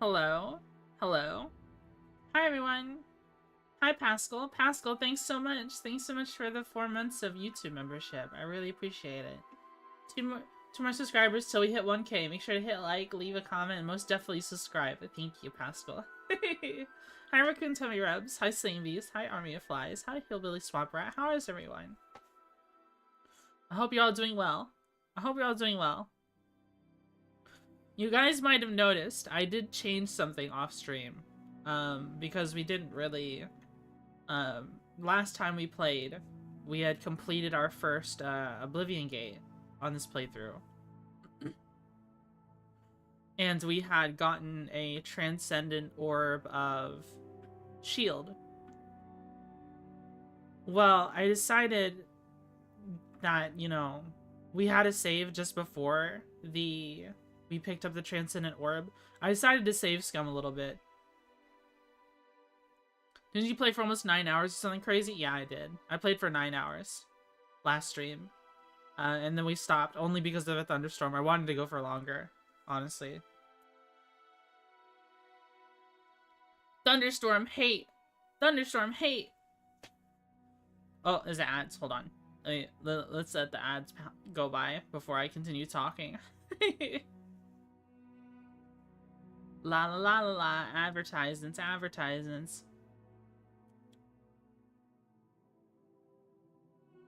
Hello. Hello. Hi, everyone. Hi, Pascal. Pascal, thanks so much. Thanks so much for the 4 months of YouTube membership. I really appreciate it. Two more subscribers till we hit 1K. Make sure to hit like, leave a comment, and most definitely subscribe. Thank you, Pascal. Hi, Raccoon Tummy Rubs. Hi, Sling Beast. Hi, Army of Flies. Hi, Hillbilly Swamp Rat. How is everyone? I hope you're all doing well. I hope you're all doing well. You guys might have noticed I did change something off stream. Because we didn't really... last time we played, we had completed our first Oblivion Gate on this playthrough. And we had gotten a Transcendent Orb of Shield. Well, I decided that, you know, we had a save just before we picked up the Transcendent Orb. I decided to save scum a little bit. Didn't you play for almost 9 hours or something crazy? Yeah, I did. I played for 9 hours last stream. And then we stopped only because of a thunderstorm. I wanted to go for longer, honestly. Thunderstorm hate. Thunderstorm hate. Oh, there's the ads. Hold on. Let's let the ads go by before I continue talking. La la la la la. Advertisements, advertisements.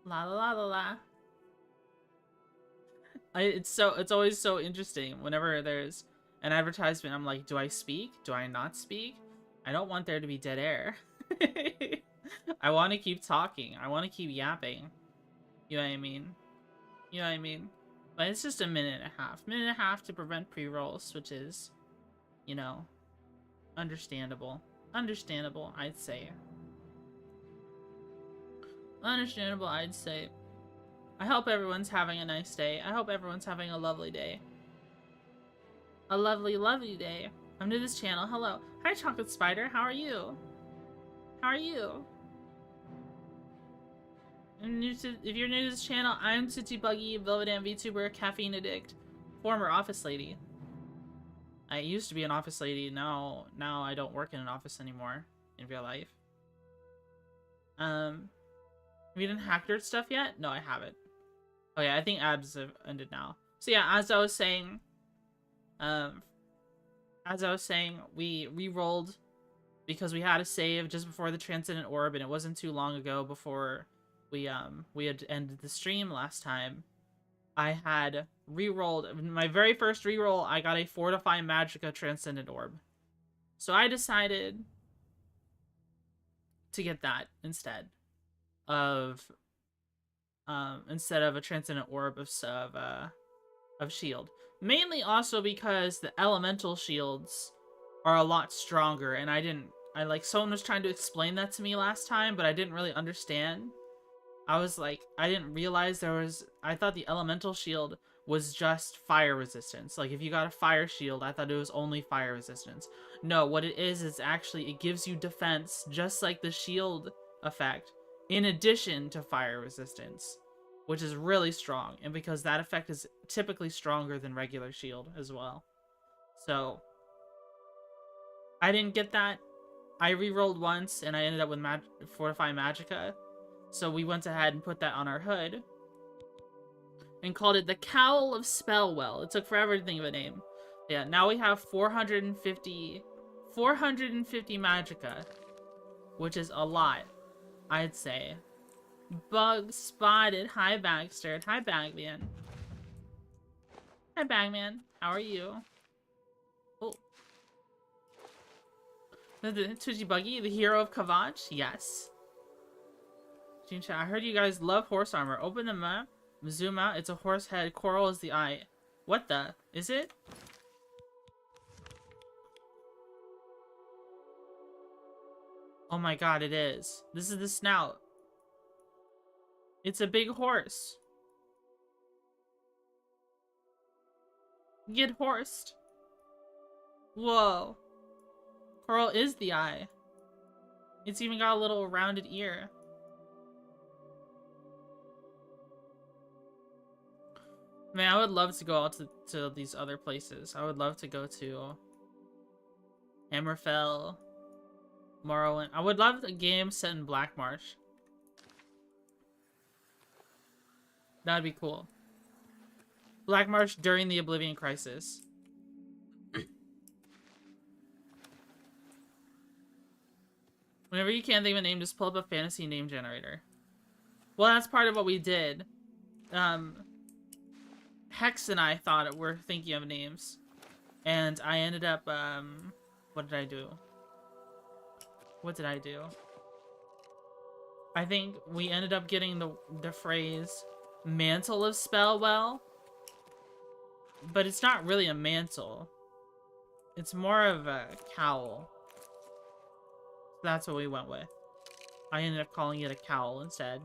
La la la la la. It's always so interesting whenever there's an advertisement. I'm like, do I speak? Do I not speak? I don't want there to be dead air. I want to keep talking. I want to keep yapping. You know what I mean? You know what I mean? But it's just a minute and a half. Minute and a half to prevent pre-rolls, which is, you know, understandable. Understandable, I'd say. Understandable, I'd say. I hope everyone's having a nice day. I hope everyone's having a lovely day. A lovely, lovely day. I'm new to this channel. Hello. Hi, Chocolate Spider. How are you? How are you? If you're new to this channel, I'm Twitchy Buggy, Velvet Ant VTuber, Caffeine Addict, former office lady. I used to be an office lady. Now I don't work in an office anymore in real life. Have you done Hack Dirt stuff yet? No, I haven't. Oh yeah, I think ads have ended now. So yeah, as I was saying, we re-rolled because we had a save just before the Transcendent Orb, and it wasn't too long ago before we had ended the stream last time. I had re-rolled my very first re-roll. I got a Fortify Magicka Transcendent Orb, so I decided to get that instead of a Transcendent Orb of Shield. Mainly also because the elemental shields are a lot stronger, and someone was trying to explain that to me last time, but I didn't really understand. I didn't realize I thought the elemental shield was just fire resistance. Like, if you got a fire shield, I thought it was only fire resistance. No, what it is actually, it gives you defense, just like the shield effect, in addition to fire resistance, which is really strong, and because that effect is typically stronger than regular shield as well. So, I didn't get that. I re-rolled once, and I ended up with Fortify Magicka. So we went ahead and put that on our hood and called it the Cowl of Spellwell. It took forever to think of a name. Yeah, now we have 450 Magicka, which is a lot, I'd say. Bug spotted. Hi, Bagster. Hi, Bagman. Hi, Bagman. How are you? Oh. The Twitchy Buggy, the hero of KVATCH? Yes. I heard you guys love horse armor. Open the map, zoom out. It's a horse head. Coral is the eye. What the? Is it? Oh my god, it is. This is the snout. It's a big horse. Get horsed. Whoa. Coral is the eye. It's even got a little rounded ear. Man, I would love to go out to these other places. I would love to go to Hammerfell, Morrowind. I would love a game set in Black Marsh. That'd be cool. Black Marsh during the Oblivion Crisis. Whenever you can't think of a name, just pull up a fantasy name generator. Well, that's part of what we did. Hex and I thought we're thinking of names. And I ended up, what did I do? What did I do? I think we ended up getting the phrase Mantle of Spellwell. But it's not really a mantle. It's more of a cowl. That's what we went with. I ended up calling it a cowl instead.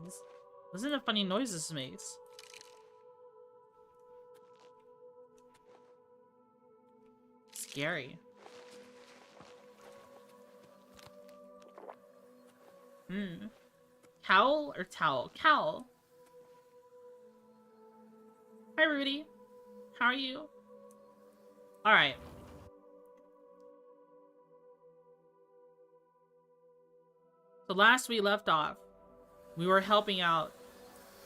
Listen to the funny noises this makes. Scary. Cowl or towel? Cowl. Hi, Rudy. How are you? Alright. So last we left off, we were helping out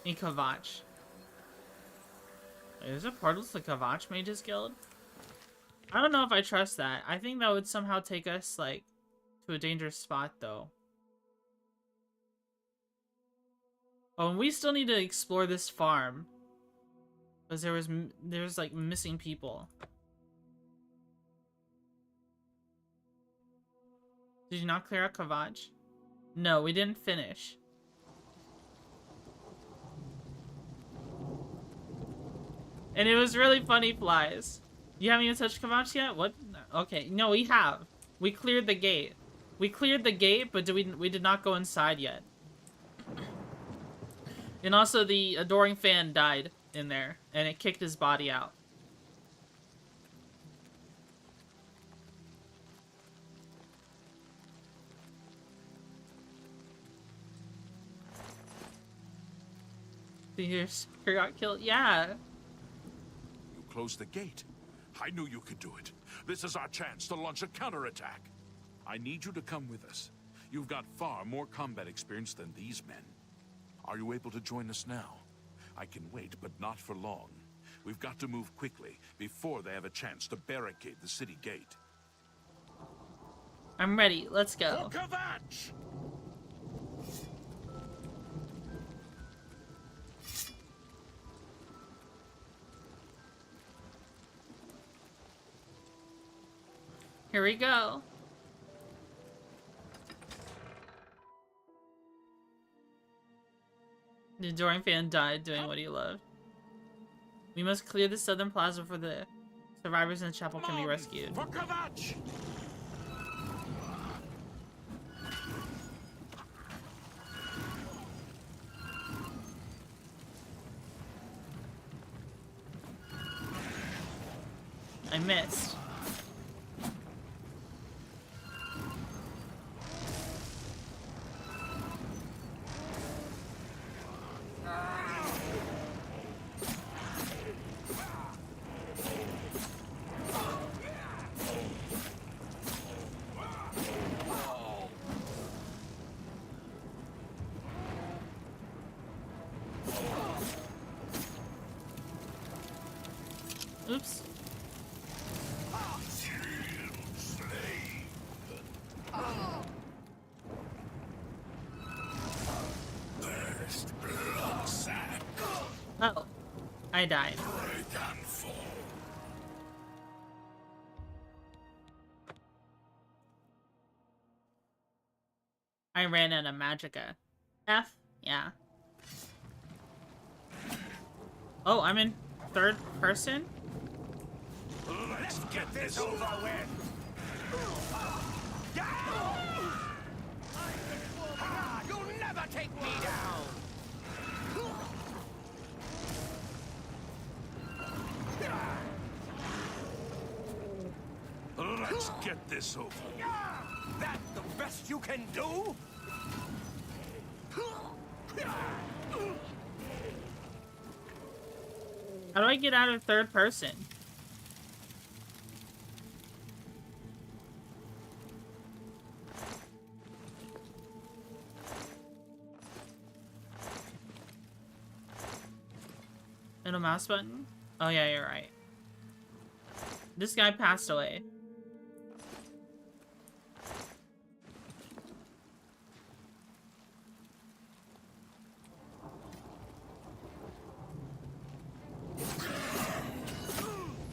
in KVATCH. Is there portals to KVATCH Mages Guild? I don't know if I trust that. I think that would somehow take us, like, to a dangerous spot, though. Oh, and we still need to explore this farm. Because there's like, missing people. Did you not clear out KVATCH? No, we didn't finish. And it was really funny, Flies. You haven't even touched KVATCH yet? What? Okay, no, we have. We cleared the gate. We cleared the gate, but we did not go inside yet. And also, the adoring fan died in there, and it kicked his body out. Your sucker got killed? Yeah. You closed the gate. I knew you could do it. This is our chance to launch a counterattack. I need you to come with us. You've got far more combat experience than these men. Are you able to join us now? I can wait, but not for long. We've got to move quickly before they have a chance to barricade the city gate. I'm ready. Let's go. For KVATCH! Here we go. The adoring fan died doing what he loved. We must clear the southern plaza before the survivors in the chapel can be rescued. For KVATCH! I missed. Oops. Oh, I died. I ran out of magicka. F? Yeah. Oh, I'm in third person? Let's get this over with! You'll never take me down! Let's get this over. That the best you can do? How do I get out of third person? mouse button? Oh yeah, you're right. This guy passed away.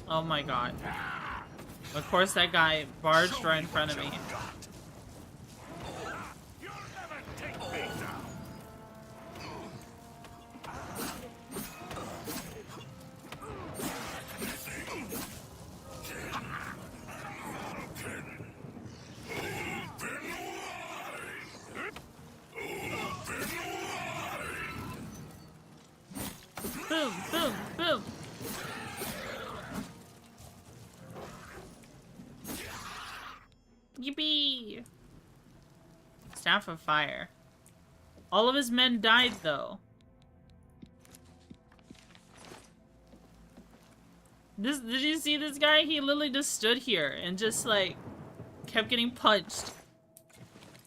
Oh my god. Of course that guy barged right in front of me. You'll never take me down. Boom, boom, boom. Yippee! Staff of Fire. All of his men died, though. Did you see this guy? He literally just stood here and just, like, kept getting punched.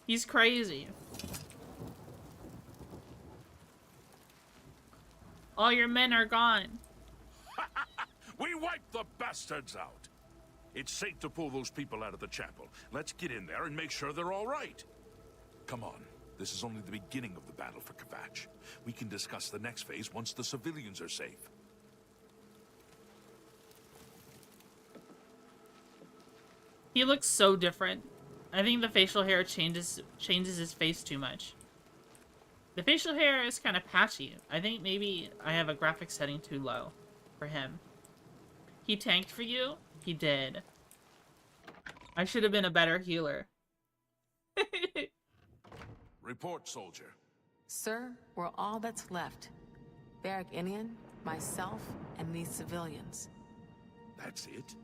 He's crazy. All your men are gone. We wiped the bastards out. It's safe to pull those people out of the chapel. Let's get in there and make sure they're all right. Come on. This is only the beginning of the battle for Kvatch. We can discuss the next phase once the civilians are safe. He looks so different. I think the facial hair changes his face too much. The facial hair is kind of patchy. I think maybe I have a graphics setting too low for him. He tanked for you? He did. I should have been a better healer. Report, soldier. Sir, we're all that's left. Barrack Inian, myself, and these civilians. That's it?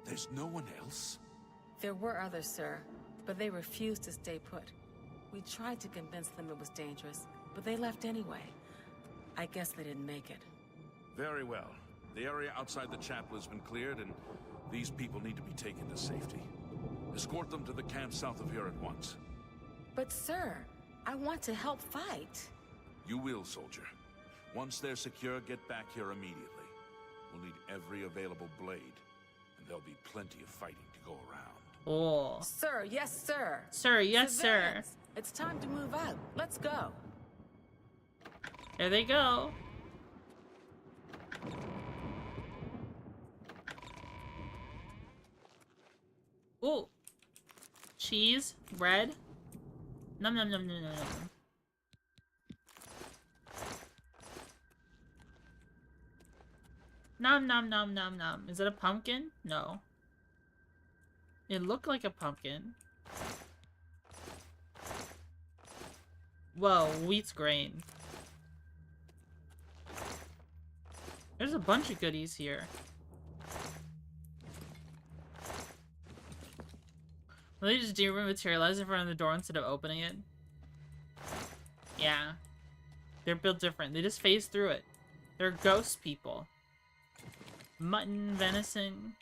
There's no one else? There were others, sir, but they refused to stay put. We tried to convince them it was dangerous, but they left anyway. I guess they didn't make it. Very well. The area outside the chapel has been cleared, and these people need to be taken to safety. Escort them to the camp south of here at once. But sir, I want to help fight. You will, soldier. Once they're secure, get back here immediately. We'll need every available blade, and there'll be plenty of fighting to go around. Oh. Sir, yes, sir. Sir, yes, Civilians, sir. it's time to move out. Let's go. There they go. Ooh. Cheese, bread. Nom nom nom nom nom nom. Nom nom nom nom nom. Is it a pumpkin? No. It looked like a pumpkin. Whoa, wheat's grain. There's a bunch of goodies here. Will they just dematerialize in front of the door instead of opening it? Yeah. They're built different. They just phase through it. They're ghost people. Mutton, venison.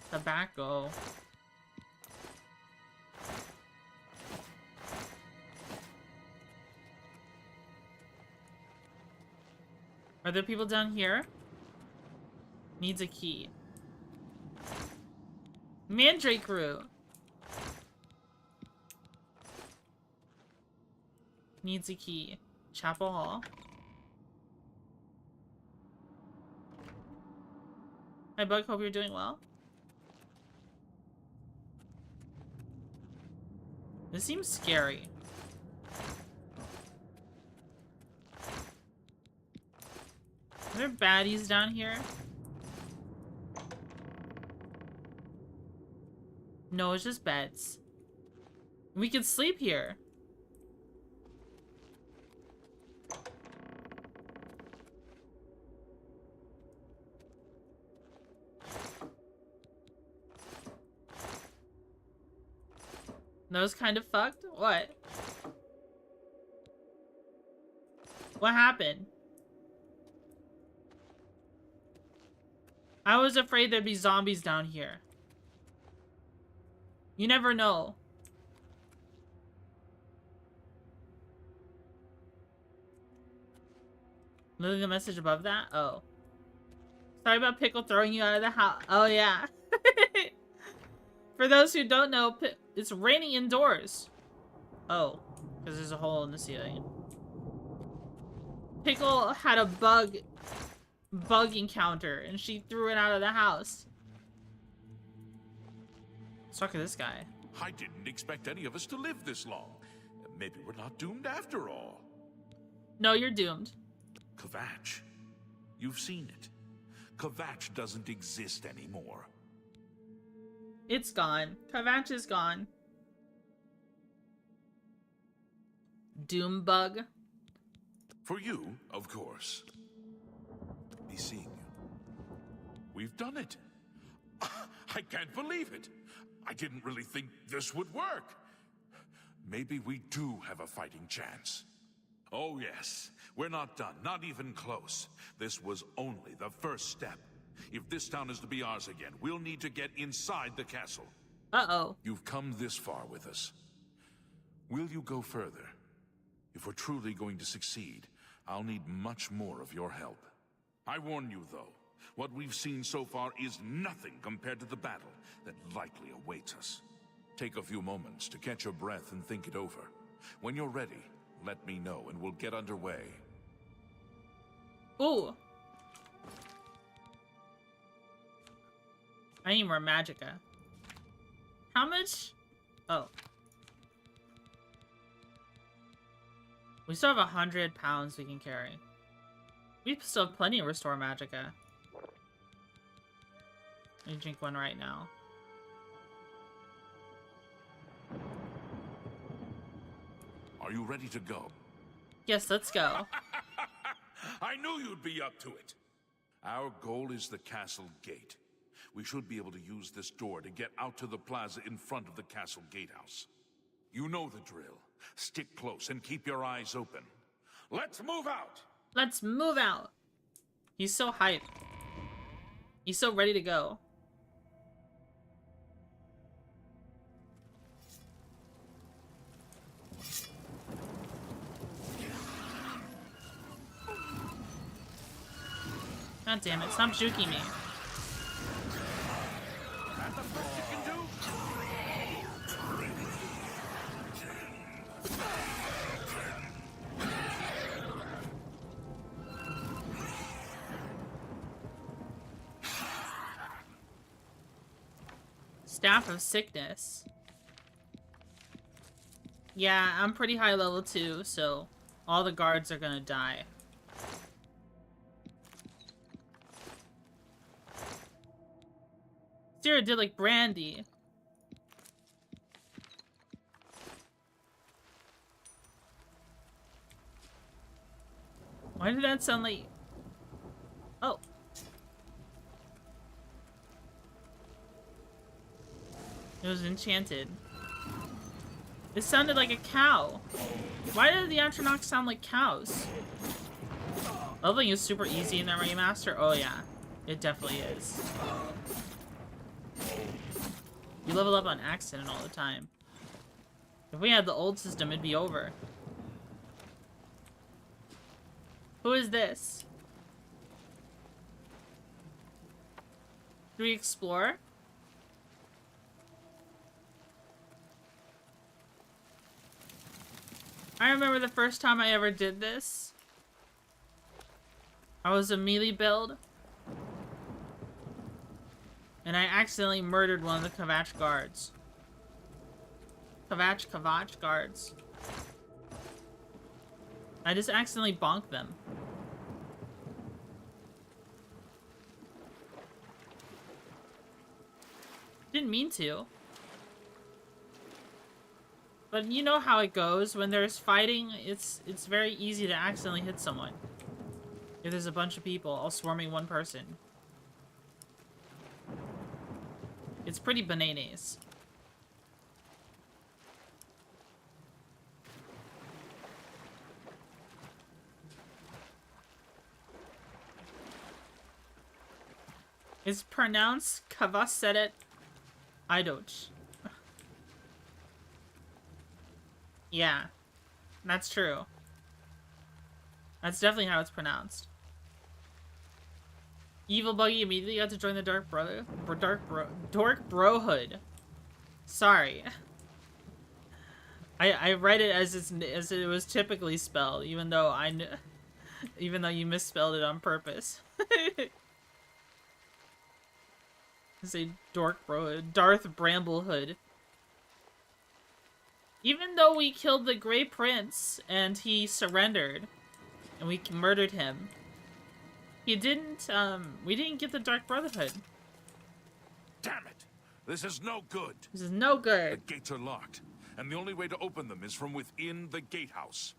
Tobacco. Are there people down here? Needs a key. Mandrake root. Needs a key. Chapel Hall. Hi Bug, hope you're doing well. This seems scary. Are there baddies down here? No, it's just beds. We can sleep here. That was kind of fucked? What? What happened? I was afraid there'd be zombies down here. You never know. Leaving a message above that? Oh. Sorry about Pickle throwing you out of the house. Oh, yeah. For those who don't know, it's raining indoors. Oh. Because there's a hole in the ceiling. Pickle had a bug encounter, and she threw it out of the house. Suck at this guy. I didn't expect any of us to live this long. Maybe we're not doomed after all. No, you're doomed. KVATCH. You've seen it. KVATCH doesn't exist anymore. It's gone. KVATCH is gone. Doom bug. For you, of course. Be seeing you. We've done it. I can't believe it. I didn't really think this would work. Maybe we do have a fighting chance. Oh yes, we're not done, not even close. This was only the first step. If this town is to be ours again, we'll need to get inside the castle. Uh-oh. You've come this far with us. Will you go further? If we're truly going to succeed, I'll need much more of your help. I warn you, though, what we've seen so far is nothing compared to the battle that likely awaits us. Take a few moments to catch your breath and think it over. When you're ready, let me know and we'll get underway. Ooh. I need more magicka. How much? Oh. We still have 100 pounds we can carry. We still have plenty of restore magicka. Let me drink one right now. Are you ready to go? Yes, let's go. I knew you'd be up to it. Our goal is the castle gate. We should be able to use this door to get out to the plaza in front of the castle gatehouse. You know the drill. Stick close and keep your eyes open. Let's move out! Let's move out! He's so hyped. He's so ready to go. God damn it, stop juking me. That's the best you can do? Staff of Sickness. Yeah, I'm pretty high level too, so all the guards are gonna die. Sarah did like brandy. Why did that sound like... Oh. It was enchanted. It sounded like a cow. Why did the Atronachs sound like cows? Leveling is super easy in the remaster. Oh yeah, it definitely is. You level up on accident all the time. If we had the old system, it'd be over. Who is this? Do we explore? I remember the first time I ever did this. I was a melee build. And I accidentally murdered one of the KVATCH guards. KVATCH guards. I just accidentally bonked them. Didn't mean to. But you know how it goes. When there's fighting, it's very easy to accidentally hit someone. If there's a bunch of people all swarming one person. It's pretty bananas. It's pronounced KVATCH. I don't. Yeah, that's true. That's definitely how it's pronounced. Evil Buggy immediately got to join the Dark Brohood. Sorry. I read it as it was typically spelled, even though even though you misspelled it on purpose. Say Darth Bramblehood. Even though we killed the Grey Prince and he surrendered, and we murdered him, we didn't get the Dark Brotherhood. Damn it! This is no good. This is no The good. gates are locked, and the only way to open them is from within the gatehouse.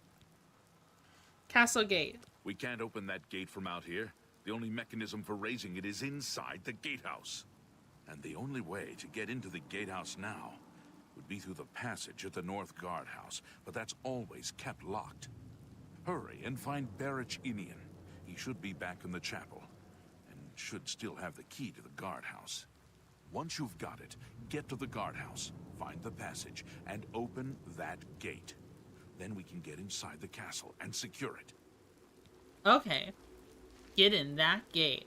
Castle Gate. We can't open that gate from out here. The only mechanism for raising it is inside the gatehouse. And the only way to get into the gatehouse now would be through the passage at the North Guardhouse, but that's always kept locked. Hurry and find Barrich Inian. He should be back in the chapel, and should still have the key to the guardhouse. Once you've got it, get to the guardhouse, find the passage, and open that gate. Then we can get inside the castle and secure it. Okay. Get in that gate.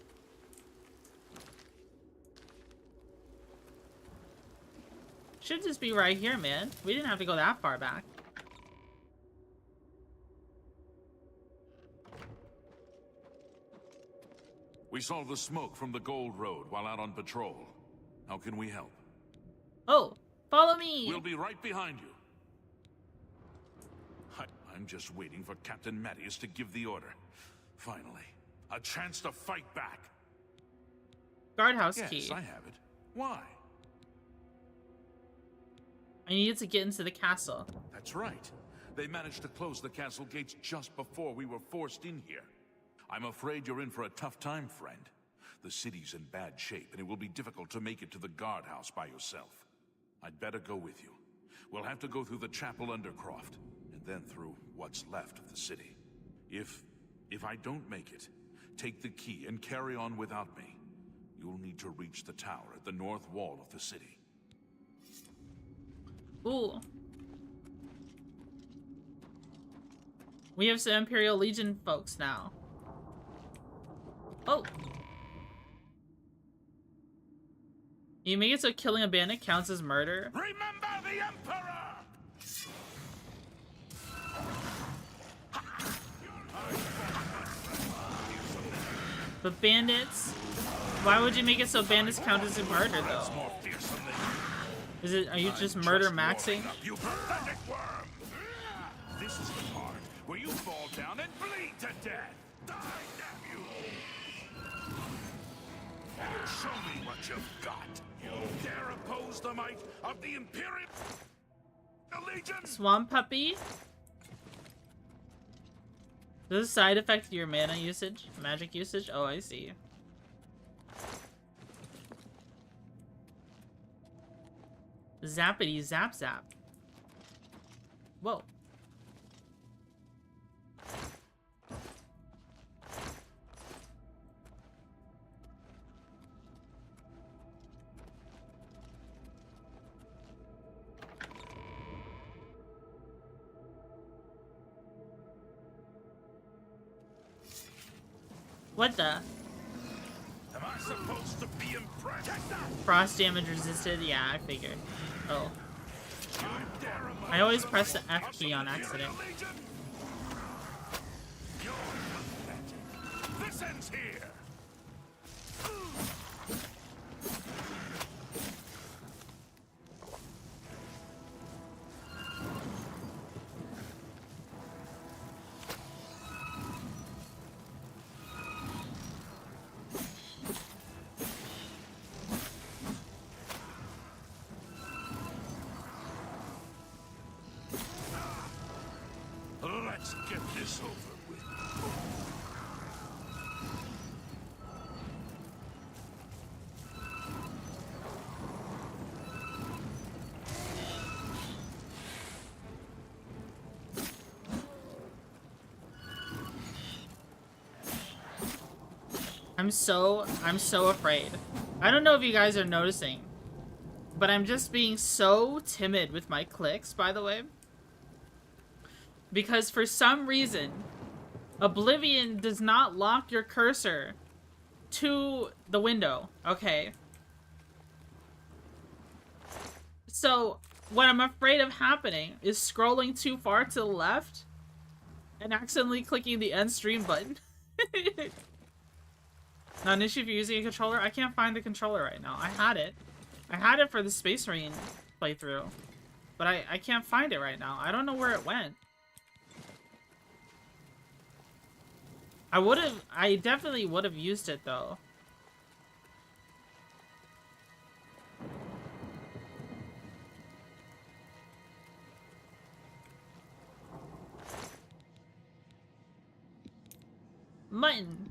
Should just be right here, man. We didn't have to go that far back. We saw the smoke from the Gold Road while out on patrol. How can we help? Oh, follow me! We'll be right behind you. I'm just waiting for Captain Mattias to give the order. Finally, a chance to fight back. Guardhouse Yes, key. I have it. Why? I needed to get into the castle. That's right. They managed to close the castle gates just before we were forced in here. I'm afraid you're in for a tough time, friend. The city's in bad shape, and it will be difficult to make it to the guardhouse by yourself. I'd better go with you. We'll have to go through the chapel undercroft, and then through what's left of the city. If I don't make it, take the key and carry on without me. You'll need to reach the tower at the north wall of the city. Ooh. We have some Imperial Legion folks now. Oh. You make it so killing a bandit counts as murder? Remember the Emperor! But bandits? Why would you make it so bandits count as a murder, though? More fearsome than Is it? Are you just murder maxing? warming up, you pathetic worm! This is the part where you fall down and bleed to death! Die, damn you! Show me what you've got! You dare oppose the might of the Imperial Legion? Swamp puppy? Does this side affect your mana usage? Magic usage? Oh, I see. Zappity zap zap. Whoa. What the? Am I supposed to be impressed? Frost damage resisted? Yeah, I figured. Oh. You dare oppose I always the press the might F of key the on Imperial accident. Legion? You're pathetic. This ends here. Let's get this over with. I'm so afraid. I don't know if you guys are noticing, but I'm just being so timid with my clicks, by the way. Because for some reason, Oblivion does not lock your cursor to the window. Okay. So, what I'm afraid of happening is scrolling too far to the left and accidentally clicking the end stream button. Not an issue if you're using a controller. I can't find the controller right now. I had it. I had it for the Space Marine playthrough. But I can't find it right now. I don't know where it went. I definitely would have used it though. Mutton.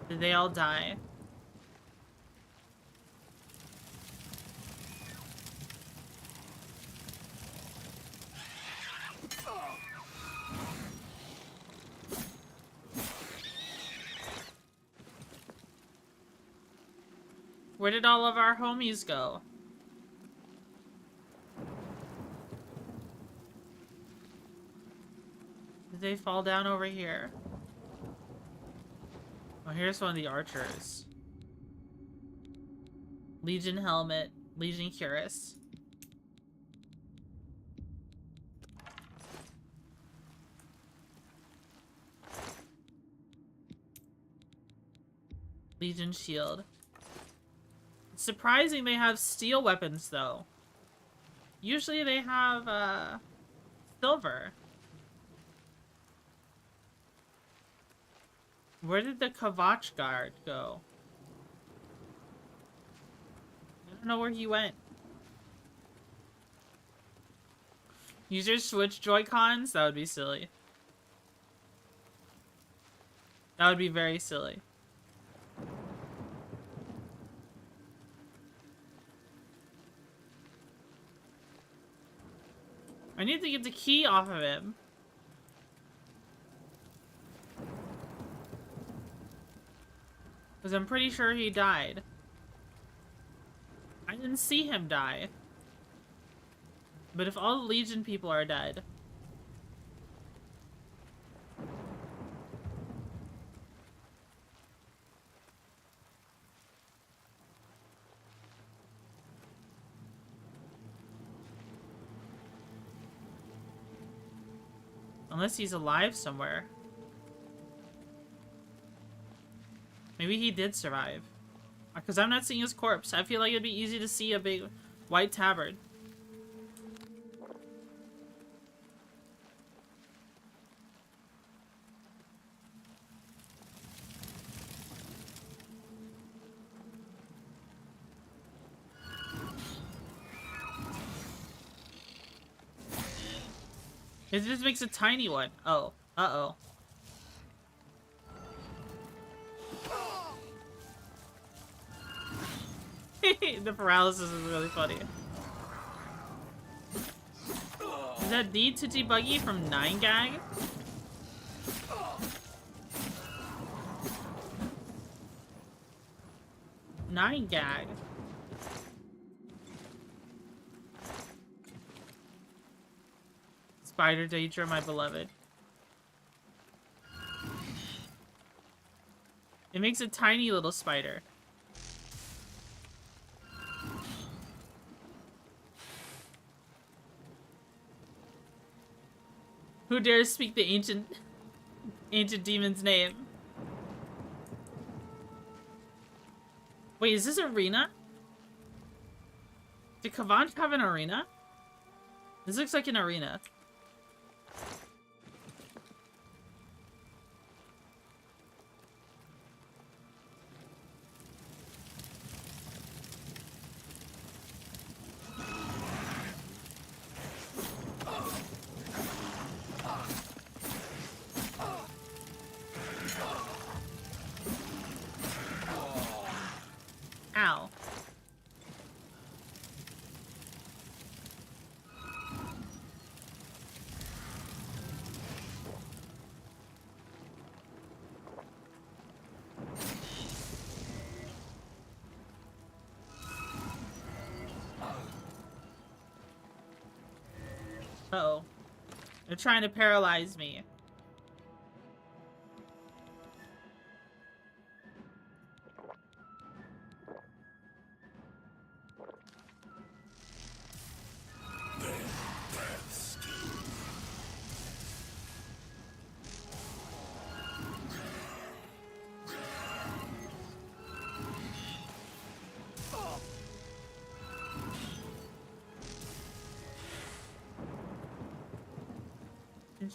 Did they all die? Where did all of our homies go? Did they fall down over here? Oh, here's one of the archers. Legion helmet, Legion cuirass. Legion shield. It's surprising they have steel weapons though. Usually they have silver. Where did the KVATCH guard go? I don't know where he went. Use your Switch Joy-Cons? That would be silly. That would be very silly. I need to get the key off of him. Because I'm pretty sure he died. I didn't see him die. But if all the Legion people are dead... Unless he's alive somewhere. Maybe he did survive. Because I'm not seeing his corpse. I feel like it'd be easy to see a big white tabard. It just makes a tiny one. Oh. Uh-oh. The paralysis is really funny. Is that D Tootsie Buggy from 9gag? Nine gag. Spider Daedra, my beloved. It makes a tiny little spider. Who dares speak the ancient demon's name? Wait, is this arena? Did KVATCH have an arena? This looks like an arena. Ow. Uh-oh. They're trying to paralyze me.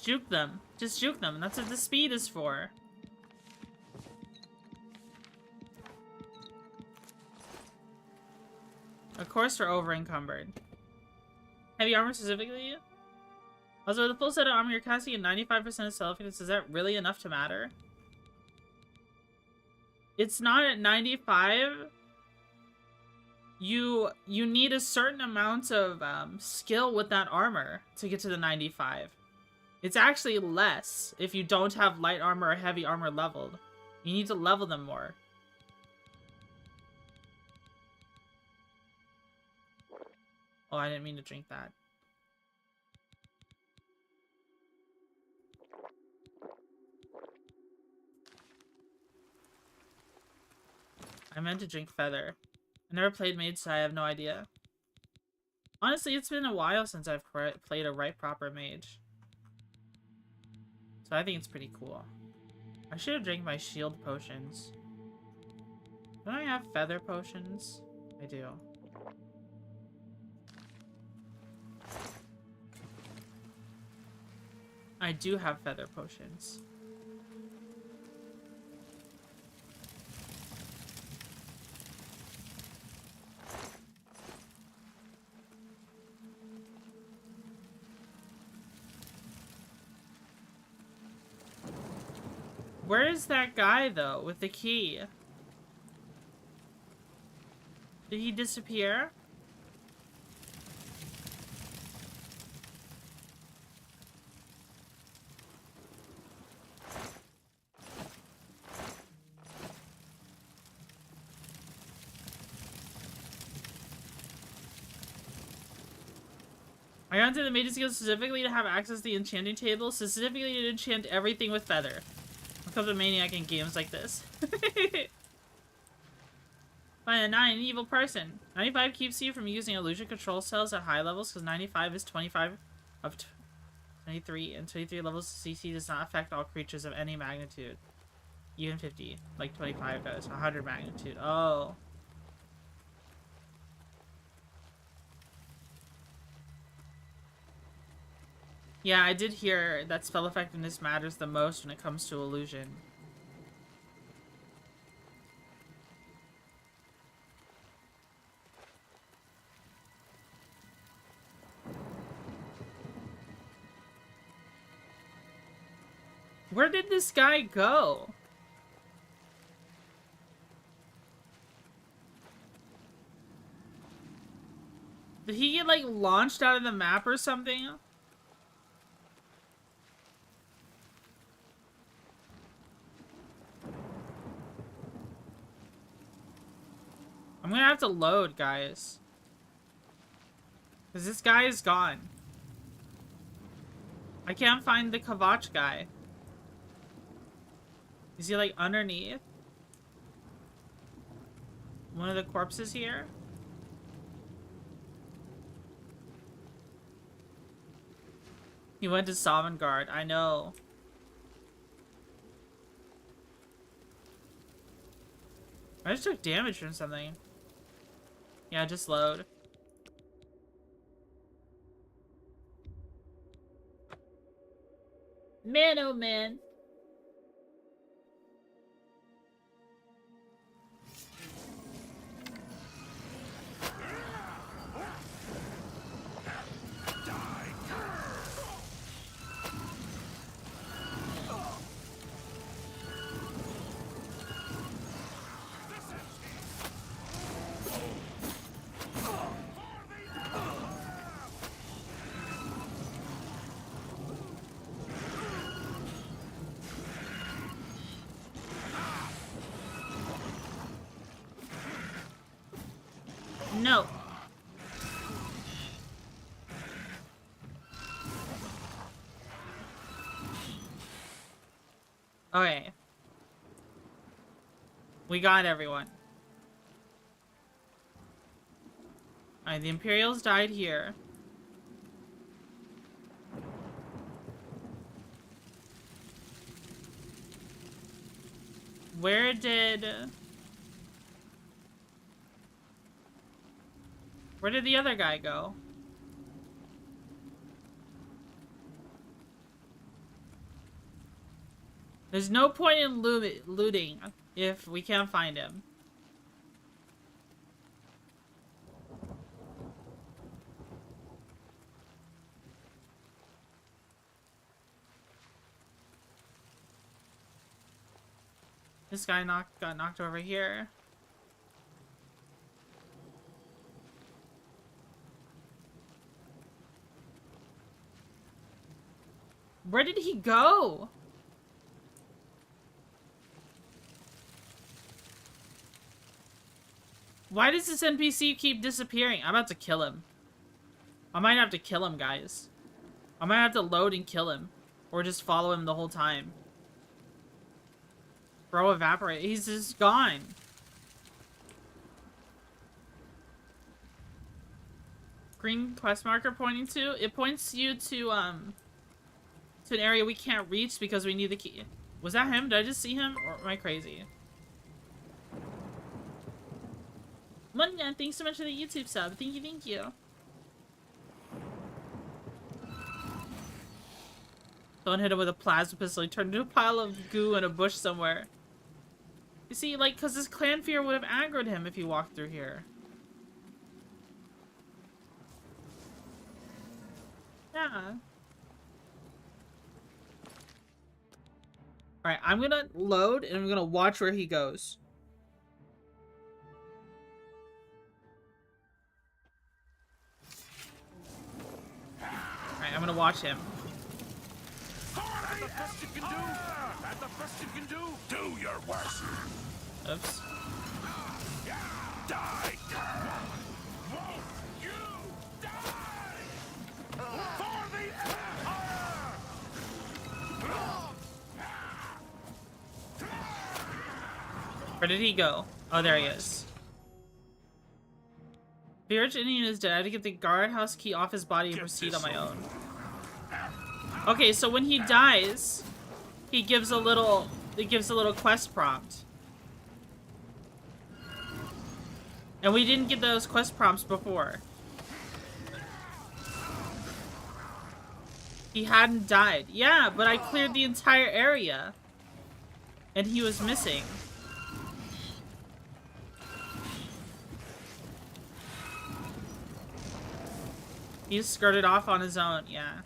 Juke them. Just juke them. That's what the speed is for. Of course we're over encumbered. Heavy armor specifically? Also, with a full set of armor, you're casting at 95% of self-defense. Is that really enough to matter? It's not at 95. You need a certain amount of skill with that armor to get to the 95. It's actually less if you don't have light armor or heavy armor leveled. You need to level them more. Oh, I didn't mean to drink that. I meant to drink Feather. I never played Mage, so I have no idea. Honestly, it's been a while since I've played a right proper Mage. So I think it's pretty cool. I should have drank my shield potions. Don't I have feather potions? I do. I do have feather potions. Where is that guy, though, with the key? Did he disappear? I got into the Mage's Guild specifically to have access to the enchanting table, specifically to enchant everything with feather. Becomes a maniac in games like this. Find a 9, an evil person. 95 keeps you from using illusion control cells at high levels because 95 is 25 of 23, and 23 levels of CC does not affect all creatures of any magnitude. Even 50, like 25 does. 100 magnitude. Oh. Yeah, I did hear that spell effectiveness matters the most when it comes to illusion. Where did this guy go? Did he get, like, launched out of the map or something? I'm gonna have to load, guys. Because this guy is gone. I can't find the KVATCH guy. Is he, like, underneath one of the corpses here? He went to Sovngarde. I know. I just took damage from something. Yeah, just load. Man, oh man. No. Okay. We got everyone. Alright, the Imperials died here. Where did the other guy go? There's no point in looting if we can't find him. This guy got knocked over here. Where did he go? Why does this NPC keep disappearing? I'm about to kill him. I might have to kill him, guys. I might have to load and kill him. Or just follow him the whole time. Bro, evaporate. He's just gone. Green quest marker pointing to? It points you to an area we can't reach because we need the key. Was that him? Did I just see him? Or am I crazy? Munya, thanks so much for the YouTube sub. Thank you, thank you. Don't hit him with a plasma pistol. He turned into a pile of goo in a bush somewhere. You see, like, because his clan fear would have aggroed him if he walked through here. Yeah. Alright, I'm gonna load and I'm gonna watch where he goes. Alright, I'm gonna watch him. That's the best you can do! That's the best you can do! Do your worst! Oops. Die! Won't you die! For the Empire! Where did he go? Oh, there he is. The Arch Indian is dead. I had to get the guardhouse key off his body and proceed on my own. Okay, so when he dies, he gives a little quest prompt. And we didn't get those quest prompts before. He hadn't died. Yeah, but I cleared the entire area. And he was missing. He skirted off on his own, yeah.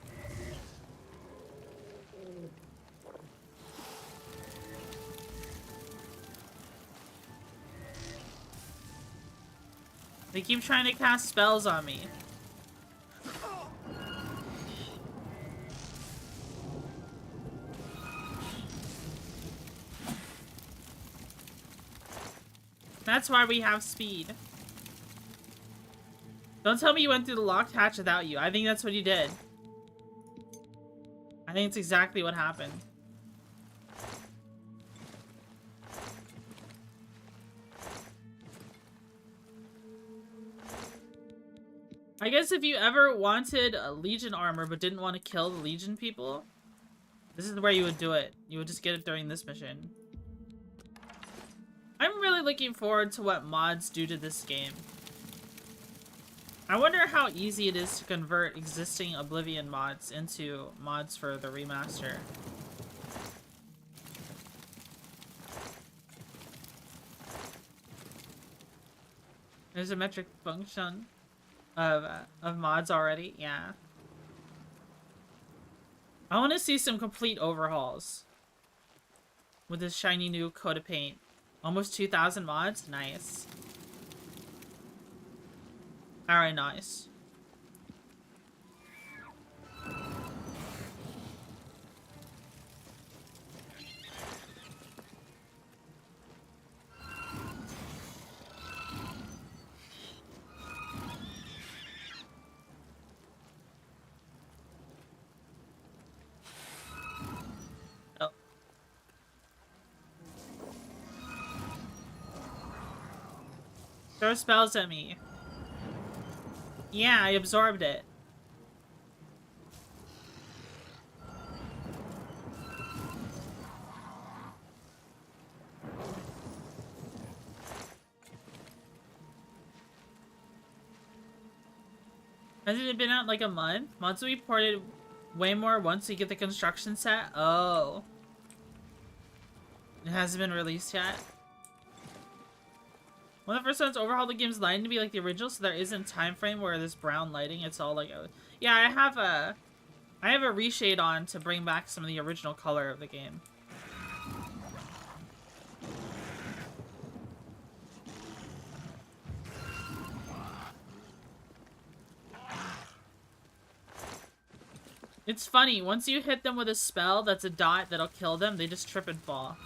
They keep trying to cast spells on me. That's why we have speed. Don't tell me you went through the locked hatch without you. I think that's what you did. I think it's exactly what happened. I guess if you ever wanted a Legion armor but didn't want to kill the Legion people, this is where you would do it. You would just get it during this mission. I'm really looking forward to what mods do to this game. I wonder how easy it is to convert existing Oblivion mods into mods for the remaster. There's a metric function of mods already, yeah. I want to see some complete overhauls with this shiny new coat of paint. Almost 2,000 mods, nice. Alright, nice. Oh. Throw spells at me. Yeah, I absorbed it. Hasn't it been out like a month? Once we ported way more once we get the construction set? Oh. It hasn't been released yet? One of the first ones to overhaul the game's lighting to be like the original, so there isn't time frame where this brown lighting, it's all like... Yeah, I have a reshade on to bring back some of the original color of the game. It's funny, once you hit them with a spell that's a dot that'll kill them, they just trip and fall.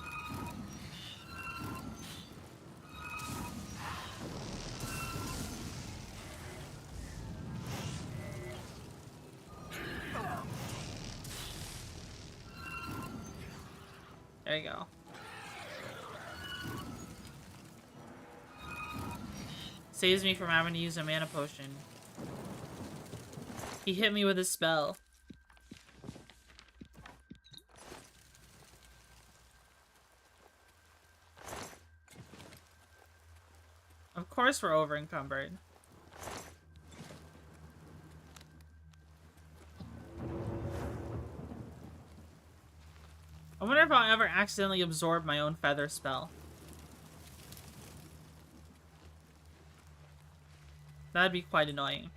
There you go. Saves me from having to use a mana potion. He hit me with a spell. Of course we're over encumbered. I wonder if I'll ever accidentally absorb my own feather spell. That'd be quite annoying.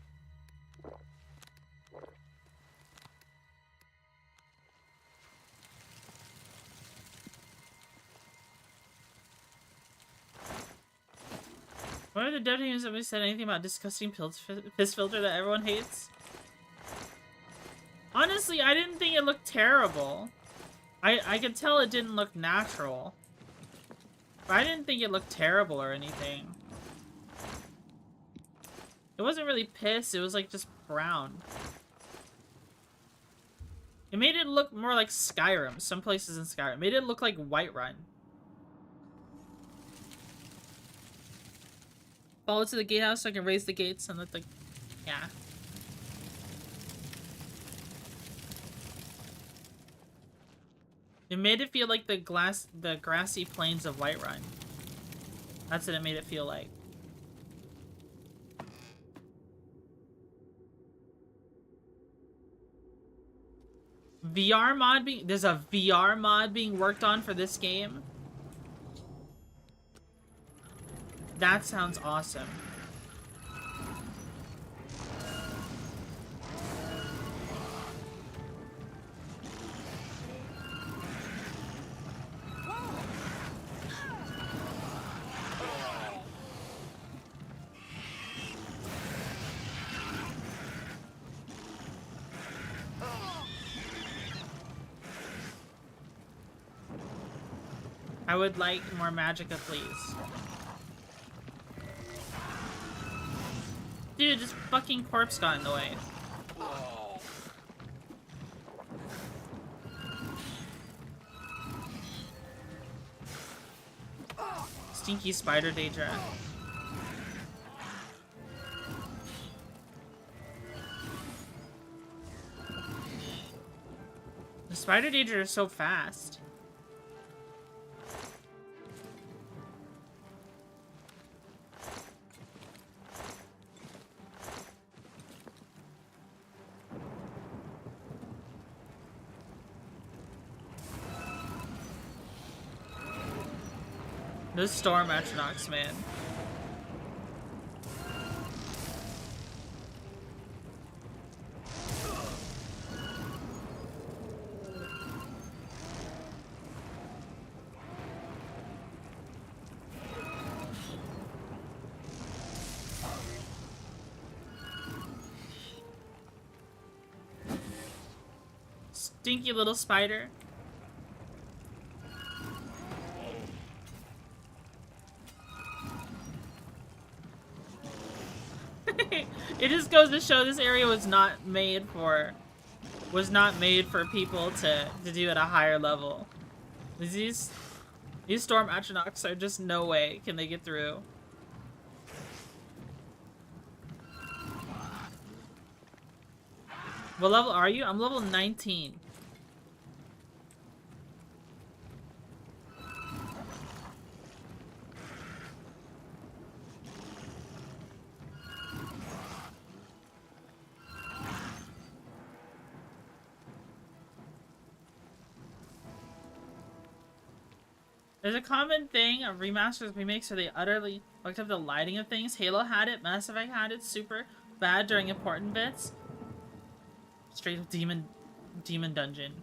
What are the dev teams that said anything about disgusting piss filter that everyone hates? Honestly, I didn't think it looked terrible. I could tell it didn't look natural. But I didn't think it looked terrible or anything. It wasn't really piss, it was like just brown. It made it look more like Skyrim, some places in Skyrim. It made it look like Whiterun. Follow it to the gatehouse so I can raise the gates and let the... Yeah. It made it feel like the grassy plains of Whiterun. That's what it made it feel like. VR mod being... There's a VR mod being worked on for this game? That sounds awesome. I would like more magicka, please. Dude, this fucking corpse got in the way. Stinky spider Daedra. The spider Daedra is so fast. Those storm Atronachs, man. Stinky little spider. It just goes to show this area was not made for people to do at a higher level. These storm Atronachs are just no way can they get through. What level are you? I'm level 19. There's a common thing of remasters remakes where they utterly fucked up the lighting of things. Halo had it, Mass Effect had it, super bad during important bits. Straight up demon dungeon.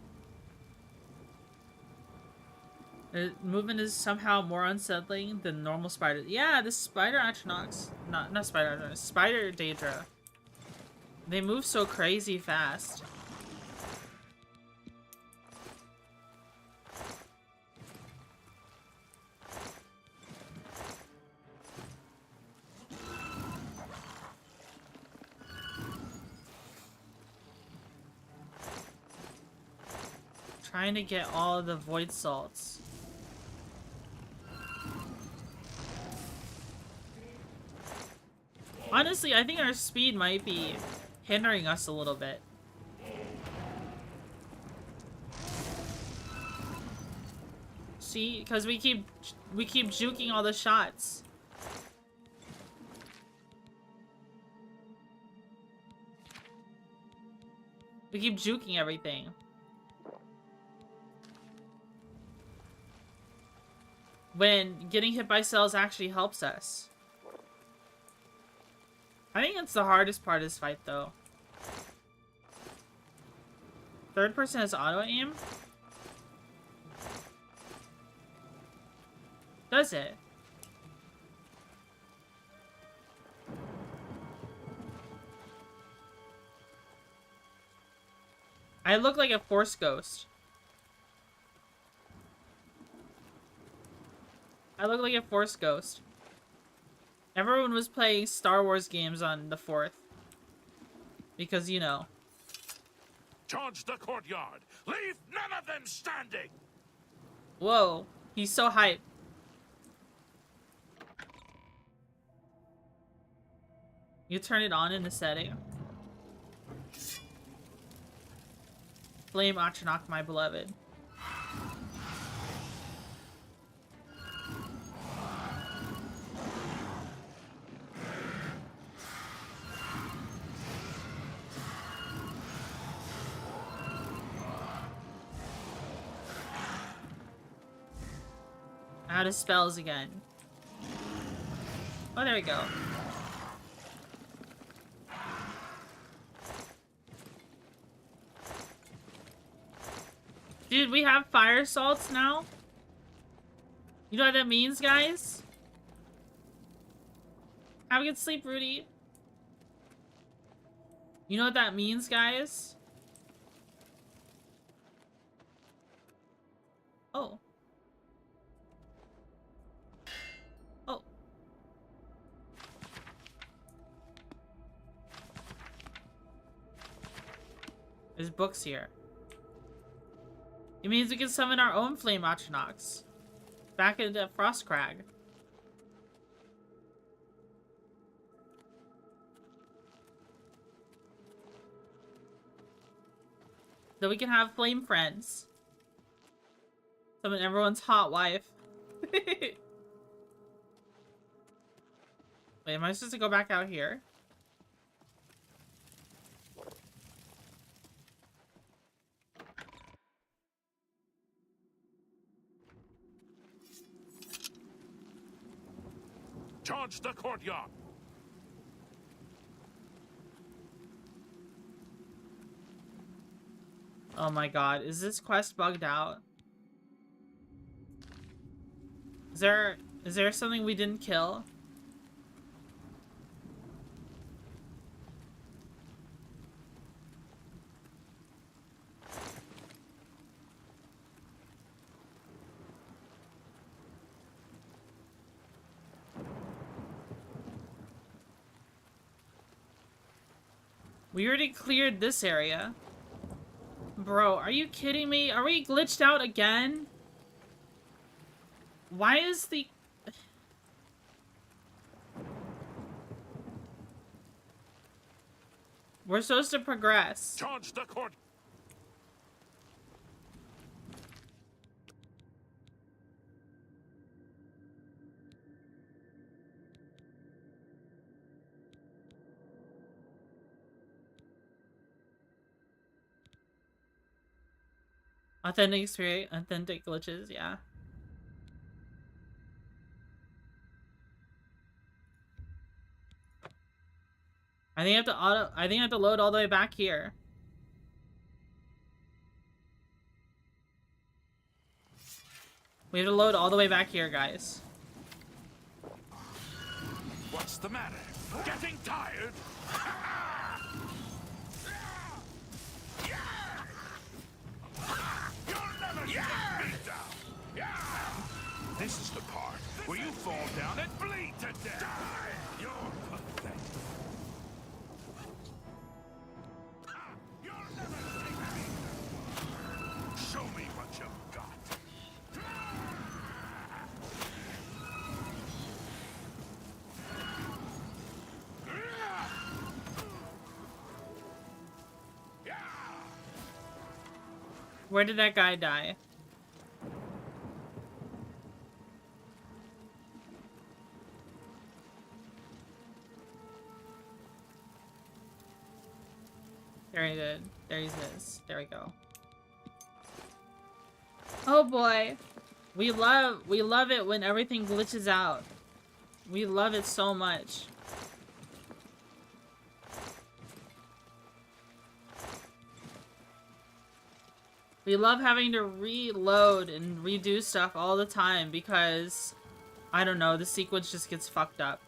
The movement is somehow more unsettling than normal spider. Yeah, this spider Atronachs, not spider Atronachs, spider Daedra. They move so crazy fast. Trying to get all of the void salts. Honestly, I think our speed might be hindering us a little bit. See, because we keep juking all the shots. We keep juking everything. When getting hit by cells actually helps us. I think it's the hardest part of this fight, though. Third person has auto-aim? Does it? I look like a Force Ghost. I look like a Force Ghost. Everyone was playing Star Wars games on the 4th. Because, you know. Charge the courtyard! Leave none of them standing! Whoa. He's so hyped. You turn it on in the setting. Flame Atronach, my beloved. Out of spells again. Oh, there we go. Dude, we have fire salts now? You know what that means, guys? Have a good sleep, Rudy. You know what that means, guys? Oh. Oh. There's books here. It means we can summon our own Flame Atronachs. Back into Frostcrag. So we can have flame friends. Summon everyone's hot wife. Wait, am I supposed to go back out here? Charge the courtyard! Oh my god, is this quest bugged out? Is there something we didn't kill? We already cleared this area. Bro, are you kidding me? Are we glitched out again? Why is the... We're supposed to progress. Charge the court. Authentic experience, authentic glitches, yeah. I think I have to load all the way back here. We have to load all the way back here, guys. What's the matter? Getting tired? You'll never take me down. This is the part where you fall down and bleed to death. You're pathetic. You'll never take me down. Show me what you've got. Where did that guy die? There he did. There he is. There we go. Oh boy. We love it when everything glitches out. We love it so much. We love having to reload and redo stuff all the time because, I don't know, the sequence just gets fucked up.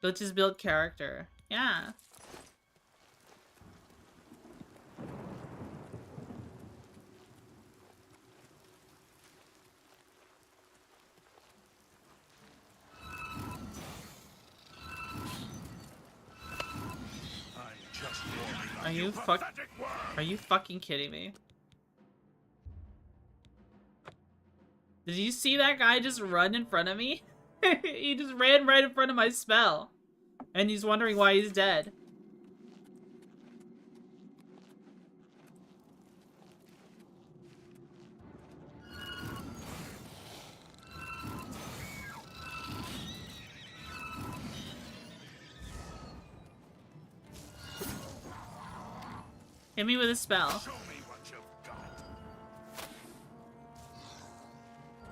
Glitches build character. Yeah. Are you fucking kidding me? Did you see that guy just run in front of me? He just ran right in front of my spell. And he's wondering why he's dead. Hit me with a spell. Show me what you've got.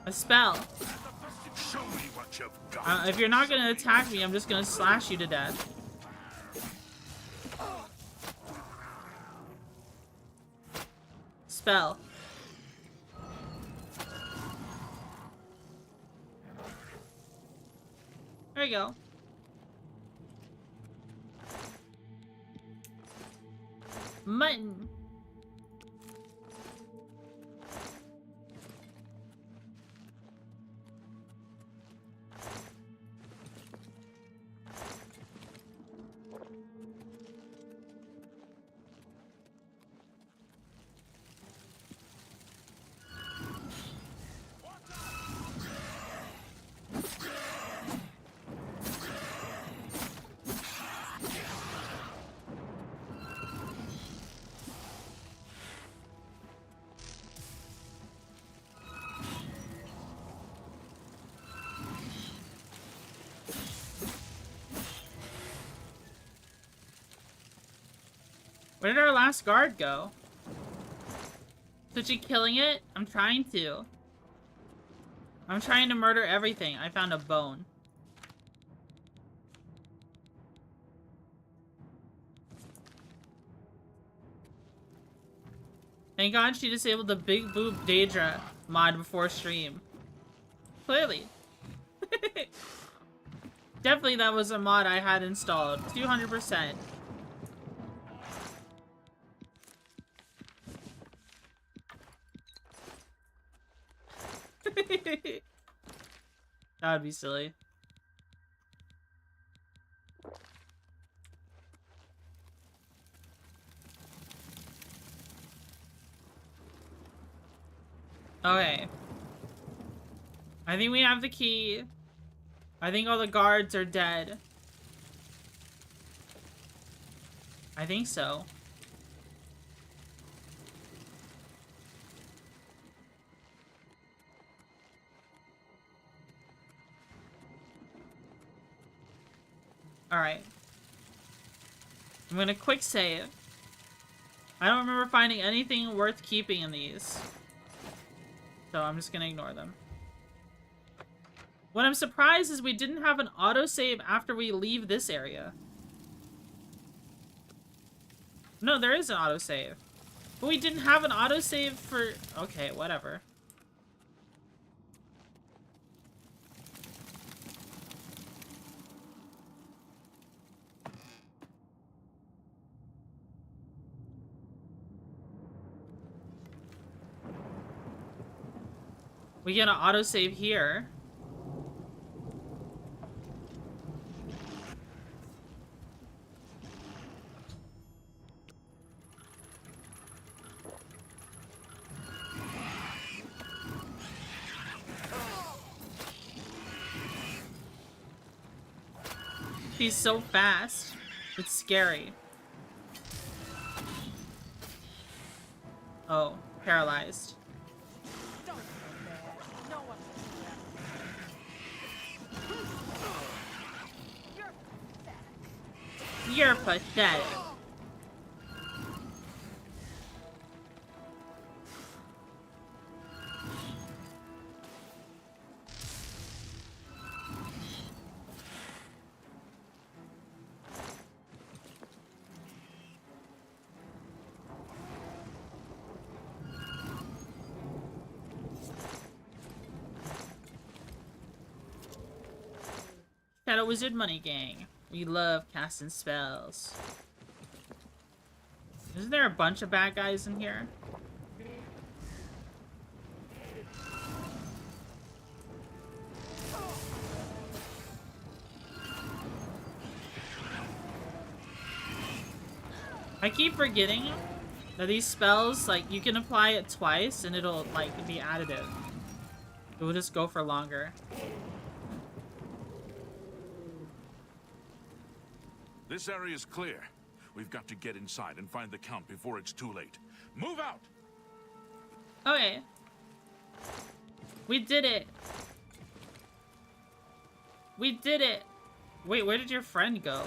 A spell. Show me what you've got. If you're not gonna attack me, I'm just gonna slash you to death. Spell. There we go. Mutton. Where did our last guard go? Twitchy killing it? I'm trying to. I'm trying to murder everything. I found a bone. Thank God she disabled the big boob Daedra mod before stream. Clearly. Definitely that was a mod I had installed. 200%. That would be silly. Okay. I think we have the key. I think all the guards are dead. I think so. Alright. I'm gonna quick save. I don't remember finding anything worth keeping in these. So I'm just gonna ignore them. What I'm surprised is we didn't have an autosave after we leave this area. No, there is an autosave. But we didn't have an autosave for... Okay, whatever. We get an autosave here. He's so fast. It's scary. Oh, paralyzed. You're pathetic. Shadow Wizard Money Gang. We love casting spells. Isn't there a bunch of bad guys in here? I keep forgetting that these spells, like, you can apply it twice and it'll, like, be additive. It will just go for longer. This area is clear. We've got to get inside and find the Count before it's too late. Move out! Okay. We did it. We did it. Wait, where did your friend go?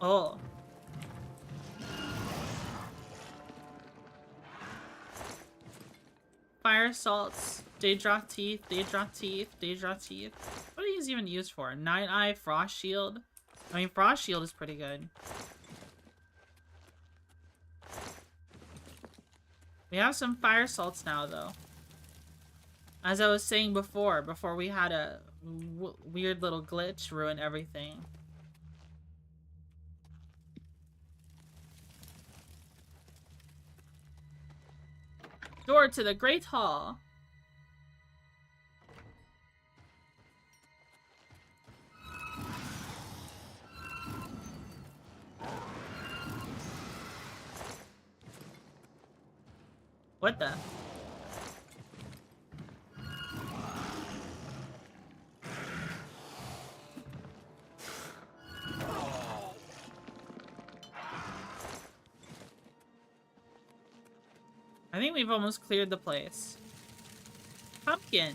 Oh. Fire salts, Daedra teeth, Daedra teeth, Daedra teeth. What are these even used for? Night Eye, Frost Shield? I mean, Frost Shield is pretty good. We have some fire salts now, though. As I was saying before we had a weird little glitch ruin everything. Door to the Great Hall. What the? I think we've almost cleared the place. Pumpkin.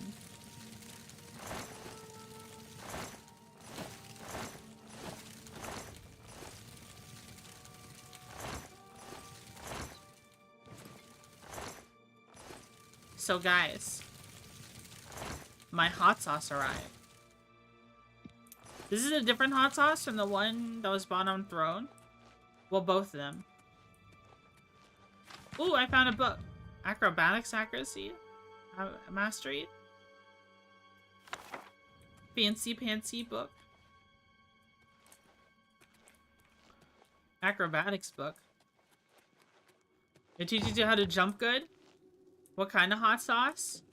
So guys, my hot sauce arrived. This is a different hot sauce from the one that was bought on Throne. Well, both of them. Ooh, I found a book. Acrobatics Accuracy? Mastery? Fancy pantsy book. Acrobatics book. It teaches you how to jump good? What kind of hot sauce?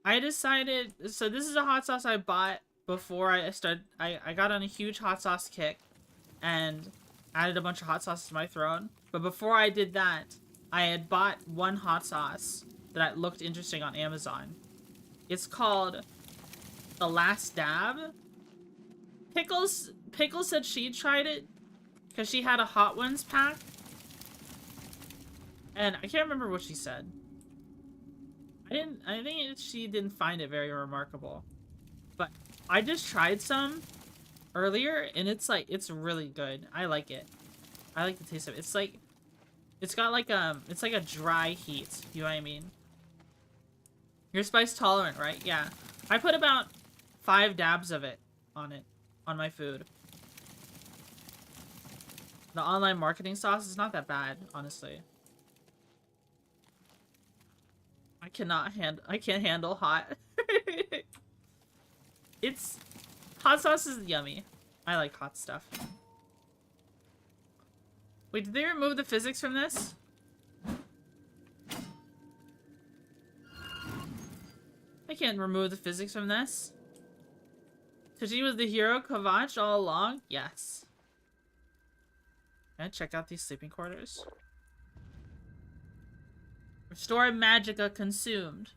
I decided, so this is a hot sauce I bought before I started, I got on a huge hot sauce kick and added a bunch of hot sauce to my throne. But before I did that, I had bought one hot sauce that looked interesting on Amazon. It's called The Last Dab. Pickles said she tried it because she had a Hot Ones pack. And I can't remember what she said. I think she didn't find it very remarkable. But I just tried some earlier and it's like, it's really good. I like it. I like the taste of it. It's like, it's got like it's like a dry heat. You know what I mean? You're spice tolerant, right? Yeah. I put about 5 dabs of it on my food. The online marketing sauce is not that bad, honestly. I can't handle hot. Hot sauce is yummy. I like hot stuff. Wait, did they remove the physics from this? I can't remove the physics from this. So she was the hero of KVATCH all along? Yes. And check out these sleeping quarters. Restore magicka consumed.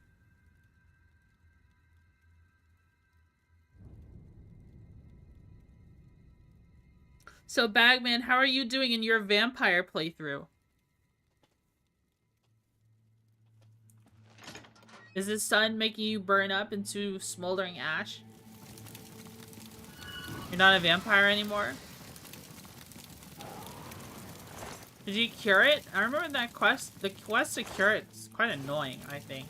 So Bagman, how are you doing in your vampire playthrough? Is the sun making you burn up into smoldering ash? You're not a vampire anymore? Did you cure it? I remember that quest. The quest to cure it is quite annoying, I think.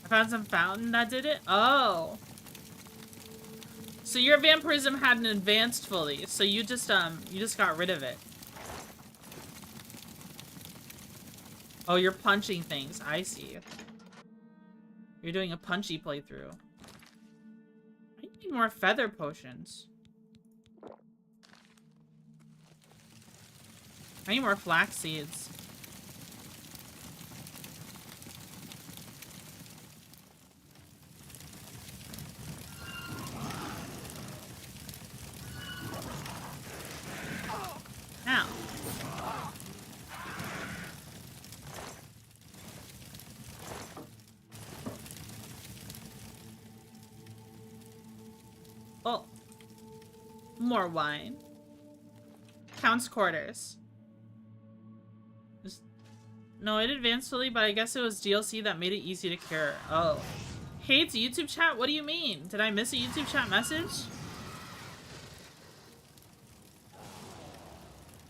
I found some fountain that did it? Oh. So your vampirism hadn't advanced fully, so you just got rid of it. Oh, you're punching things. I see. You're doing a punchy playthrough. I need more feather potions. I need more flax seeds. Now. Oh. More wine. Count's quarters. No, it advanced fully, but I guess it was DLC that made it easy to cure. Oh. Hates YouTube chat? What do you mean? Did I miss a YouTube chat message?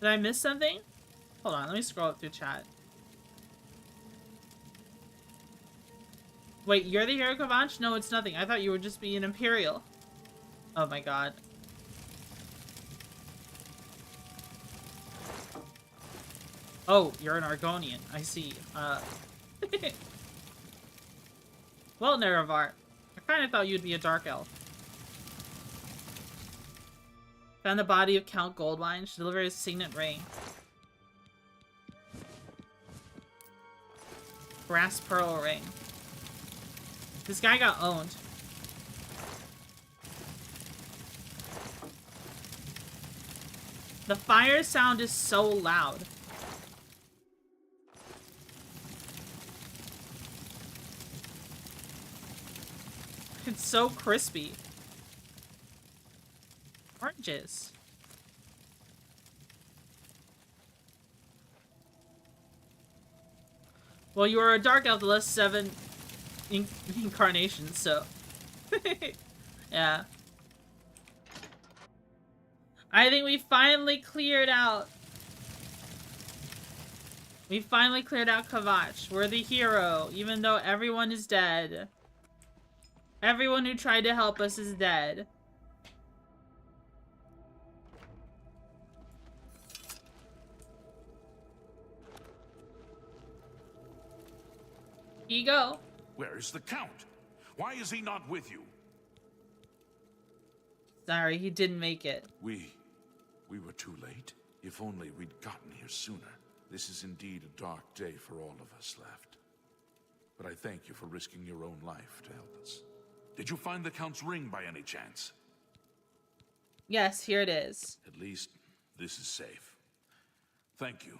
Did I miss something? Hold on, let me scroll up through chat. Wait, you're the hero of KVATCH? No, it's nothing. I thought you were just being Imperial. Oh my god. Oh, you're an Argonian. I see. Well, Nerevar, I kind of thought you'd be a Dark Elf. Found the body of Count Goldwine. She delivered his signet ring. Brass pearl ring. This guy got owned. The fire sound is so loud. It's so crispy. Oranges. Well, you were a Dark Elf the last 7 incarnations, so... yeah. I think we finally cleared out... We finally cleared out KVATCH. We're the hero, even though everyone is dead. Everyone who tried to help us is dead. Here you go. Where is the Count? Why is he not with you? Sorry, he didn't make it. We were too late. If only we'd gotten here sooner. This is indeed a dark day for all of us left. But I thank you for risking your own life to help us. Did you find the Count's ring by any chance? Yes, here it is. At least, this is safe. Thank you.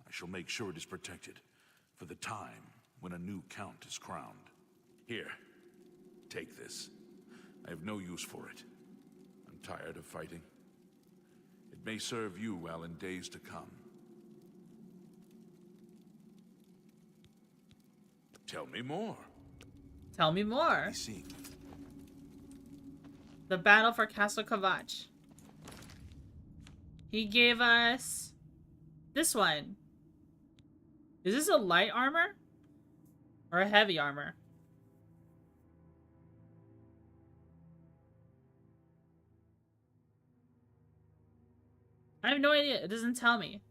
I shall make sure it is protected for the time when a new Count is crowned. Here, take this. I have no use for it. I'm tired of fighting. It may serve you well in days to come. Tell me more. Tell me more. I see. The battle for Castle KVATCH. He gave us this one. Is this a light armor? Or a heavy armor? I have no idea. It doesn't tell me.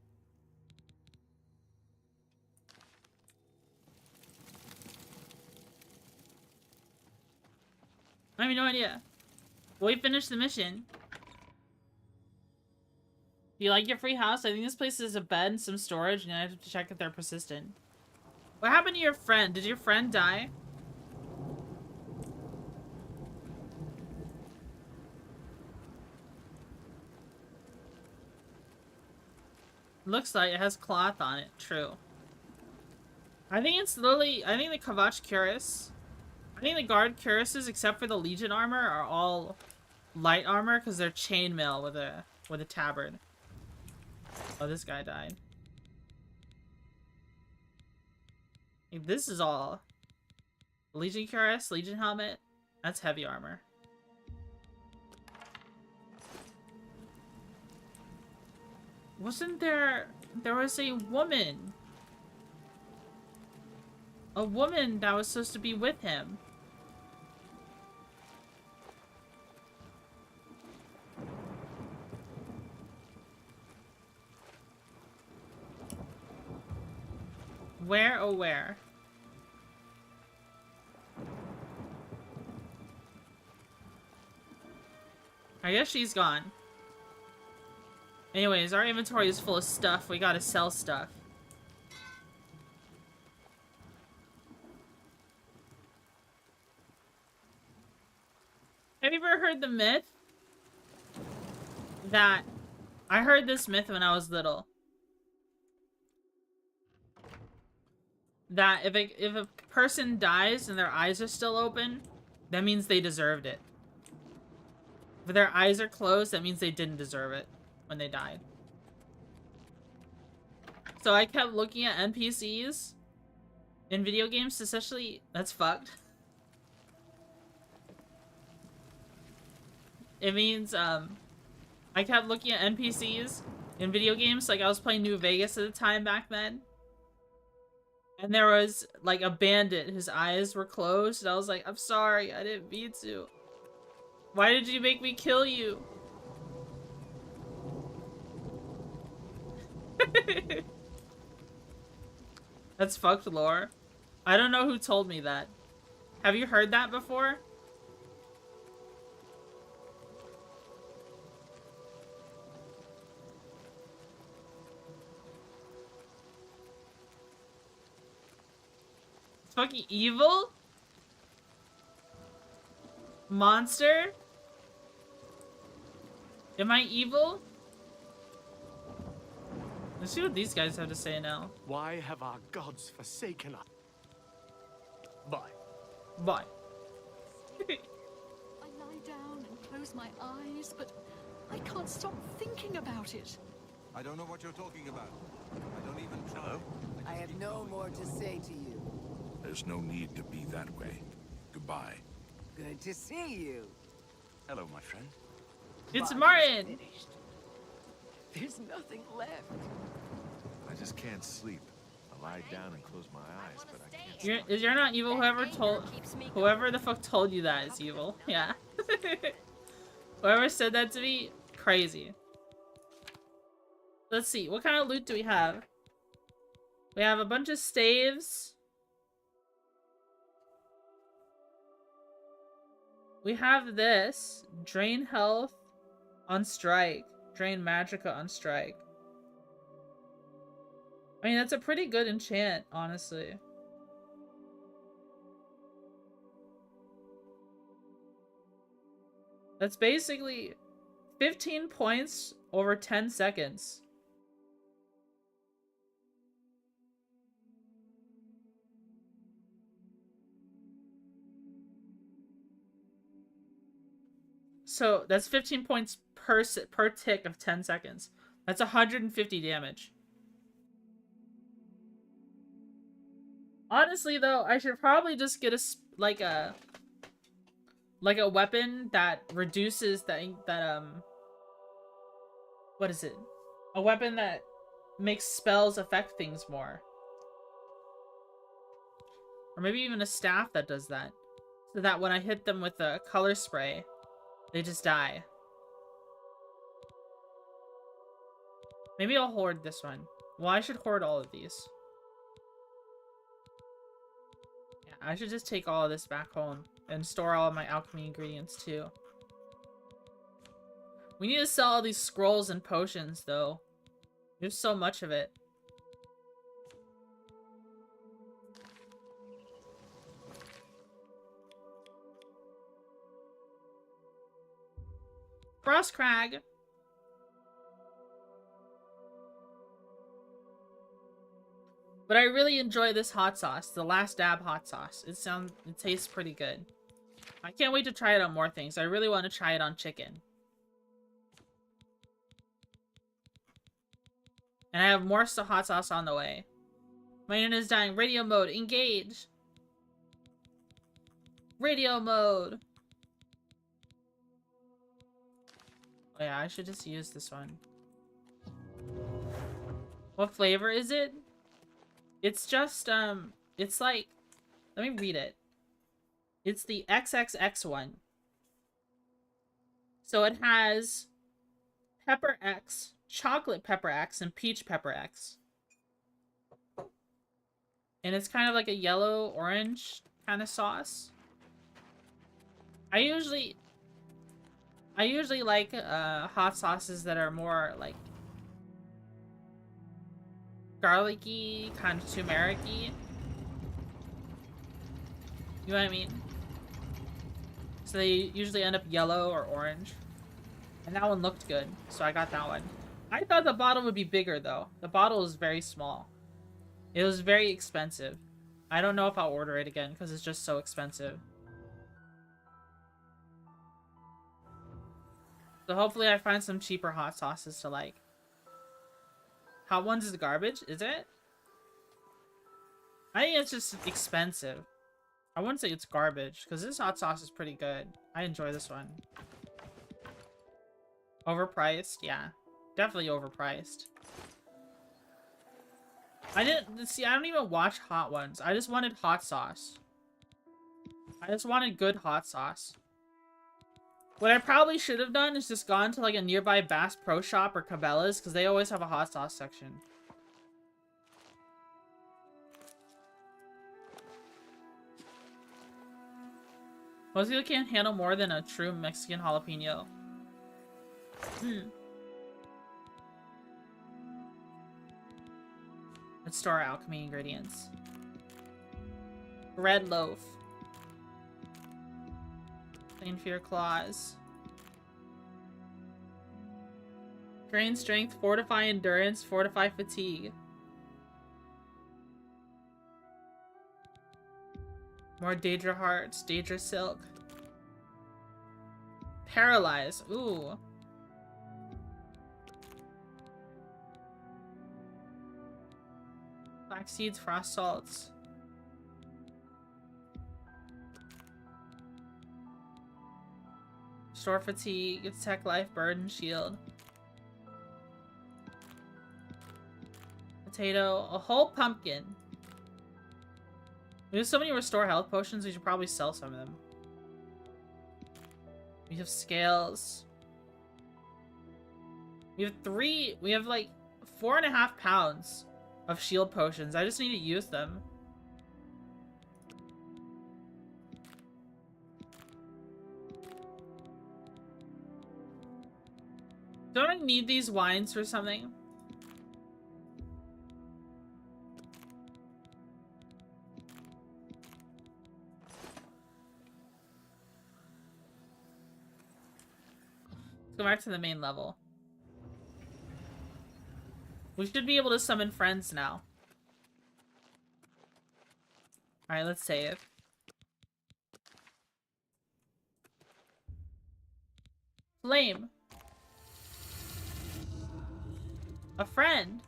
I have no idea. We finished the mission. Do you like your free house? I think this place is a bed and some storage, and I have to check if they're persistent. What happened to your friend? Did your friend die? Looks like it has cloth on it. True. I think it's literally... I think the KVATCH cuirass... I think the guard cuirasses, except for the Legion armor, are all light armor because they're chainmail with a tabard. Oh, this guy died. Like, this is all Legion cuirass, Legion helmet. That's heavy armor. Wasn't there... There was a woman. A woman that was supposed to be with him. Where, oh where? I guess she's gone. Anyways, our inventory is full of stuff. We gotta sell stuff. Have you ever heard the myth that... I heard this myth when I was little. That if a person dies and their eyes are still open, that means they deserved it. If their eyes are closed, that means they didn't deserve it when they died. So I kept looking at NPCs in video games, especially... That's fucked. It means, I kept looking at NPCs in video games, like I was playing New Vegas at the time back then. And there was, like, a bandit, his eyes were closed, and I was like, I'm sorry, I didn't mean to. Why did you make me kill you? That's fucked lore. I don't know who told me that. Have you heard that before? It's fucking evil? Monster? Am I evil? Let's see what these guys have to say now. Why have our gods forsaken us? Bye. Bye. I lie down and close my eyes, but I can't stop thinking about it. I don't know what you're talking about. I don't even try. I have no more to say to you. There's no need to be that way. Goodbye. Good to see you. Hello, my friend. It's Bye. Martin! Finished. There's nothing left. I just can't sleep. I lie down and close my eyes, but I can't. You're not evil. Whoever the fuck told you that is evil. Yeah. Whoever said that to me, crazy. Let's see. What kind of loot do we have? We have a bunch of staves. We have this. Drain health on strike. Drain magicka on strike. I mean, that's a pretty good enchant, honestly. That's basically 15 points over 10 seconds. So that's 15 points per tick of 10 seconds. That's 150 damage. Honestly, though, I should probably just get a weapon that reduces what is it? A weapon that makes spells affect things more. Or maybe even a staff that does that. So that when I hit them with a color spray, they just die. Maybe I'll hoard this one. Well, I should hoard all of these. Yeah, I should just take all of this back home and store all of my alchemy ingredients too. We need to sell all these scrolls and potions though. There's so much of it. Frostcrag! But I really enjoy this hot sauce, the last dab hot sauce. It tastes pretty good. I can't wait to try it on more things. I really want to try it on chicken. And I have more hot sauce on the way. My internet is dying. Radio mode, engage! Radio mode! Oh yeah, I should just use this one. What flavor is it? It's just, it's like, let me read it. It's the XXX one. So it has Pepper X, Chocolate Pepper X, and Peach Pepper X. And it's kind of like a yellow-orange kind of sauce. I usually like hot sauces that are more like garlicky, kind of turmeric-y. You know what I mean? So they usually end up yellow or orange. And that one looked good, so I got that one. I thought the bottle would be bigger though. The bottle is very small. It was very expensive. I don't know if I'll order it again because it's just so expensive. So hopefully I find some cheaper hot sauces to like. Hot Ones is garbage, is it? I think it's just expensive. I wouldn't say it's garbage, because this hot sauce is pretty good. I enjoy this one. Overpriced? Yeah. Definitely overpriced. I don't even watch Hot Ones. I just wanted hot sauce. I just wanted good hot sauce. What I probably should have done is just gone to like a nearby Bass Pro Shop or Cabela's because they always have a hot sauce section. Most people can't handle more than a true Mexican jalapeno. Let's store our alchemy ingredients. Red loaf. Plain fear claws. Drain strength, fortify endurance, fortify fatigue. More Daedra hearts, Daedra silk. Paralyze, ooh. Flax seeds, frost salts. Restore fatigue, attack life, burden, shield. Potato, a whole pumpkin. We have so many restore health potions, we should probably sell some of them. We have scales. We have like 4.5 pounds of shield potions. I just need to use them. Don't I need these wines for something? Let's go back to the main level. We should be able to summon friends now. Alright, let's save. Flame. A friend.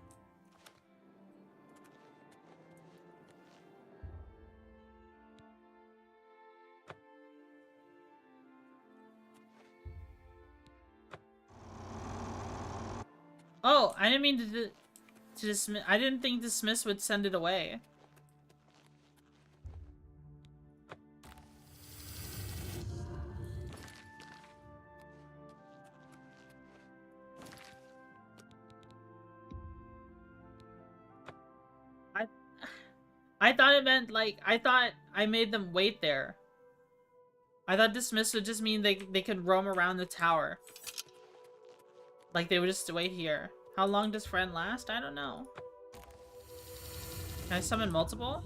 Oh, I didn't mean to dismiss. I didn't think dismiss would send it away. I thought it meant, like, I thought I made them wait there. I thought dismiss would just mean they could roam around the tower. Like, they would just wait here. How long does friend last? I don't know. Can I summon multiple?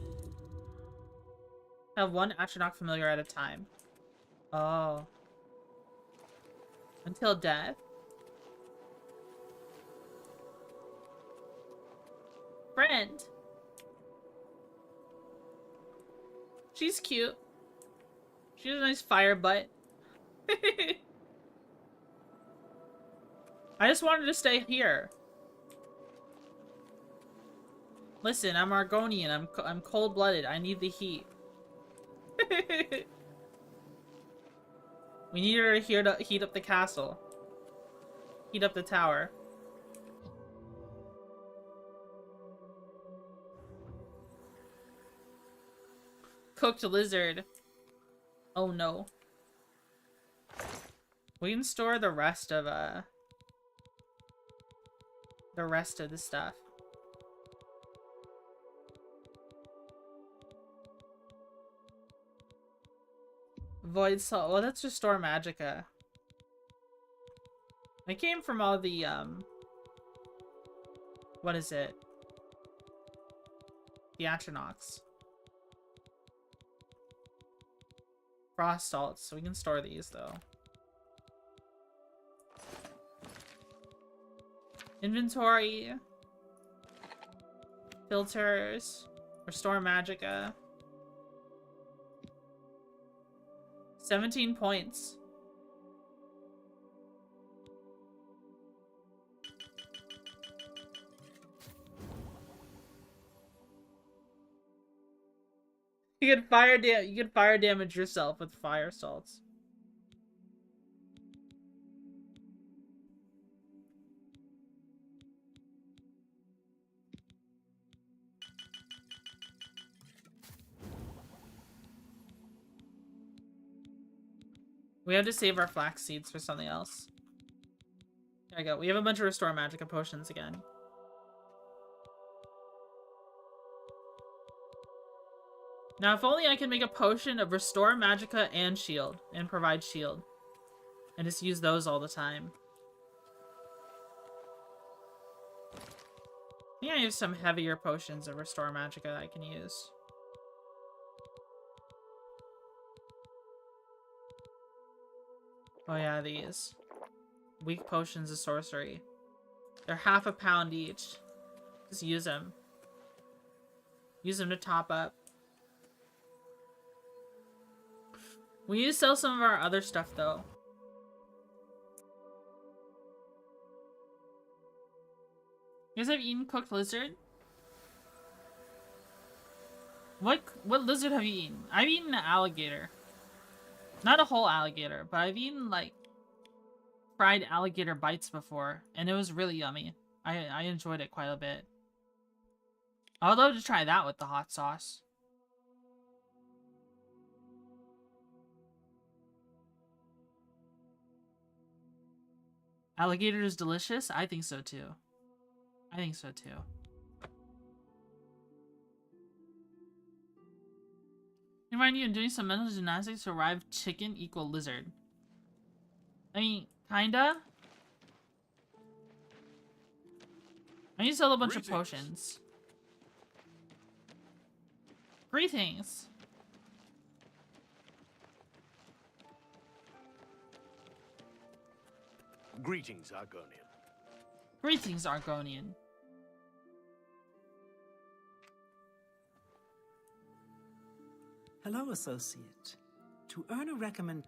Have one Atronach familiar at a time. Oh. Until death? Friend. She's cute. She has a nice fire butt. I just wanted to stay here. Listen, I'm Argonian. I'm cold-blooded. I need the heat. We need her here to heat up the castle. Heat up the tower. Cooked lizard. Oh no. We can store the rest of the stuff. Void salt. Well, let's restore magicka. I came from all the what is it? The Atronachs. Frost salts, so we can store these though. Inventory. Filters. Restore magicka. 17 points. You can fire damage yourself with fire salts. We have to save our flax seeds for something else. There we go. We have a bunch of restore magicka potions again. Now, if only I could make a potion of restore magicka and shield, and provide shield. And just use those all the time. I think I have some heavier potions of restore magicka that I can use. Oh yeah, these. Weak potions of sorcery. They're half a pound each. Just use them. Use them to top up. We need to sell some of our other stuff, though. You guys have eaten cooked lizard? What lizard have you eaten? I've eaten an alligator. Not a whole alligator, but I've eaten, like, fried alligator bites before, and it was really yummy. I enjoyed it quite a bit. I would love to try that with the hot sauce. Alligator is delicious? I think so too. I think so too. Remind you, I'm doing some mental gymnastics to arrive chicken equal lizard. I mean, kinda. I need to sell a bunch of Greetings. potions. Greetings. Greetings, Argonian. Greetings, Argonian. Hello, associate. To earn a recommend...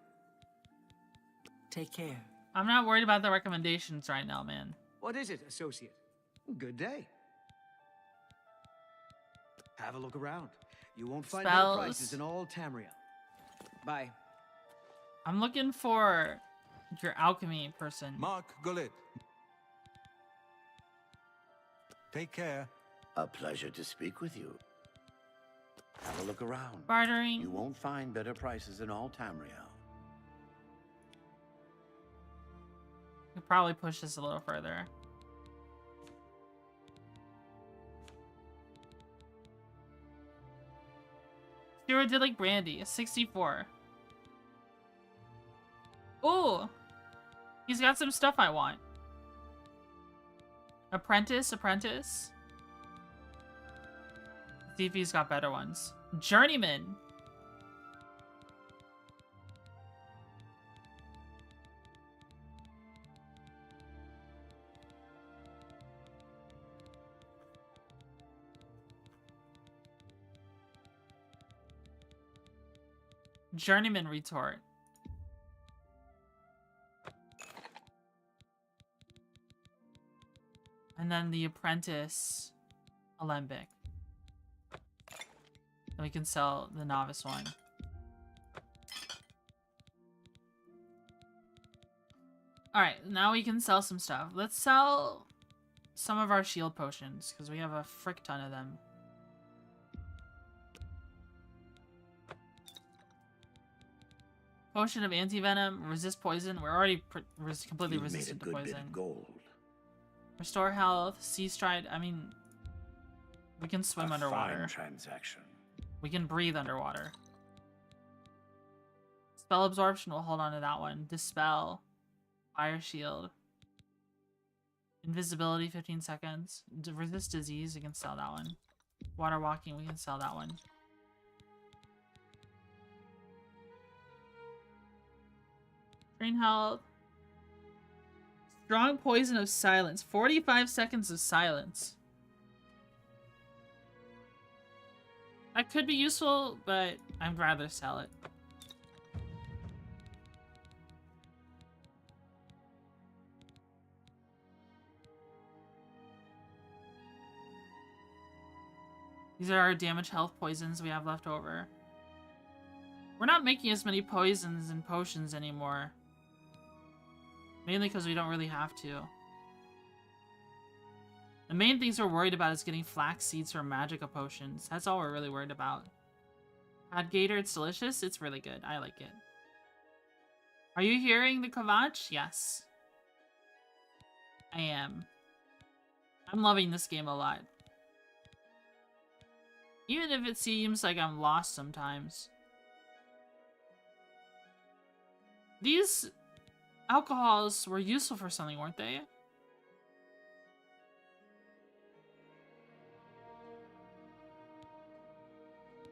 Take care. I'm not worried about the recommendations right now, man. What is it, associate? Good day. Have a look around. You won't find better Spells. prices in all Tamriel. Bye. I'm looking for your alchemy person. Mark Gullet. Take care. A pleasure to speak with you. Have a look around. Bartering. You won't find better prices in all Tamriel. Could probably push this a little further. Hero did like Brandy, 64. Ooh! He's got some stuff I want. Apprentice. See if he's got better ones. Journeyman. Journeyman retort. And then the apprentice alembic. Then we can sell the novice one. Alright, now we can sell some stuff. Let's sell some of our shield potions, because we have a frick ton of them. Potion of anti-venom, resist poison. We're already completely You've resistant to made a good poison. bit of gold. Restore health, sea stride. I mean, we can swim A underwater. fine transaction. We can breathe underwater. Spell absorption, we'll hold on to that one. Dispel. Fire shield. Invisibility, 15 seconds. Resist disease, we can sell that one. Water walking, we can sell that one. Train health. Strong poison of silence. 45 seconds of silence. That could be useful, but I'd rather sell it. These are our damage health poisons we have left over. We're not making as many poisons and potions anymore. Mainly because we don't really have to. The main things we're worried about is getting flax seeds for magica potions. That's all we're really worried about. Had gator, it's delicious. It's really good. I like it. Are you hearing the Kvatch? Yes. I am. I'm loving this game a lot. Even if it seems like I'm lost sometimes. These alcohols were useful for something, weren't they?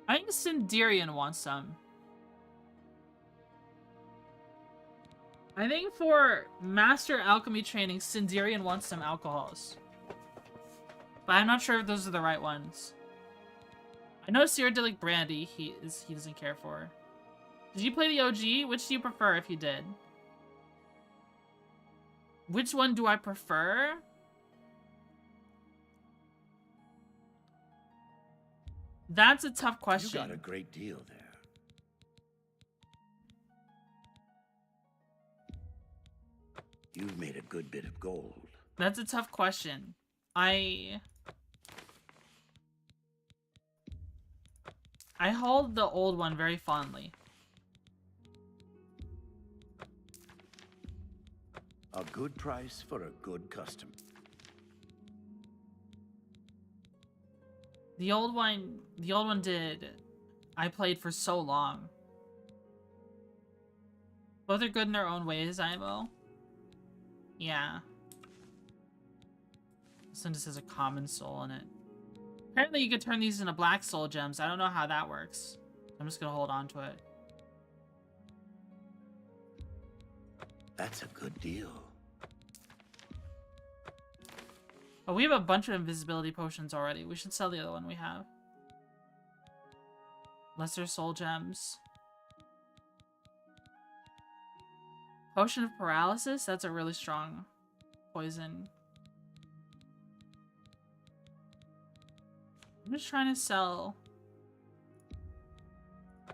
I think Sindirian wants some. I think for Master Alchemy training, Sindirian wants some alcohols. But I'm not sure if those are the right ones. I know Sierra did like Brandy, he doesn't care for. Did you play the OG? Which do you prefer if you did? Which one do I prefer? That's a tough question. You got a great deal there. You've made a good bit of gold. That's a tough question. I hold the old one very fondly. A good price for a good customer. The old one did. I played for so long. Both are good in their own ways, IMO. Yeah. Since this has a common soul in it. Apparently you could turn these into black soul gems. I don't know how that works. I'm just gonna hold on to it. That's a good deal. But we have a bunch of invisibility potions already. We should sell the other one we have. Lesser soul gems. Potion of paralysis? That's a really strong poison. I'm just trying to sell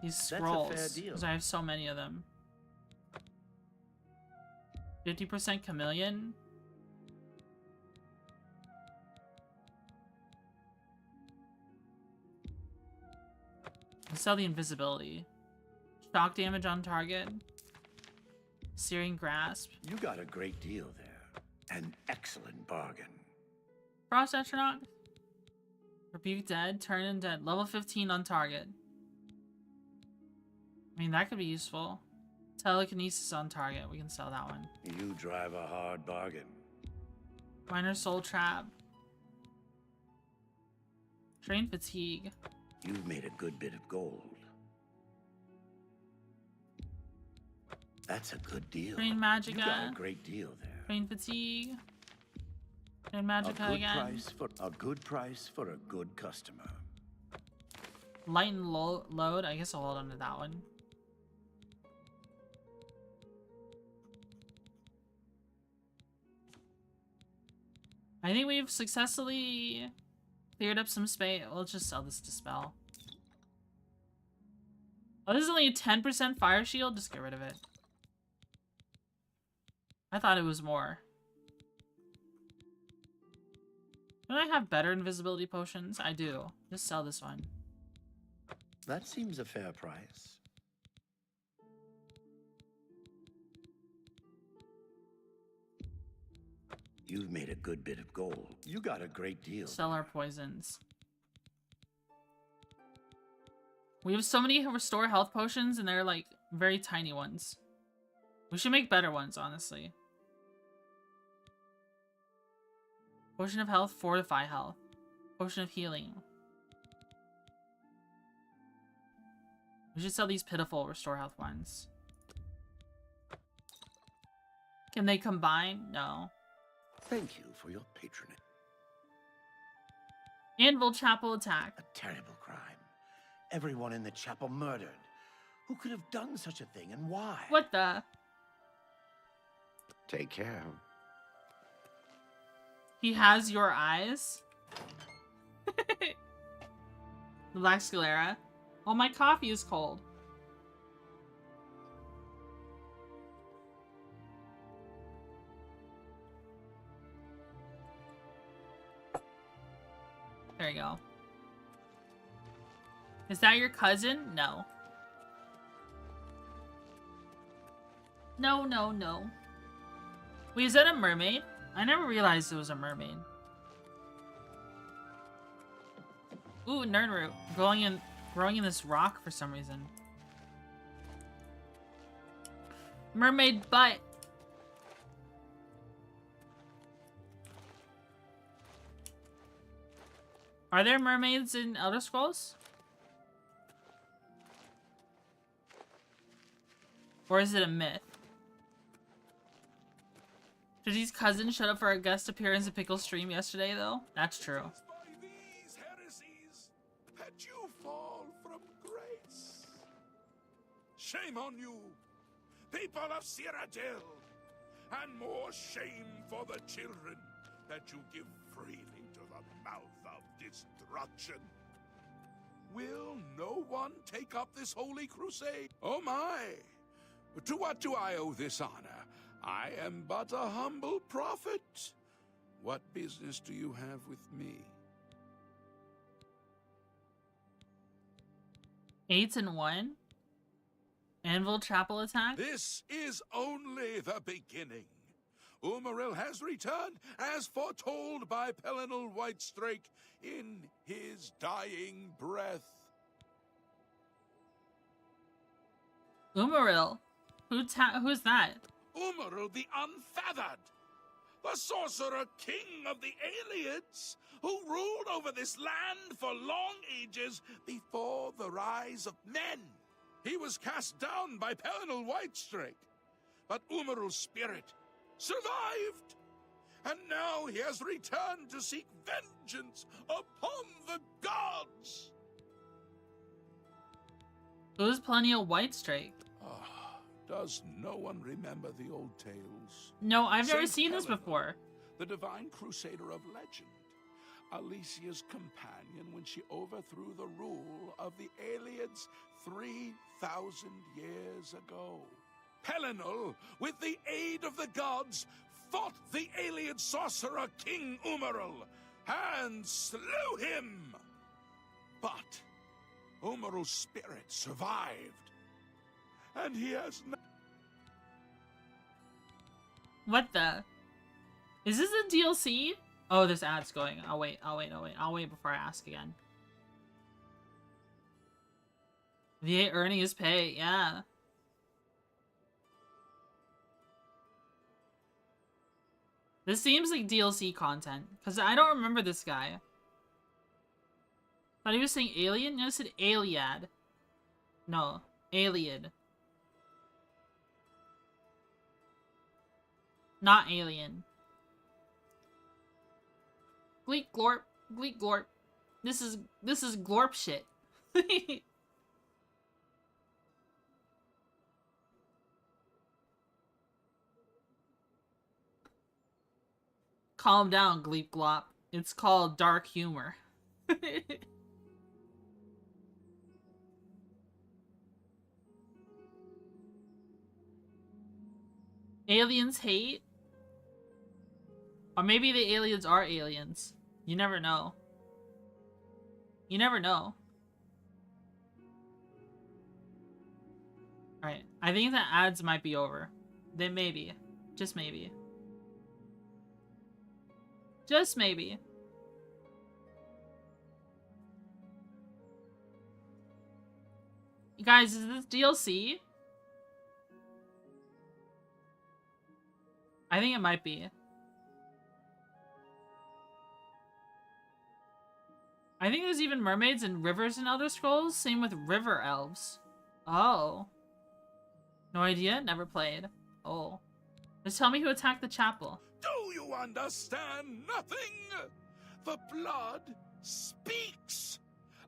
these scrolls because I have so many of them. 50% chameleon. Let's sell the invisibility. Shock damage on target. Searing grasp. You got a great deal there. An excellent bargain. Frost astronaut. Rebuke dead. Turn in dead. Level 15 on target. I mean, that could be useful. Telekinesis on target. We can sell that one. You drive a hard bargain. Minor soul trap. Train fatigue. You've made a good bit of gold. That's a good deal. Train magicka. You got a great deal there. Train fatigue. Train magicka again. A good price for a good customer. Light and load. I guess I'll hold on to that one. I think we've successfully cleared up some space. Let's just sell this dispel. Oh, this is only a 10% fire shield? Just get rid of it. I thought it was more. Don't I have better invisibility potions? I do. Just sell this one. That seems a fair price. You've made a good bit of gold. You got a great deal. Sell our poisons. We have so many restore health potions and they're like very tiny ones. We should make better ones, honestly. Potion of health, fortify health. Potion of healing. We should sell these pitiful restore health ones. Can they combine? No. Thank you for your patronage. Anvil Chapel attack. A terrible crime. Everyone in the chapel murdered. Who could have done such a thing and why? What the? Take care. He has your eyes? The Black Sclera. Oh, my coffee is cold. There you go. Is that your cousin? No. No, no, no. Wait, is that a mermaid? I never realized it was a mermaid. Ooh, nerd root. Growing in this rock for some reason. Mermaid butt. Are there mermaids in Elder Scrolls? Or is it a myth? Did these cousins shut up for a guest appearance at Pickle Stream yesterday, though? That's true. By these heresies that you fall from grace. Shame on you, people of Cyrodiil, and more shame for the children that you give freely to the mouth of destruction. Will no one take up this holy crusade? Oh my! To what do I owe this honor? I am but a humble prophet. What business do you have with me? 8 and 1? Anvil Chapel attack? This is only the beginning. Umaril has returned, as foretold by Pelinal Whitestrake in his dying breath. Umaril? Who's that? Umaril the Unfeathered, the sorcerer king of the Aliens, who ruled over this land for long ages before the rise of men. He was cast down by Pelinal Whitestrake, but Umarul's spirit survived. And now he has returned to seek vengeance upon the gods. Who's Pelinal Whitestrake? Does no one remember the old tales? No, I've never Saint seen this Pelinal, before. The divine crusader of legend. Alicia's companion when she overthrew the rule of the Aliens 3,000 years ago. Pelinal, with the aid of the gods, fought the alien sorcerer King Umarul and slew him. But Umarul's spirit survived, and he has What the? Is this a DLC? Oh, this ad's going. I'll wait before I ask again. VA earning his pay, yeah. This seems like DLC content, because I don't remember this guy. Thought he was saying alien? No, it said Aliad. No, Aliad. Not alien. Gleek glorp, gleek glorp. This is glorp shit. Calm down, Gleep Glop. It's called dark humor. Aliens hate? Or maybe the aliens are aliens. You never know. You never know. Alright, I think the ads might be over. They may be. Just maybe. Just maybe. You guys, is this DLC? I think it might be. I think there's even mermaids and rivers in Elder Scrolls. Same with river elves. Oh. No idea? Never played. Oh. Just tell me who attacked the chapel. Do you understand nothing? The blood speaks.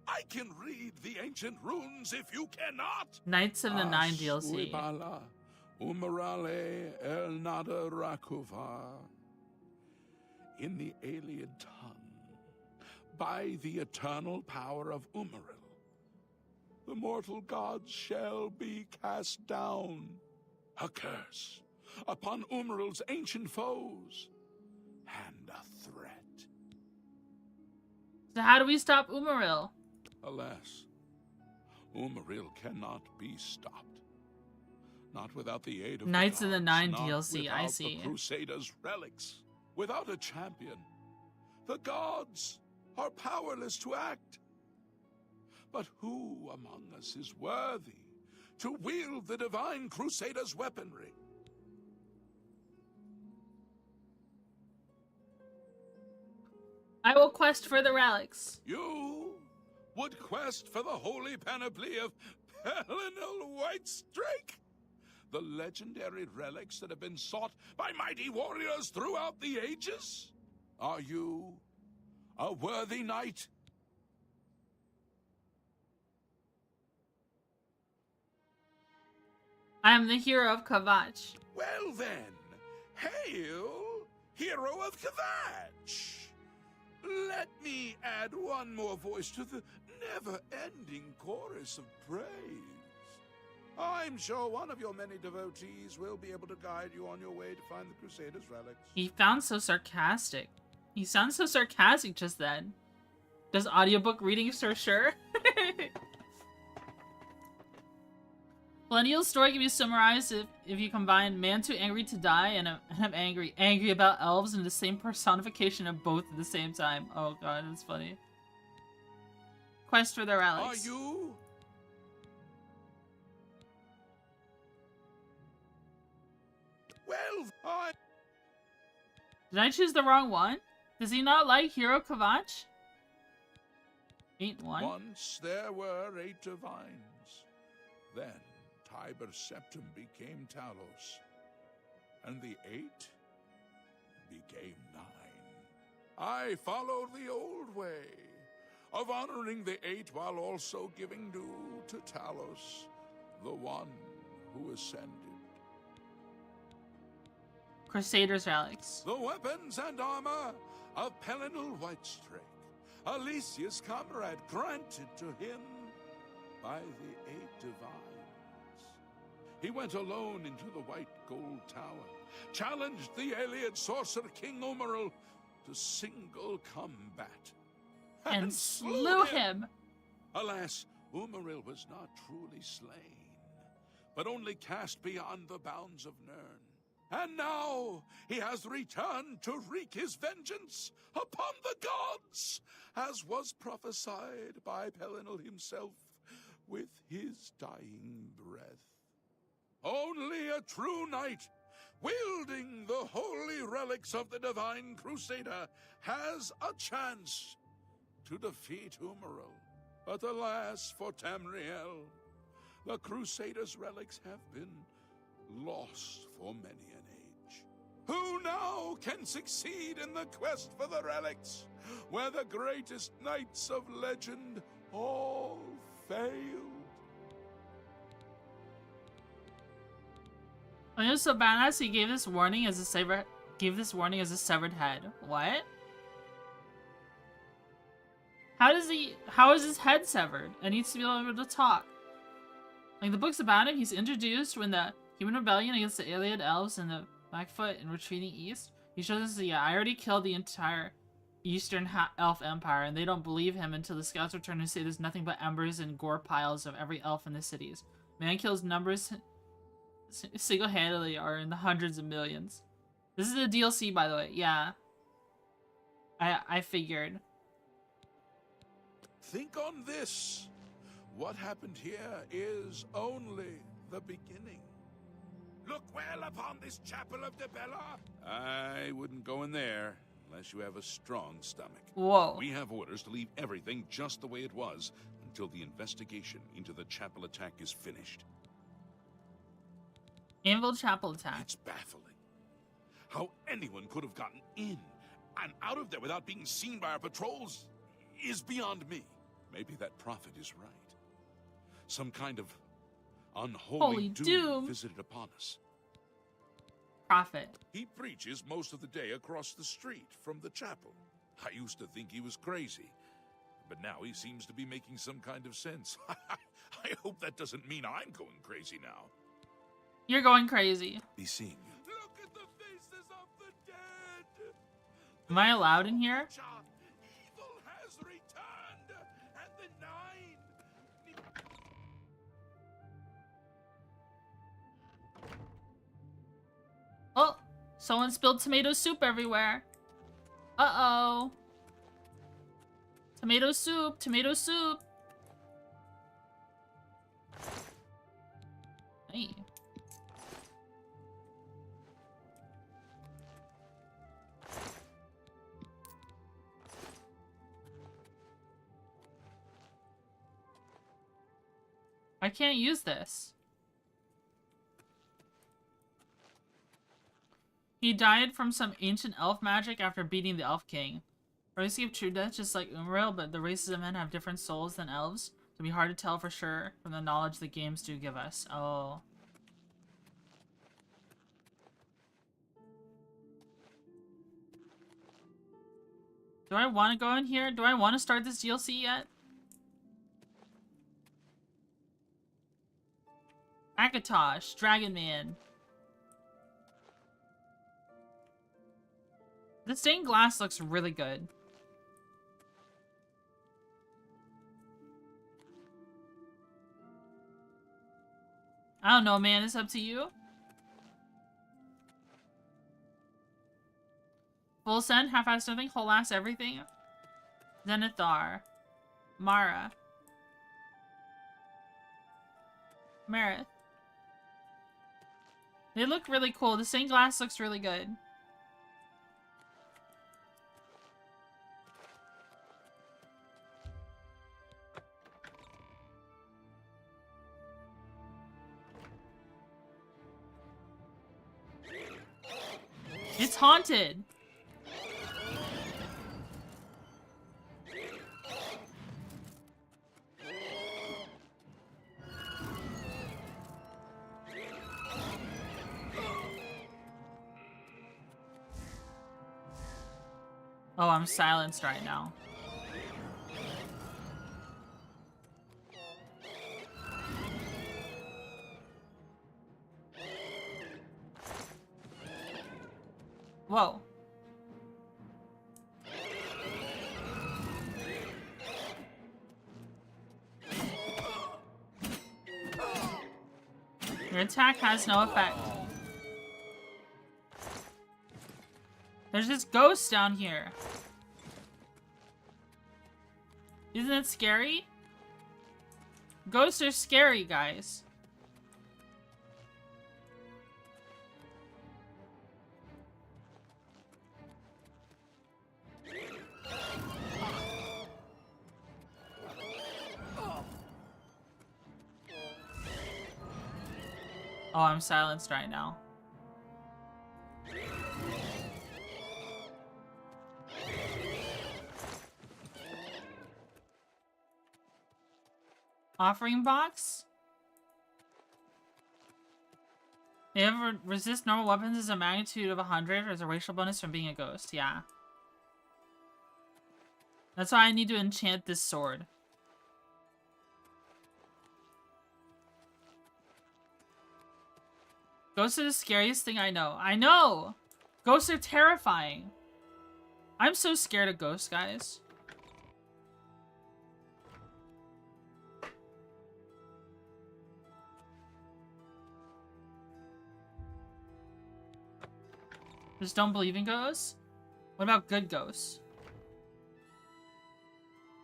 I can read the ancient runes if you cannot. Knights of the Nine DLC. Uibala, Umarale El Nada Rakuva. In the alien tongue, by the eternal power of Umaril, the mortal gods shall be cast down. A curse upon Umaril's ancient foes, and a threat. So how do we stop Umaril? Alas, Umaril cannot be stopped. Not without the aid of Knights the of the gods, Nine not DLC, I without see. the Crusaders' relics. Without a champion, the gods are powerless to act. But who among us is worthy to wield the divine Crusaders' weaponry? I will quest for the relics. You would quest for the holy panoply of Pelinal Whitestrake? The legendary relics that have been sought by mighty warriors throughout the ages? Are you a worthy knight? I am the hero of KVATCH. Well then, hail, hero of KVATCH! Let me add one more voice to the never-ending chorus of praise. I'm sure one of your many devotees will be able to guide you on your way to find the Crusaders' relics. He sounds so sarcastic. He sounds so sarcastic just then. Does audiobook reading for sure? Perennial story can be summarized if you combine man too angry to die and I'm angry about elves in the same personification of both at the same time. Oh god, that's funny. Quest for the relics. Are you? Well, Did I choose the wrong one? Does he not like Hero KVATCH? Ain't one. Once there were 8 divines. Then Tiber Septim became Talos. And the 8 became 9. I followed the old way of honoring the 8 while also giving due to Talos, the one who ascended. Crusaders relics. The weapons and armor of Pelinal Whitestrake, Alicia's comrade, granted to him by the 8 divines. He went alone into the White Gold Tower, challenged the alien sorcerer King Umaril to single combat, and slew him. Alas, Umaril was not truly slain, but only cast beyond the bounds of Nirn. And now he has returned to wreak his vengeance upon the gods, as was prophesied by Pelinal himself with his dying breath. Only a true knight, wielding the holy relics of the Divine Crusader, has a chance to defeat Umaril. But alas for Tamriel, the Crusader's relics have been lost for many an age. Who now can succeed in the quest for the relics, where the greatest knights of legend all failed? Oh, he was so badass. He gave this warning as a severed head. What? How is his head severed? It needs to be able to talk. Like, the book's about him. He's introduced when the human rebellion against the Iliad elves and the Blackfoot and retreating east. He shows us, yeah, I already killed the entire Eastern Elf Empire, and they don't believe him until the scouts return and say there's nothing but embers and gore piles of every elf in the cities. Man kills numbers single-handedly are in the hundreds of millions. This is the DLC, by the way. Yeah. I figured. Think on this. What happened here is only the beginning. Look well upon this chapel of Debella. I wouldn't go in there unless you have a strong stomach. Whoa. We have orders to leave everything just the way it was until the investigation into the chapel attack is finished. Anvil Chapel attack. It's baffling. How anyone could have gotten in and out of there without being seen by our patrols is beyond me. Maybe that prophet is right. Some kind of unholy doom visited upon us. Prophet. He preaches most of the day across the street from the chapel. I used to think he was crazy, but now he seems to be making some kind of sense. I hope that doesn't mean I'm going crazy now. You're going crazy. Be seeing you. Look at the faces of the dead. Am I allowed in here? Evil has returned, and the 9. Oh, someone spilled tomato soup everywhere. Uh-oh. Tomato soup, tomato soup. Hey. I can't use this. He died from some ancient elf magic after beating the Elf King. Race of true death just like Umaril, but the races of men have different souls than elves. It'll be hard to tell for sure from the knowledge the games do give us. Oh. Do I want to go in here? Do I want to start this DLC yet? Akatosh, Dragon Man. The stained glass looks really good. I don't know, man. It's up to you. Full send, half-ass nothing, whole-ass everything. Zenithar. Mara. Marith. They look really cool. The stained glass looks really good. It's haunted. Oh, I'm silenced right now. Whoa. Your attack has no effect. There's this ghost down here. Isn't it scary? Ghosts are scary, guys. Oh, I'm silenced right now. Offering box? They ever resist normal weapons as a magnitude of 100 or as a racial bonus from being a ghost. Yeah. That's why I need to enchant this sword. Ghosts are the scariest thing I know. I know! Ghosts are terrifying. I'm so scared of ghosts, guys. Just don't believe in ghosts? What about good ghosts?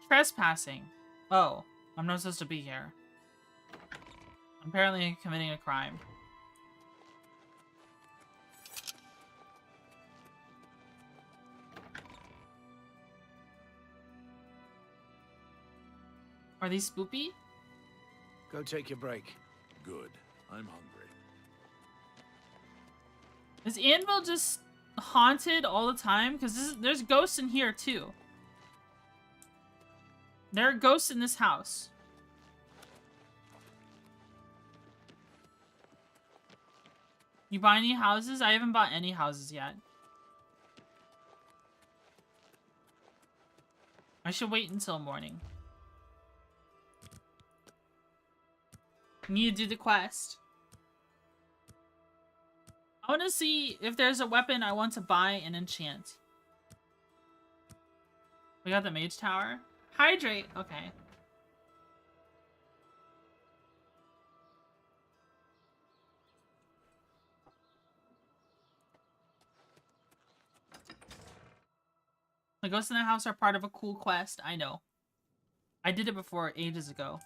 Trespassing. Oh, I'm not supposed to be here. I'm apparently committing a crime. Are these spoopy? Go take your break. Good. I'm hungry. Is Anvil just haunted all the time? Because there's ghosts in here too. There are ghosts in this house. You buy any houses? I haven't bought any houses yet. I should wait until morning. Need to do the quest. I want to see if there's a weapon I want to buy and enchant. We got the mage tower. Hydrate. Okay. The ghosts in the house are part of a cool quest. I know. I did it before ages ago.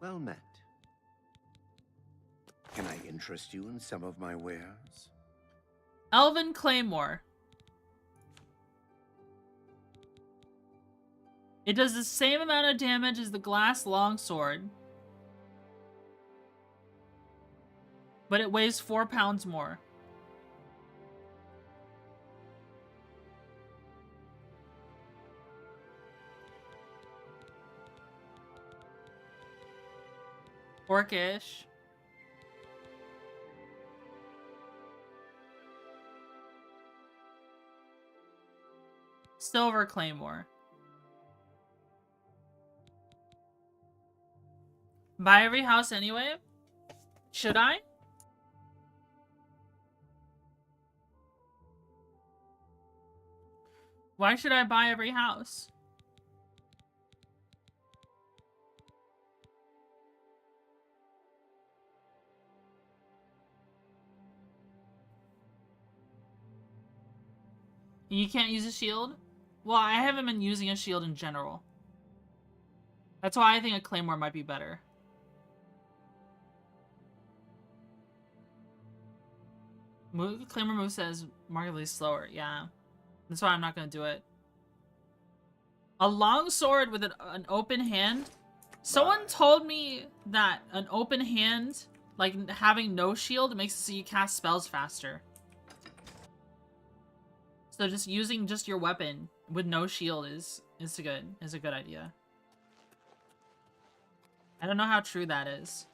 Well met. Can I interest you in some of my wares? Elven Claymore. It does the same amount of damage as the glass longsword, but it weighs 4 pounds more. Orcish. Silver Claymore. Buy every house anyway? Should I? Why should I buy every house? You can't use a shield? Well, I haven't been using a shield in general. That's why I think a claymore might be better. Claymore move says markedly slower. Yeah. That's why I'm not going to do it. A long sword with an open hand? Someone told me that an open hand Like, having no shield makes it so you cast spells faster. So just using just your weapon with no shield is a good idea. I don't know how true that is.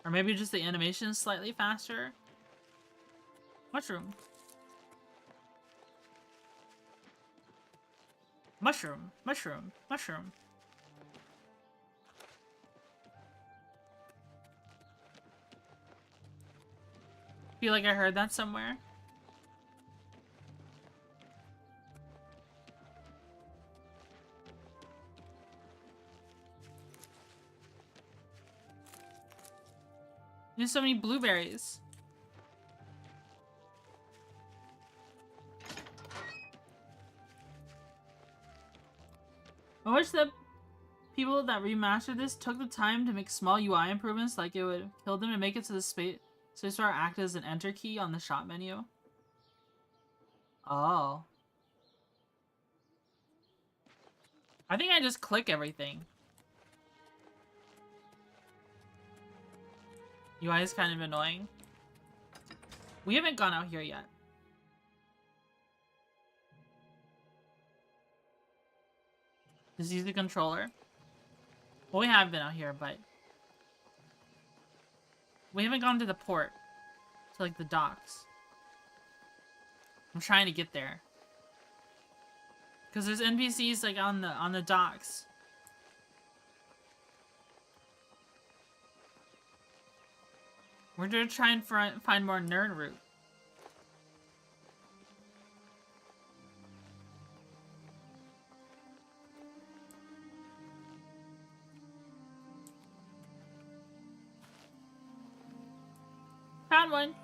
Or maybe just the animation is slightly faster. Mushroom. Mushroom. Mushroom. Mushroom. Feel like I heard that somewhere. There's so many blueberries. I wish the people that remastered this took the time to make small UI improvements, like it would kill them to make it to the spacebar act as an enter key on the shop menu. Oh. I think I just click everything. UI is kind of annoying. We haven't gone out here yet. Just use the controller. Well, we have been out here, but we haven't gone to the port, to like the docks. I'm trying to get there because there's NPCs like on the docks. We're gonna try and find more Nern root. Found one.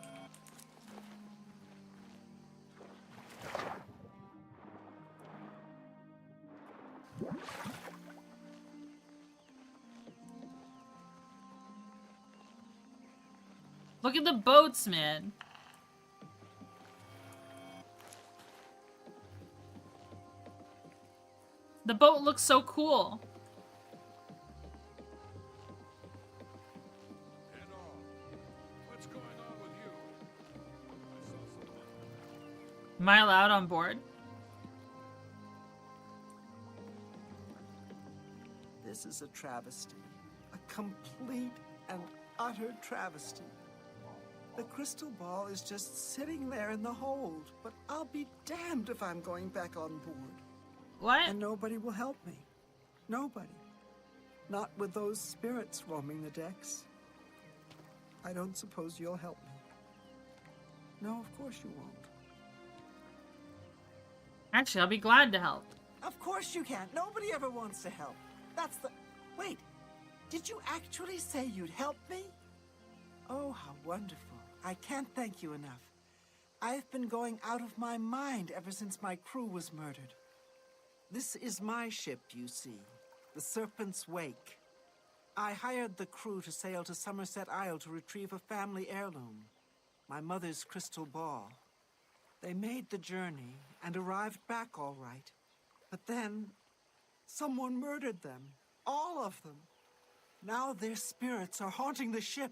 Look at the boats, man. The boat looks so cool. What's going on with you? Am I allowed on board? This is a travesty. A complete and utter travesty. The crystal ball is just sitting there in the hold, but I'll be damned if I'm going back on board. What? And nobody will help me. Nobody. Not with those spirits roaming the decks. I don't suppose you'll help me. No, of course you won't. Actually, I'll be glad to help. Of course you can't. Nobody ever wants to help. That's the... Wait, did you actually say you'd help me? Oh, how wonderful. I can't thank you enough. I've been going out of my mind ever since my crew was murdered. This is my ship, you see. The Serpent's Wake. I hired the crew to sail to Somerset Isle to retrieve a family heirloom. My mother's crystal ball. They made the journey and arrived back all right. But then, someone murdered them. All of them. Now their spirits are haunting the ship.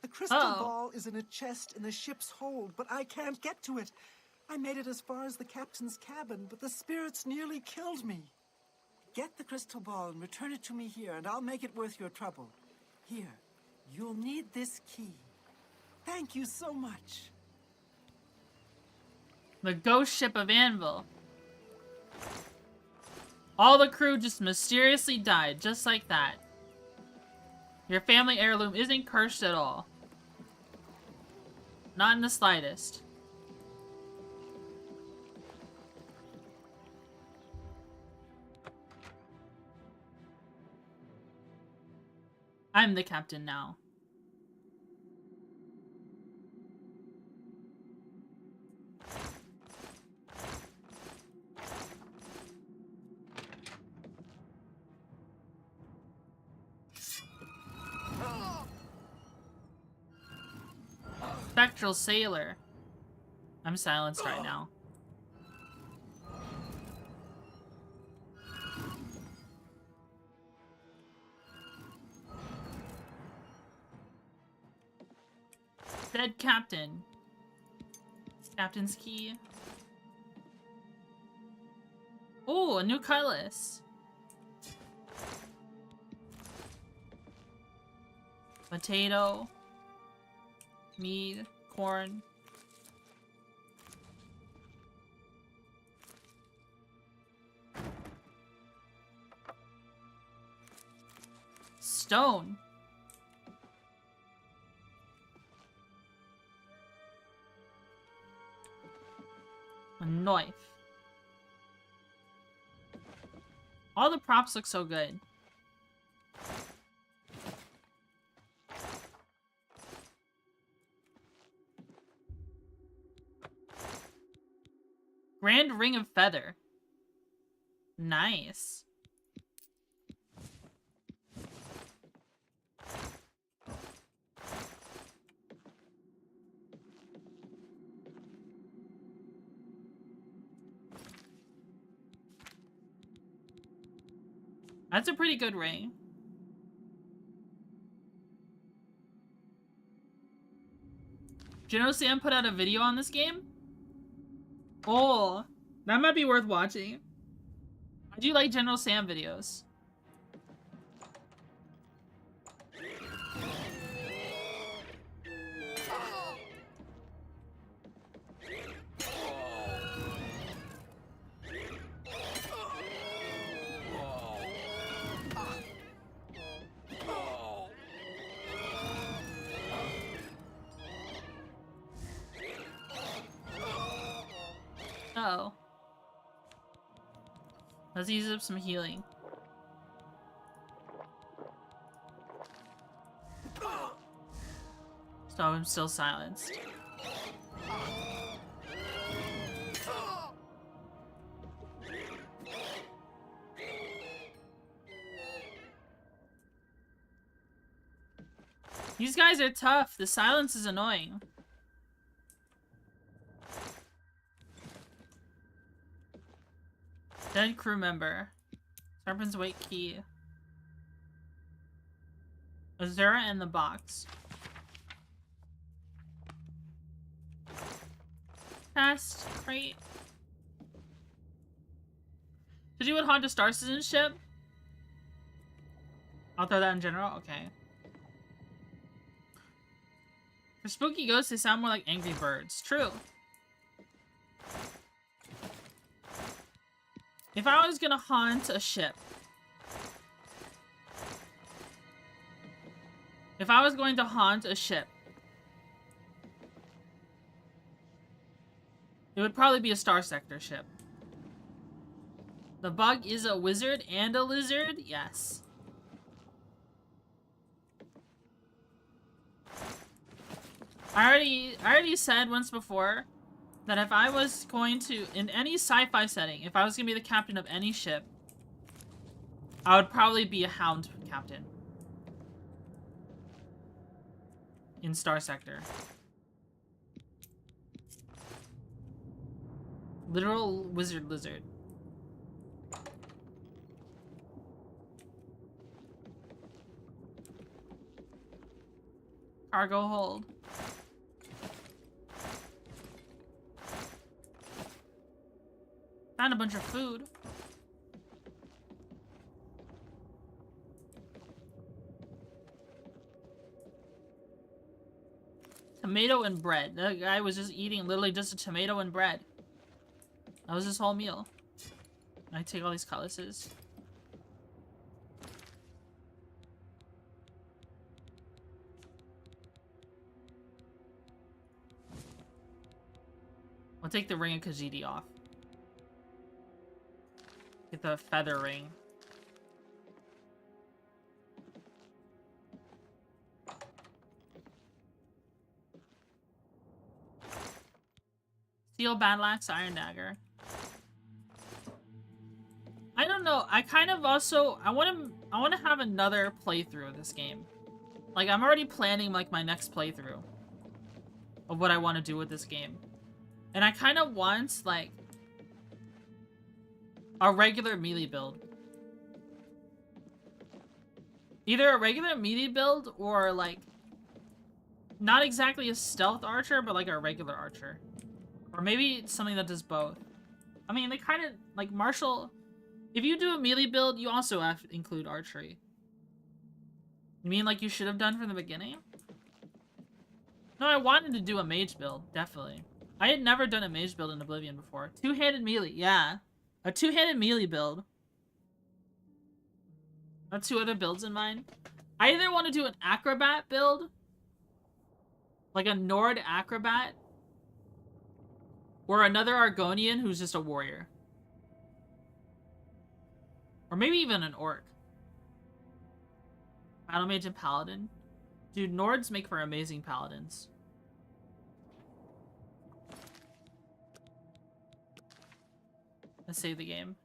The crystal ball is in a chest in the ship's hold, but I can't get to it. I made it as far as the captain's cabin, but the spirits nearly killed me. Get the crystal ball and return it to me here, and I'll make it worth your trouble. Here, you'll need this key. Thank you so much. The ghost ship of Anvil. All the crew just mysteriously died, just like that. Your family heirloom isn't cursed at all. Not in the slightest. I'm the captain now. Spectral Sailor. I'm silenced right now. Dead captain. Captain's key. Oh, a new cutlass. Potato. Meat. Corn. Stone. A knife. All the props look so good. Grand Ring of Feather. Nice. That's a pretty good ring. General Sam put out a video on this game? Oh, that might be worth watching. I do like General Sam videos. Uh-oh. Let's use up some healing. So I'm still silenced. These guys are tough. The silence is annoying. Dead crew member. Serpent's Weight key. Azura and the box. Test. Crate. Did you with Honda Star Citizenship? I'll throw that in general? Okay. For spooky ghosts, they sound more like angry birds. True. If I was gonna haunt a ship. If I was going to haunt a ship. It would probably be a Star Sector ship. The bug is a wizard and a lizard? Yes. I already said once before that if I was going to, in any sci-fi setting, if I was going to be the captain of any ship, I would probably be a hound captain. In Star Sector. Literal wizard lizard. Cargo hold. Found a bunch of food. Tomato and bread. That guy was just eating literally just a tomato and bread. That was his whole meal. I take all these cutlasses. I'll take the ring of Khajiit off. Get the feather ring. Steel battle axe, iron dagger. I don't know. I kind of also I want to have another playthrough of this game. Like I'm already planning like my next playthrough of what I want to do with this game. And I kind of want like a regular melee build. Either a regular melee build or like not exactly a stealth archer, but like a regular archer. Or maybe it's something that does both. I mean, they kind of, like, martial... If you do a melee build, you also have to include archery. You mean like you should have done from the beginning? No, I wanted to do a mage build, definitely. I had never done a mage build in Oblivion before. Two-handed melee, yeah. A two-handed melee build. I have 2 other builds in mind. I either want to do an acrobat build, like a Nord acrobat, or another Argonian who's just a warrior. Or maybe even an orc. Battle mage and paladin. Dude, Nords make for amazing paladins. Let's save the game.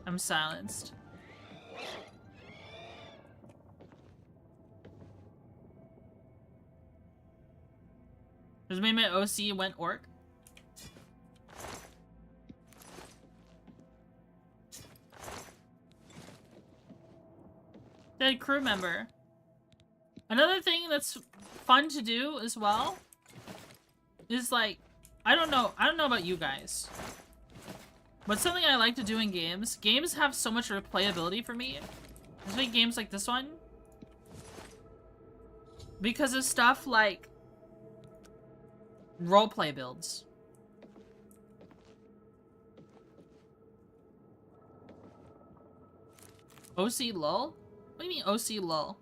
I'm silenced. Does mean my OC went orc? Dead crew member. Another thing that's fun to do as well is like, I don't know about you guys. But something I like to do in games have so much replayability for me. Especially games like this one. Because of stuff like roleplay builds. OC lol? What do you mean OC lol?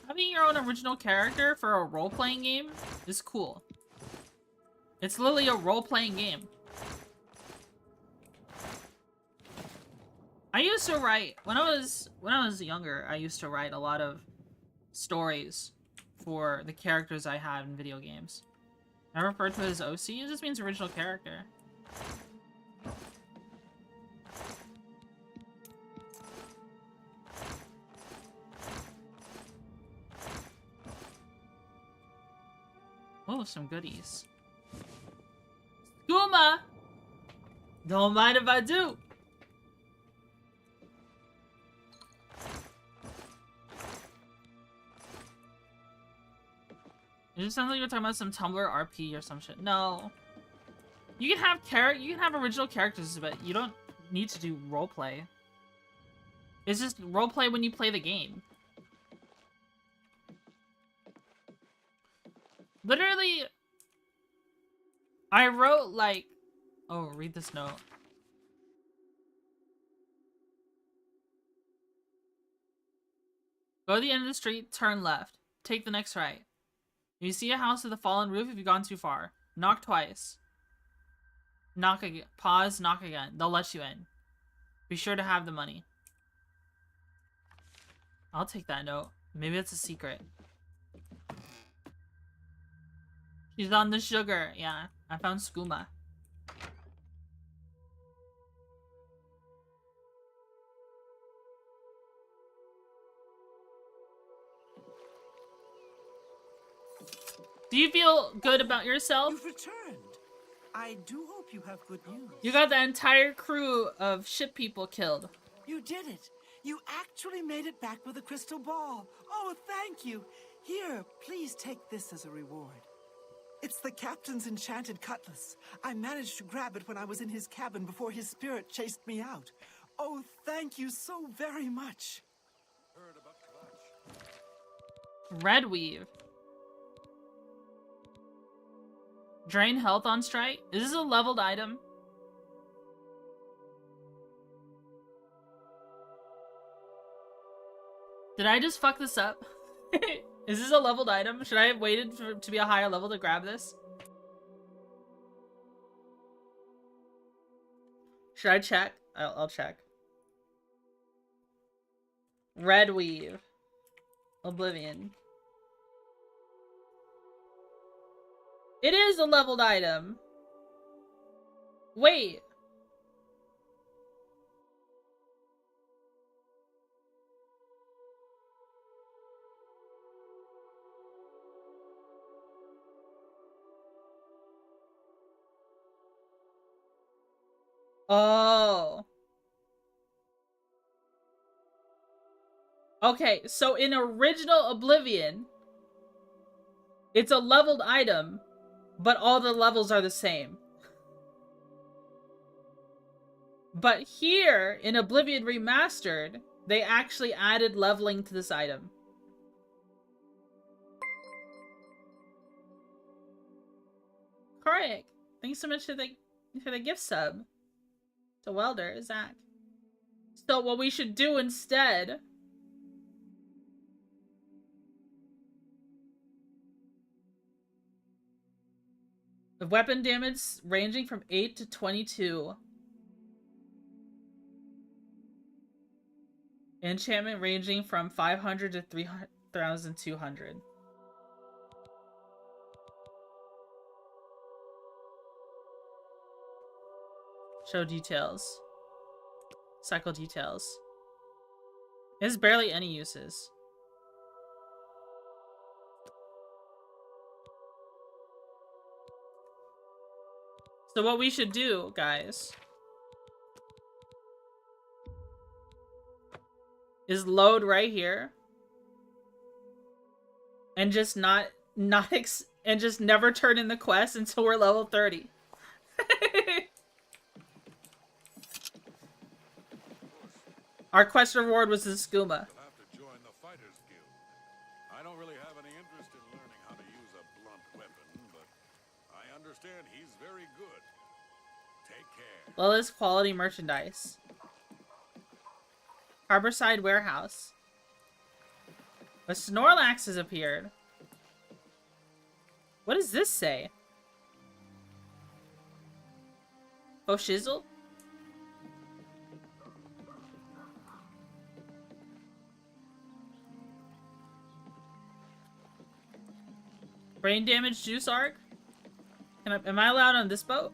Having your own original character for a role-playing game is cool. It's literally a role-playing game. I used to write, when I was younger, I used to write a lot of stories for the characters I had in video games. I refer to it as OC, it just means original character. Oh, some goodies. Skooma! Don't mind if I do! It just sounds like you're talking about some Tumblr RP or some shit. No. You can have original characters, but you don't need to do roleplay. It's just roleplay when you play the game. Literally, I wrote like... Oh, read this note. Go to the end of the street, turn left. Take the next right. If you see a house with a fallen roof, if you've gone too far. Knock twice. Knock again. Pause, knock again. They'll let you in. Be sure to have the money. I'll take that note. Maybe it's a secret. She's on the sugar. Yeah, I found skooma. Do you feel good about yourself? You've returned. I do hope you have good news. You got the entire crew of ship people killed. You did it. You actually made it back with a crystal ball. Oh, thank you. Here, please take this as a reward. It's the captain's enchanted cutlass. I managed to grab it when I was in his cabin before his spirit chased me out. Oh, thank you so very much. Red weave. Drain health on strike? Is this a leveled item? Did I just fuck this up? Is this a leveled item? Should I have waited to be a higher level to grab this? Should I check? I'll check. Red weave. Oblivion. It is a leveled item. Wait. Oh. Okay, so in original Oblivion, it's a leveled item, but all the levels are the same. But here, in Oblivion Remastered, they actually added leveling to this item. Correct. Thanks so much for the gift sub. To Welder, Zach. So what we should do instead of weapon damage ranging from 8 to 22. Enchantment ranging from 500 to 3,200. Show details. Cycle details. There's barely any uses. So what we should do, guys, is load right here and just and just never turn in the quest until we're level 30. Our quest reward was the skooma. I don't really have any interest in learning how to use a blunt weapon, but I understand he's very good. Take care. Lowest quality merchandise. Harborside Warehouse. A Snorlax has appeared. What does this say? Oh, shizzle? Brain damage juice arc? Am I allowed on this boat?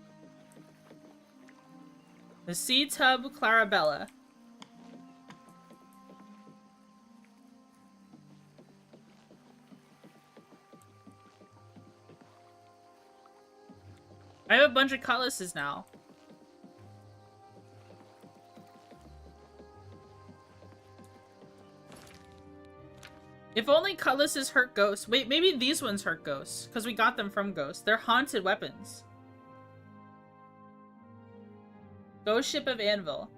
The Sea Tub Clarabella. I have a bunch of cutlasses now. If only cutlasses hurt ghosts. Wait, maybe these ones hurt ghosts, because we got them from ghosts. They're haunted weapons. Ghost Ship of Anvil.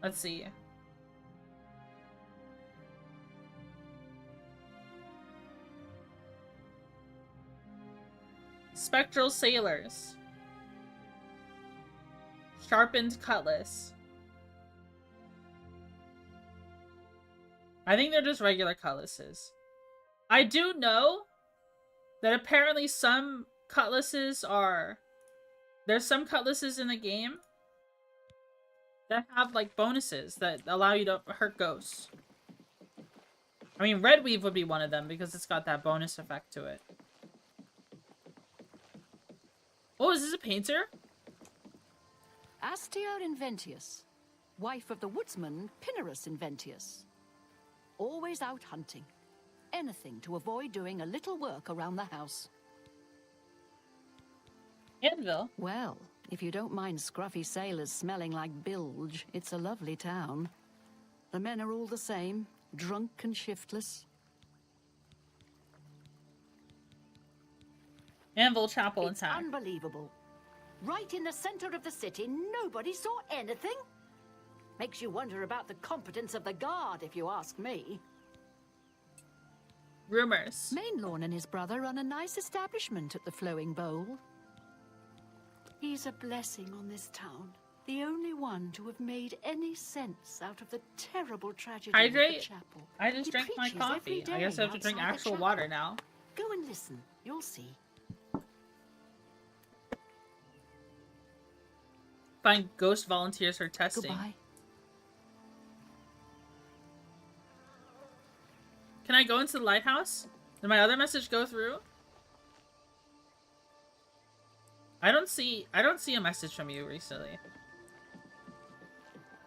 Let's see. Spectral Sailors. Sharpened Cutlass. I think they're just regular cutlasses. I do know that apparently some cutlasses are... There's some cutlasses in the game that have, like, bonuses that allow you to hurt ghosts. I mean, Red Weave would be one of them because it's got that bonus effect to it. Oh, is this a painter? Astia Inventius, wife of the woodsman Pinarus Inventius. Always out hunting. Anything to avoid doing a little work around the house. Anvil? Well, if you don't mind scruffy sailors smelling like bilge, it's a lovely town. The men are all the same, drunk and shiftless. Anvil Chapel It's attack. Unbelievable. Right in the center of the city, nobody saw anything? Makes you wonder about the competence of the guard, if you ask me. Rumors. Mainlawn and his brother run a nice establishment at the Flowing Bowl. He's a blessing on this town. The only one to have made any sense out of the terrible tragedy Hydrate? of the chapel. I just He drank my preaches every coffee. I guess I have to day drink outside the actual chapel. water now. Go and listen. You'll see. Find ghost volunteers for testing. Goodbye. Can I go into the lighthouse? Did my other message go through? I don't see a message from you recently.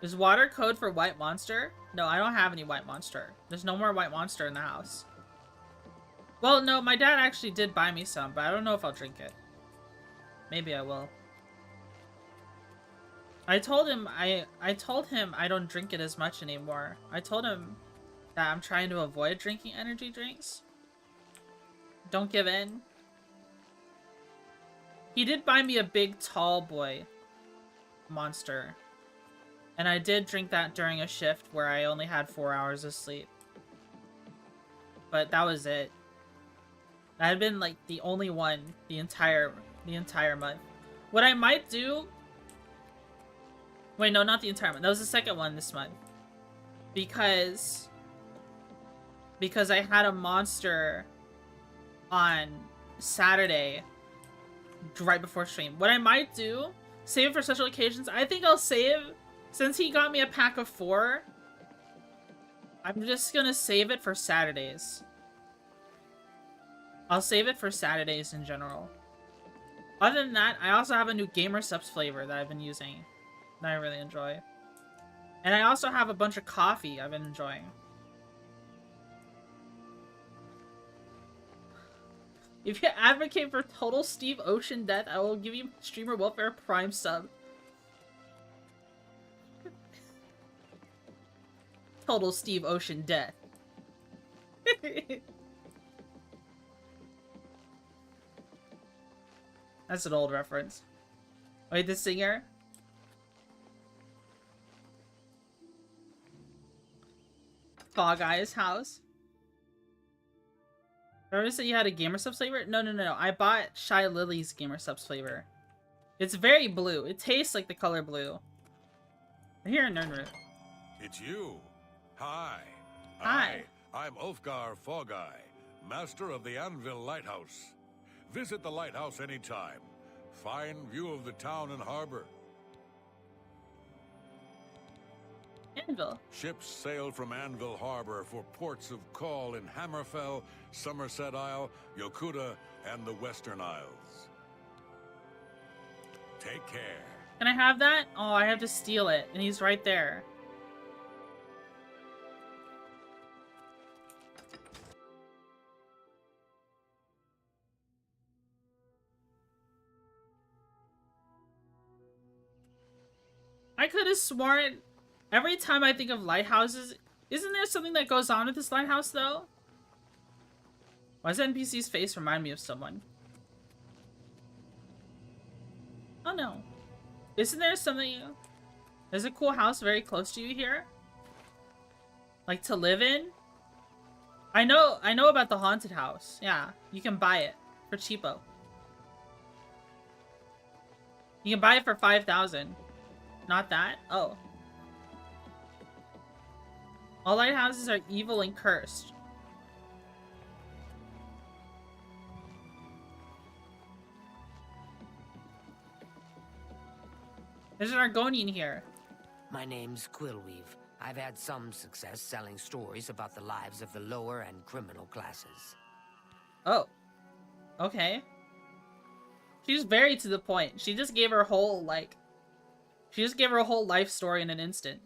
Is water code for white monster? No, I don't have any white monster. There's no more white monster in the house. Well, no, my dad actually did buy me some, but I don't know if I'll drink it. Maybe I will. I told him I don't drink it as much anymore. I told him that I'm trying to avoid drinking energy drinks. Don't give in. He did buy me a big tall boy monster. And I did drink that during a shift where I only had 4 hours of sleep. But that was it. That had been like the only one the entire month. What I might do... Wait, no, not the entire month. That was the second one this month. Because I had a monster on Saturday right before stream. What I might do, save it for special occasions. I think I'll save, since he got me a pack of 4, I'm just gonna save it for Saturdays. I'll save it for Saturdays in general. Other than that, I also have a new Gamer Subs flavor that I've been using that I really enjoy. And I also have a bunch of coffee I've been enjoying. If you advocate for total Steve Ocean death, I will give you Streamer Welfare Prime sub. Total Steve Ocean death. That's an old reference. Wait, the singer? Fog Eyes house. Remember said you had a Gamer Subs flavor? No. I bought Shy Lily's Gamer Subs flavor. It's very blue. It tastes like the color blue. I'm here in Nernroot. It's you. Hi. Hi. I'm Ulfgar Fogeye, master of the Anvil Lighthouse. Visit the lighthouse anytime. Fine view of the town and harbor. Anvil. Ships sail from Anvil Harbor for ports of call in Hammerfell, Somerset Isle, Yokuda, and the Western Isles. Take care. Can I have that? Oh, I have to steal it, and he's right there. I could have sworn every time I think of lighthouses, isn't there something that goes on with this lighthouse though? Why does NPC's face remind me of someone? Oh no. Isn't there something... There's a cool house very close to you here? Like to live in? I know about the haunted house. Yeah, you can buy it for cheapo. You can buy it for 5,000. Not that? Oh. All lighthouses are evil and cursed. There's an Argonian here. My name's Quillweave. I've had some success selling stories about the lives of the lower and criminal classes. Oh. Okay. She's very to the point. She just gave her whole, like... She just gave her a whole life story in an instant.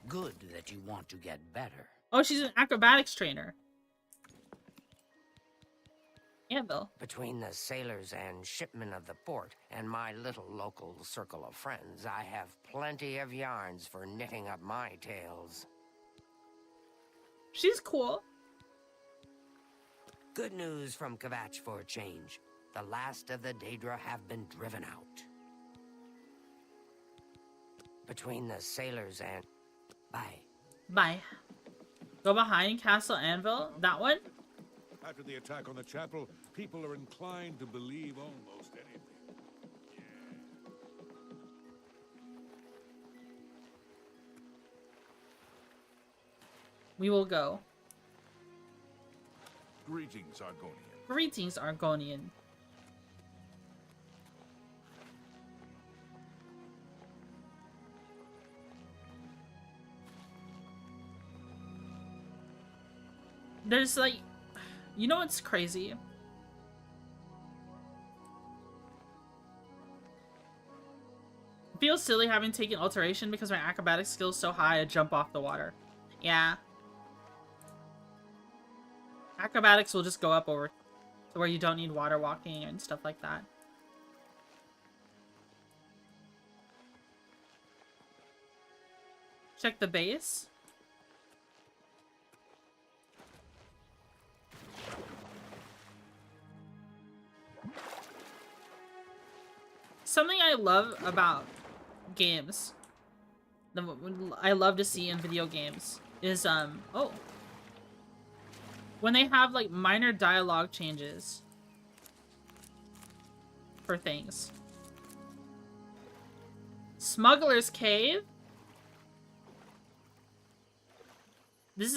Good that you want to get better. Oh, she's an acrobatics trainer. Anvil. Between the sailors and shipmen of the port and my little local circle of friends, I have plenty of yarns for knitting up my tales. She's cool. Good news from Kvatch for a change. The last of the Daedra have been driven out. Between the sailors and... Bye. Bye. Go behind Castle Anvil? That one? After the attack on the chapel, people are inclined to believe almost anything. We will go. Greetings, Argonian. Greetings, Argonian. There's like, you know what's crazy? It feels silly having taken alteration because my acrobatic skill is so high I jump off the water. Yeah. Acrobatics will just go up over to where you don't need water walking and stuff like that. Check the base. Something I love about games, I love to see in video games, is, oh. When they have, like, minor dialogue changes for things. Smuggler's Cave? This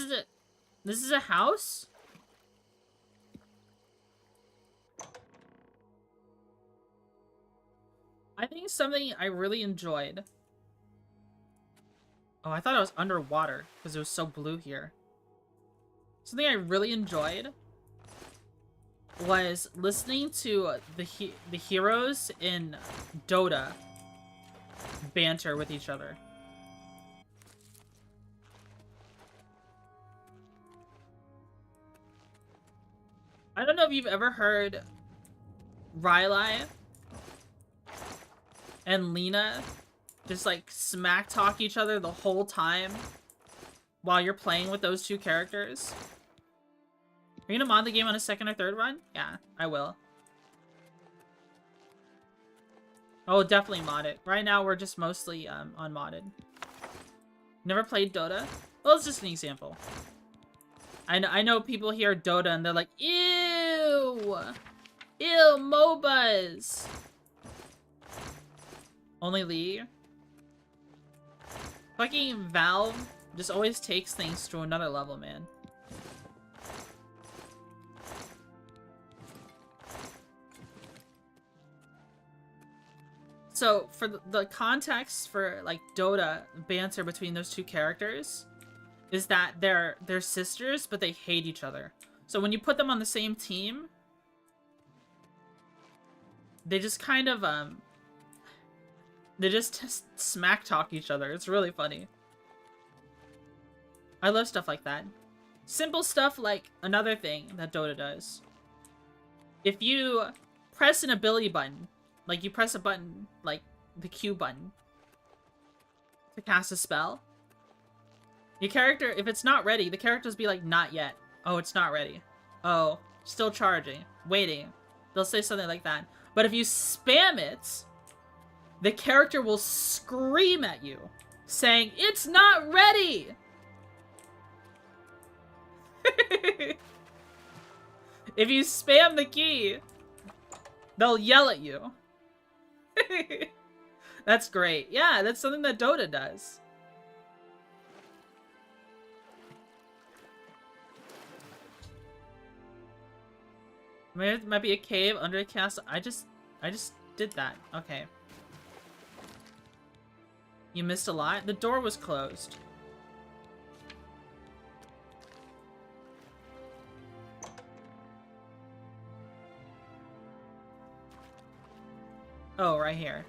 is a house? I think something I really enjoyed. Oh, I thought I was underwater because it was so blue here. Something I really enjoyed was listening to the heroes in Dota banter with each other. I don't know if you've ever heard Rylai and Lena just like smack talk each other the whole time while you're playing with those two characters. Are you gonna mod the game on a second or third run? Yeah, I will. Oh, definitely mod it. Right now we're just mostly unmodded. Never played Dota? Well, it's just an example. I know people hear Dota and they're like, ew! Ew, MOBAs! Only League? Fucking Valve just always takes things to another level, man. So, for the context for, like, Dota banter between those two characters is that they're sisters, but they hate each other. So when you put them on the same team, they just kind of, they just smack talk each other. It's really funny. I love stuff like that. Simple stuff like another thing that Dota does. If you press an ability button, like you press a button, like the Q button, to cast a spell, your character, if it's not ready, the characters be like, not yet. Oh, it's not ready. Oh, still charging. Waiting. They'll say something like that. But if you spam it, the character will scream at you, saying, it's not ready! If you spam the key, they'll yell at you. That's great. Yeah, that's something that Dota does. Maybe it might be a cave under a castle. I just did that. Okay. You missed a lot? The door was closed. Oh, right here.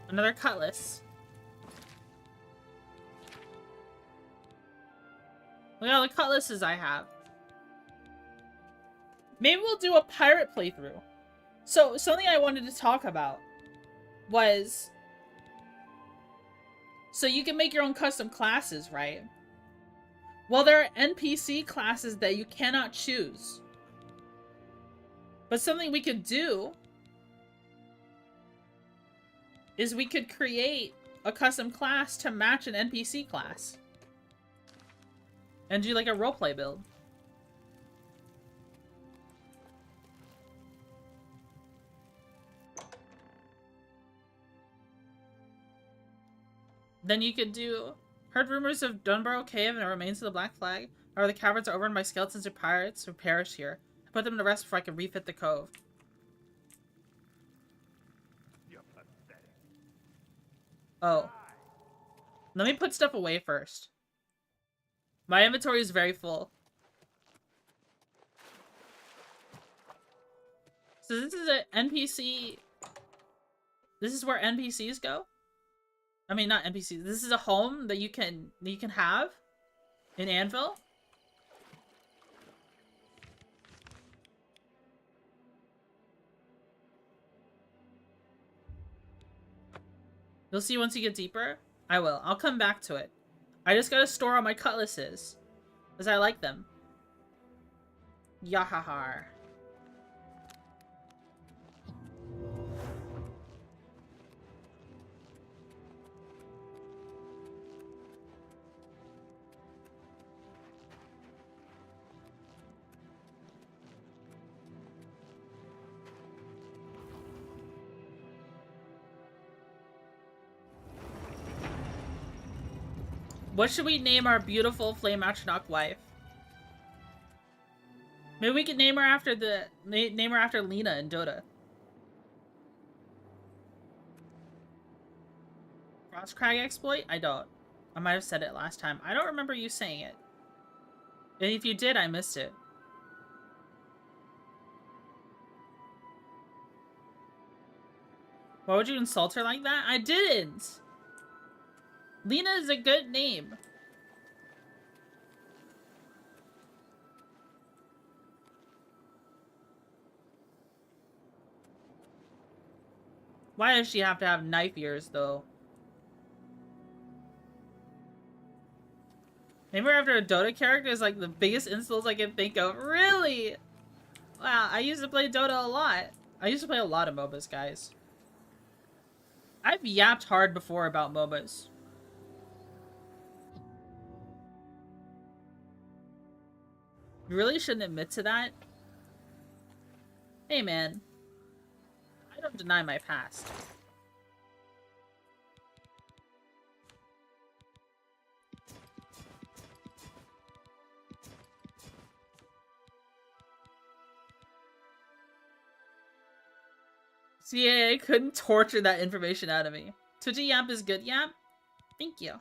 Another cutlass. Look at all the cutlasses I have. Maybe we'll do a pirate playthrough. So, something I wanted to talk about was... So you can make your own custom classes, right? Well, there are NPC classes that you cannot choose. But something we could do is we could create a custom class to match an NPC class. And do like a roleplay build. then you could do... Heard rumors of Dunborough Cave and the remains of the Black Flag. Or the caverns are overrun by skeletons or pirates who perished here. I put them to rest before I could refit the cove. Oh. Let me put stuff away first. My inventory is very full. So this is an NPC... This is where NPCs go? I mean, not NPCs. This is a home that you can have in Anvil? You'll see once you get deeper. I will. I'll come back to it. I just gotta store all my cutlasses. Because I like them. Yahahar. What should we name our beautiful Flame Atronach wife? Maybe we could name her after Lena in Dota. Frostcrag exploit? I don't. I might have said it last time. I don't remember you saying it. And if you did, I missed it. Why would you insult her like that? I didn't! Lena is a good name. Why does she have to have knife ears, though? Name her after a Dota character is like the biggest insults I can think of. Really? Wow, I used to play Dota a lot. I used to play a lot of MOBAs, guys. I've yapped hard before about MOBAs. You really shouldn't admit to that. Hey, man. I don't deny my past. CAA couldn't torture that information out of me. Twitchy Yap is good, Yap? Thank you.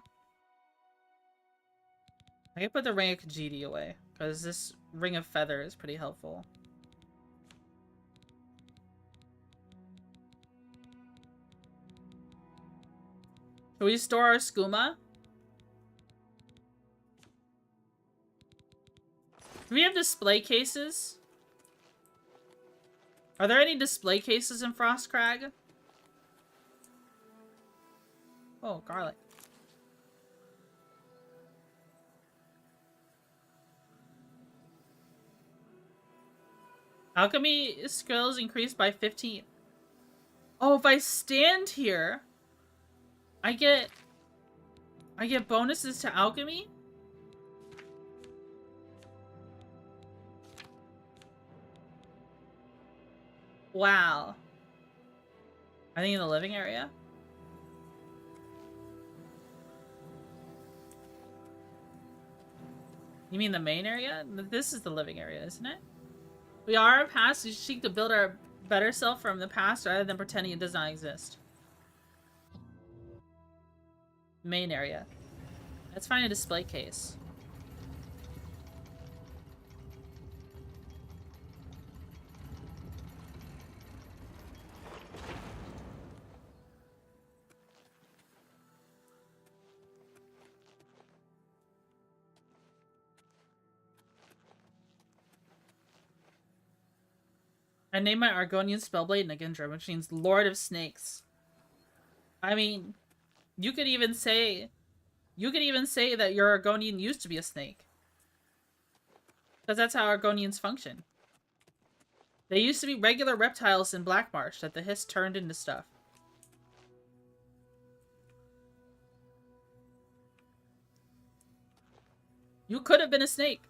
I can put the Ring of Khajiit away, because this Ring of Feather is pretty helpful. Should we store our skooma? Do we have display cases? Are there any display cases in Frostcrag? Oh, garlic. Alchemy skills increased by 15. Oh, if I stand here, I get bonuses to alchemy? Wow. I think in the living area? You mean the main area? This is the living area, isn't it? We are our past. We seek to build our better self from the past rather than pretending it does not exist. Main area. Let's find a display case. I named my Argonian Spellblade Nagindra, which means Lord of Snakes. I mean, you could even say that your Argonian used to be a snake. Because that's how Argonians function. They used to be regular reptiles in Blackmarsh that the Hiss turned into stuff. You could have been a snake.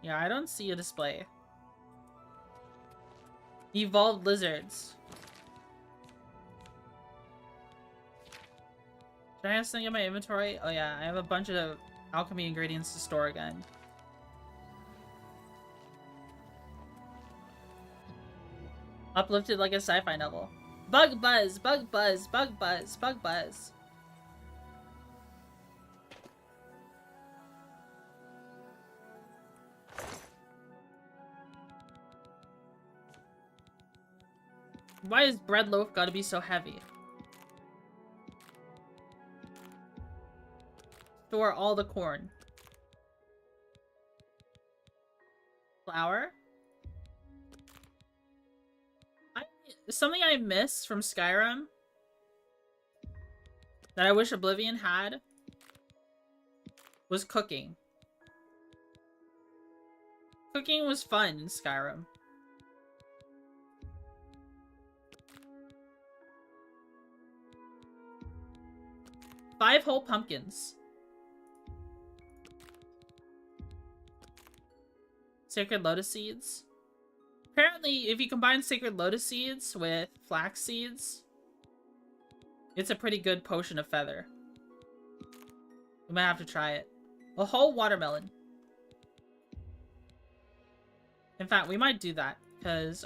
Yeah, I don't see a display. Evolved lizards. Should I have something in my inventory? Oh yeah, I have a bunch of alchemy ingredients to store again. Uplifted like a sci-fi novel. Bug buzz, bug buzz, bug buzz, bug buzz. Why is bread loaf gotta be so heavy? Store all the corn. Flour? Something I miss from Skyrim that I wish Oblivion had was cooking. Cooking was fun in Skyrim. Five whole pumpkins. Sacred lotus seeds. Apparently, if you combine sacred lotus seeds with flax seeds, it's a pretty good potion of feather. We might have to try it. A whole watermelon. In fact, we might do that, because,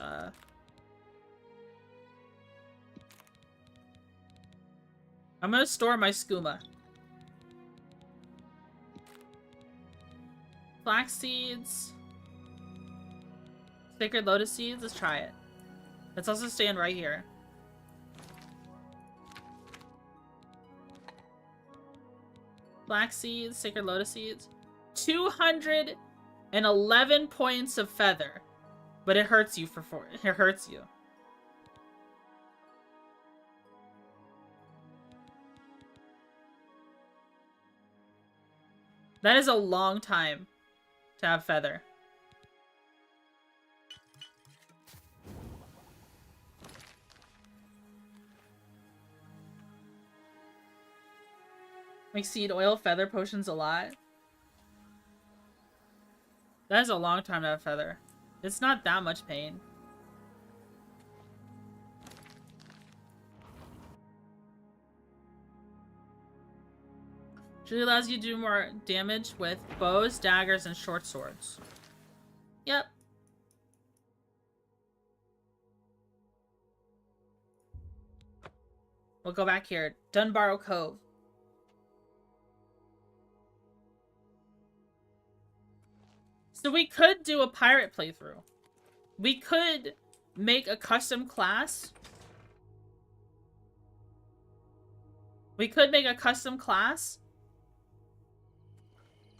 I'm gonna store my skooma. Flax seeds. Sacred lotus seeds, let's try it. Let's also stand right here. Flax seeds, sacred lotus seeds. 211 points of feather. But it hurts you for 4. It hurts you. That is a long time to have feather. Like seed oil, feather potions a lot. That is a long time to have feather. It's not that much pain. Usually allows you to do more damage with bows, daggers, and short swords. Yep. We'll go back here. Dunbarrow Cove. So we could do a pirate playthrough. We could make a custom class.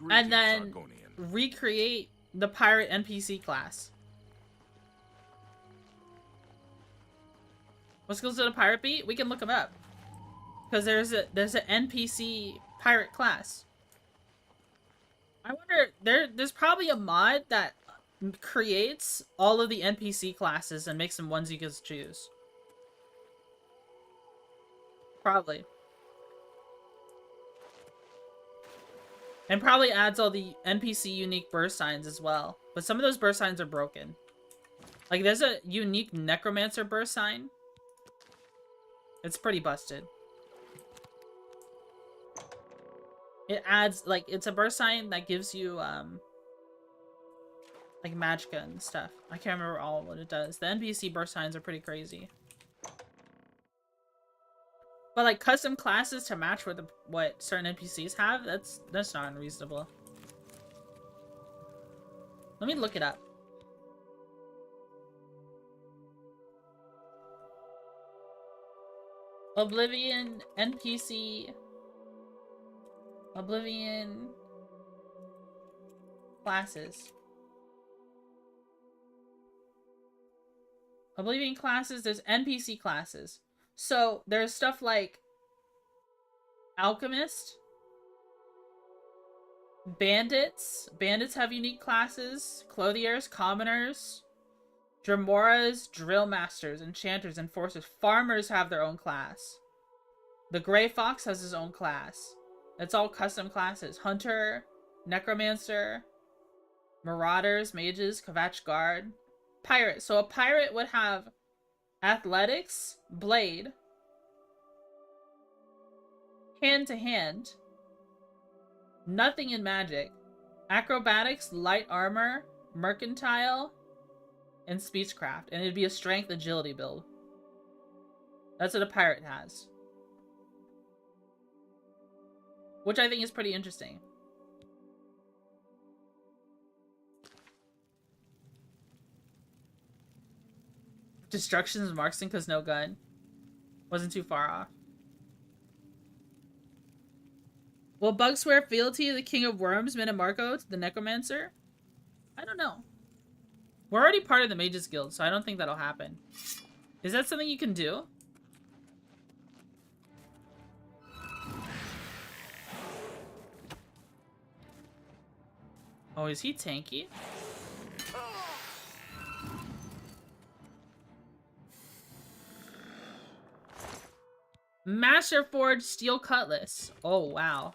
And then recreate the pirate NPC class. What skills did a pirate beat? We can look them up. Because there's an NPC pirate class. I wonder, there's probably a mod that creates all of the NPC classes and makes them ones you can choose. Probably. And probably adds all the NPC unique burst signs as well. But some of those burst signs are broken. Like, there's a unique necromancer burst sign. It's pretty busted. It adds, like, it's a burst sign that gives you, like, magicka and stuff. I can't remember all what it does. The NPC burst signs are pretty crazy. But, like, custom classes to match with what certain NPCs have, that's not unreasonable. Let me look it up. Oblivion NPC... Oblivion classes. Oblivion classes, there's NPC classes. So there's stuff like Alchemist, Bandits. Bandits have unique classes. Clothiers, Commoners, Dremoras, Drill Masters, Enchanters, Enforcers. Farmers have their own class. The Grey Fox has his own class. It's all custom classes. Hunter, Necromancer. Marauders, mages, Kvatch guard, pirate. So a pirate would have athletics, blade, hand to hand, nothing in magic, acrobatics, light armor, mercantile, and speechcraft. And it'd be a strength agility build. That's what a pirate has. Which I think is pretty interesting. Destruction's marksman because no gun. Wasn't too far off. Will Bug swear fealty to the King of Worms, Minimarco, to the Necromancer? I don't know. We're already part of the Mages Guild, so I don't think that'll happen. Is that something you can do? Oh, is he tanky? Master Forge Steel Cutlass. Oh, wow.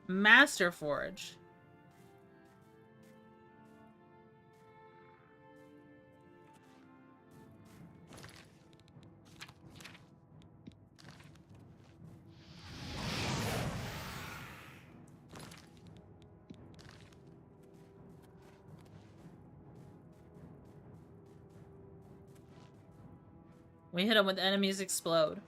Master Forge. We hit them with enemies explode.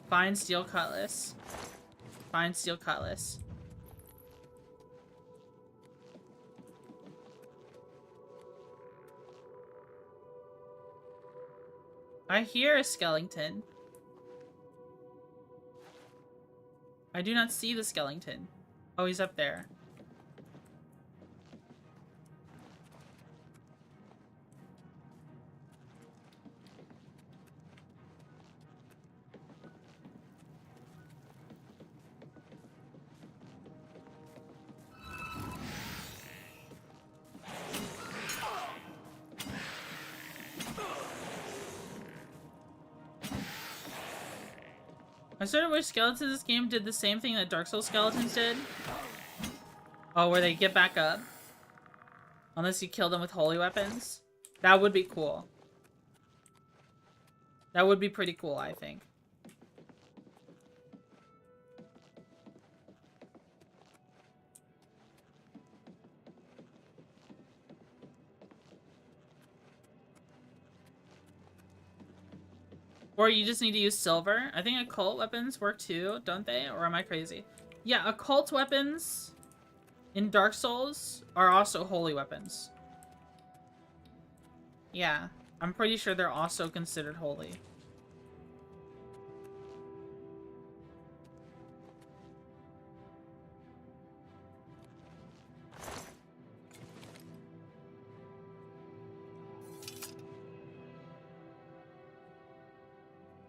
Fine steel cutlass. Fine steel cutlass. I hear a skeleton. I do not see the skeleton. Oh, he's up there. I sort of wish skeletons in this game did the same thing that Dark Souls skeletons did. Oh, where they get back up. Unless you kill them with holy weapons. That would be cool. That would be pretty cool, I think. Or you just need to use silver. I think occult weapons work too, don't they? Or am I crazy? Yeah, occult weapons in Dark Souls are also holy weapons. Yeah, I'm pretty sure they're also considered holy.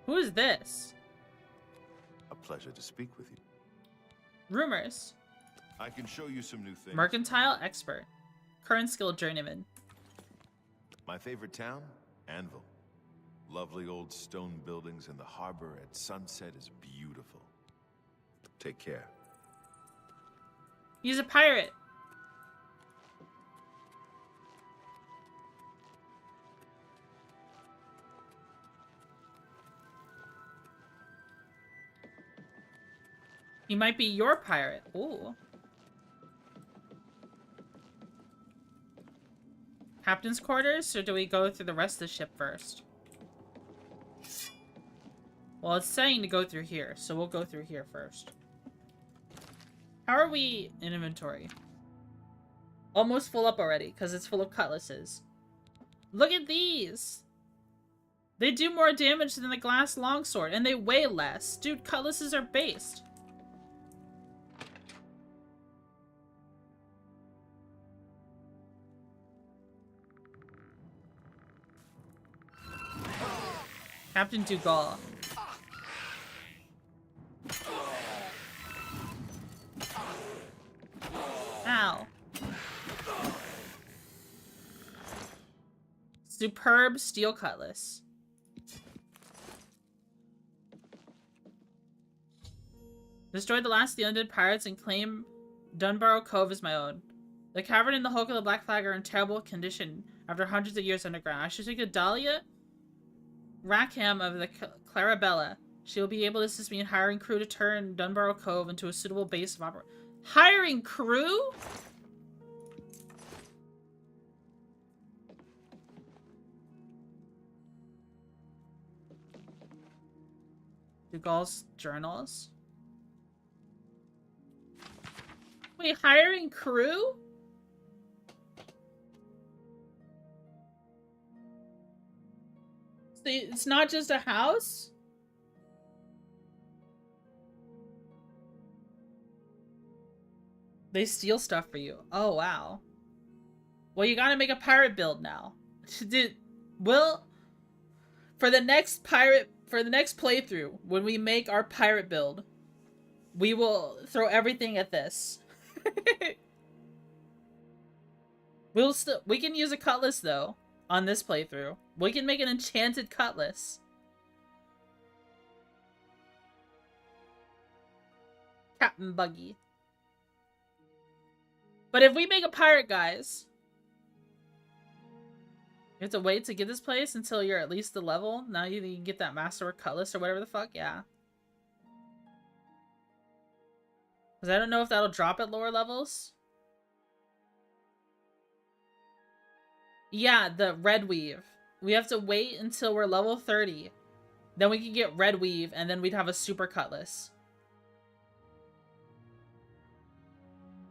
Who is this? A pleasure to speak with you. Rumors. I can show you some new things. Mercantile expert. Current skill journeyman. My favorite town? Anvil. Lovely old stone buildings and the harbor at sunset is beautiful. Take care. He's a pirate. He might be your pirate. Ooh. Captain's quarters, or do we go through the rest of the ship first? Well, it's saying to go through here, so we'll go through here first. How are we in inventory? Almost full up already, because it's full of cutlasses. Look at these! They do more damage than the glass longsword, and they weigh less. Dude, cutlasses are based. Captain Dougal. Ow. Superb steel cutlass. Destroyed the last of the undead pirates and claim Dunbarrow Cove as my own. The cavern and the hulk of the Black Flag are in terrible condition after hundreds of years underground. I should take a Dahlia Rackham of the Clarabella. She will be able to assist me in hiring crew to turn Dunbarrow Cove into a suitable base of operation. Hiring crew? Dougal's journals. Wait, hiring crew? So it's not just a house? They steal stuff for you. Oh, wow. Well, you gotta make a pirate build now. Dude, for the next playthrough, when we make our pirate build, we will throw everything at this. We can use a cutlass though on this playthrough. We can make an enchanted cutlass. Captain Buggy. But if we make a pirate, guys, you have to wait to get this place until you're at least the level. Now you can get that masterwork cutlass or whatever the fuck, yeah. Because I don't know if that'll drop at lower levels. Yeah, the red weave. We have to wait until we're level 30. Then we can get red weave, and then we'd have a super cutlass.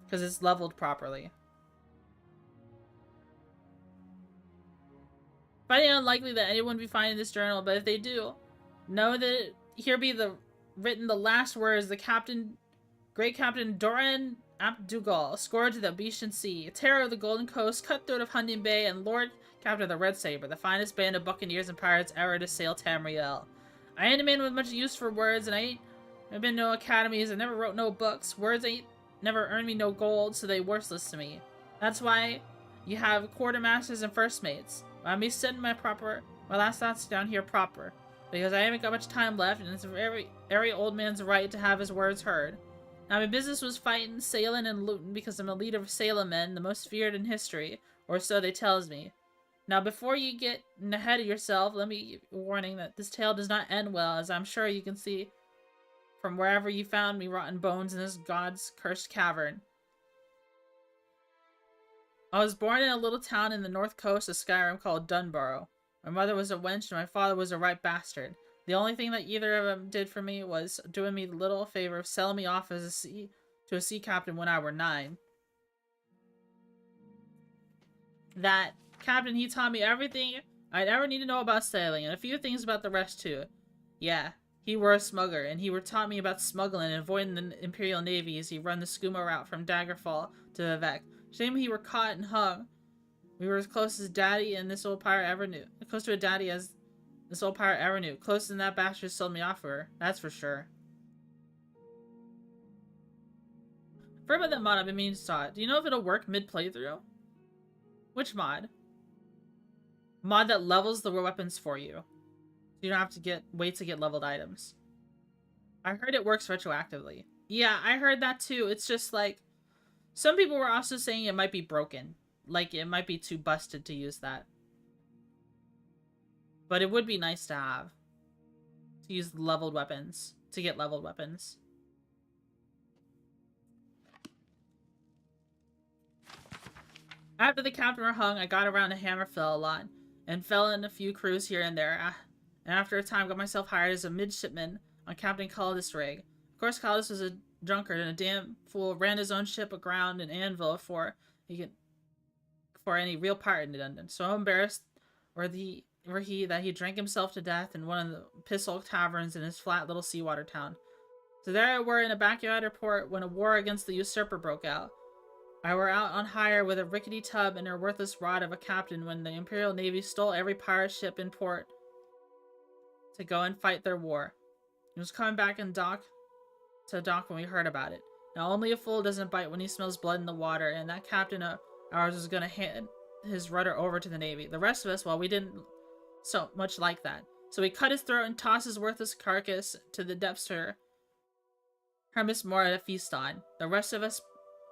Because it's leveled properly. Finding it unlikely that anyone would be finding this journal, but if they do, know that here be written the last words the Great Captain Doran Ap Dougal, scourge of the Beeshan Sea, terror of the Golden Coast, cutthroat of Hunting Bay, and Lord Captain of the Red Saber, the finest band of buccaneers and pirates ever to sail Tamriel. I ain't a man with much use for words, and I've been no academies, I never wrote no books. Words ain't never earned me no gold, so they worthless to me. That's why you have quartermasters and first mates. I'm be setting my last thoughts down here proper, because I haven't got much time left, and it's every old man's right to have his words heard. Now my business was fighting, sailing, and looting because I'm a leader of sailor men, the most feared in history, or so they tells me. Now before you get ahead of yourself, let me give you a warning that this tale does not end well, as I'm sure you can see from wherever you found me rotten bones in this god's cursed cavern. I was born in a little town in the north coast of Skyrim called Dunbarrow. My mother was a wench and my father was a right bastard. The only thing that either of them did for me was doing me the little favor of selling me off as to a sea captain when I were 9. That captain, he taught me everything I'd ever need to know about sailing, and a few things about the rest too. Yeah, he were a smuggler, and he were taught me about smuggling and avoiding the Imperial Navy as he run the skooma route from Daggerfall to Vivek. Shame he were caught and hung. We were as close as Daddy and this old pirate ever knew. Close to a daddy as this old pirate ever knew. Closer than that bastard sold me off for her. That's for sure. For about that mod, I've been meaning to saw it. Do you know if it'll work mid-playthrough? Which mod? Mod that levels the weapons for you. You don't have to wait to get leveled items. I heard it works retroactively. Yeah, I heard that too. It's just like, some people were also saying it might be broken. Like, it might be too busted to use that. But it would be nice to have. To use leveled weapons. To get leveled weapons. After the captain were hung, I got around to Hammerfell a lot. And fell in a few crews here and there. And after a time, got myself hired as a midshipman on Captain Caldas' rig. Of course, Caldas was a drunkard and a damn fool, ran his own ship aground in Anvil for any real pirate in London. So embarrassed were he that he drank himself to death in one of the piss-hole taverns in his flat little seawater town. So there I were in a backyard port when a war against the usurper broke out. I were out on hire with a rickety tub and a worthless rod of a captain when the Imperial Navy stole every pirate ship in port to go and fight their war. He was coming back to dock when we heard about it. Now, only a fool doesn't bite when he smells blood in the water, and that captain of ours was going to hand his rudder over to the Navy. The rest of us, well, we didn't so much like that. So we cut his throat and tossed his worthless carcass to the depths her Miss Mora to feast on. The rest of us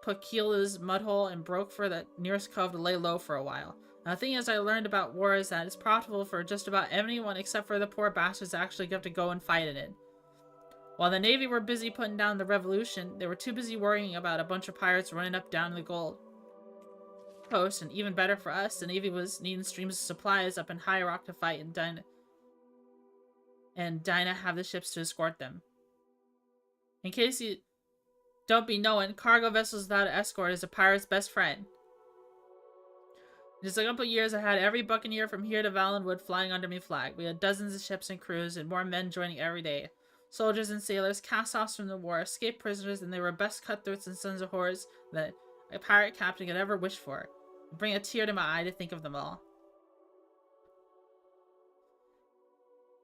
put keel to his mud hole and broke for the nearest cove to lay low for a while. Now, the thing is, I learned about war is that it's profitable for just about anyone except for the poor bastards that actually get to go and fight in it. While the Navy were busy putting down the revolution, they were too busy worrying about a bunch of pirates running up down the gold coast, and even better for us, the Navy was needing streams of supplies up in High Rock to fight, and Dinah have the ships to escort them. In case you don't be knowing, cargo vessels without an escort is a pirate's best friend. In just a couple of years, I had every buccaneer from here to Valenwood flying under me flag. We had dozens of ships and crews, and more men joining every day. Soldiers and sailors, cast-offs from the war, escaped prisoners, and they were best cutthroats and sons of whores that a pirate captain could ever wish for. It'd bring a tear to my eye to think of them all.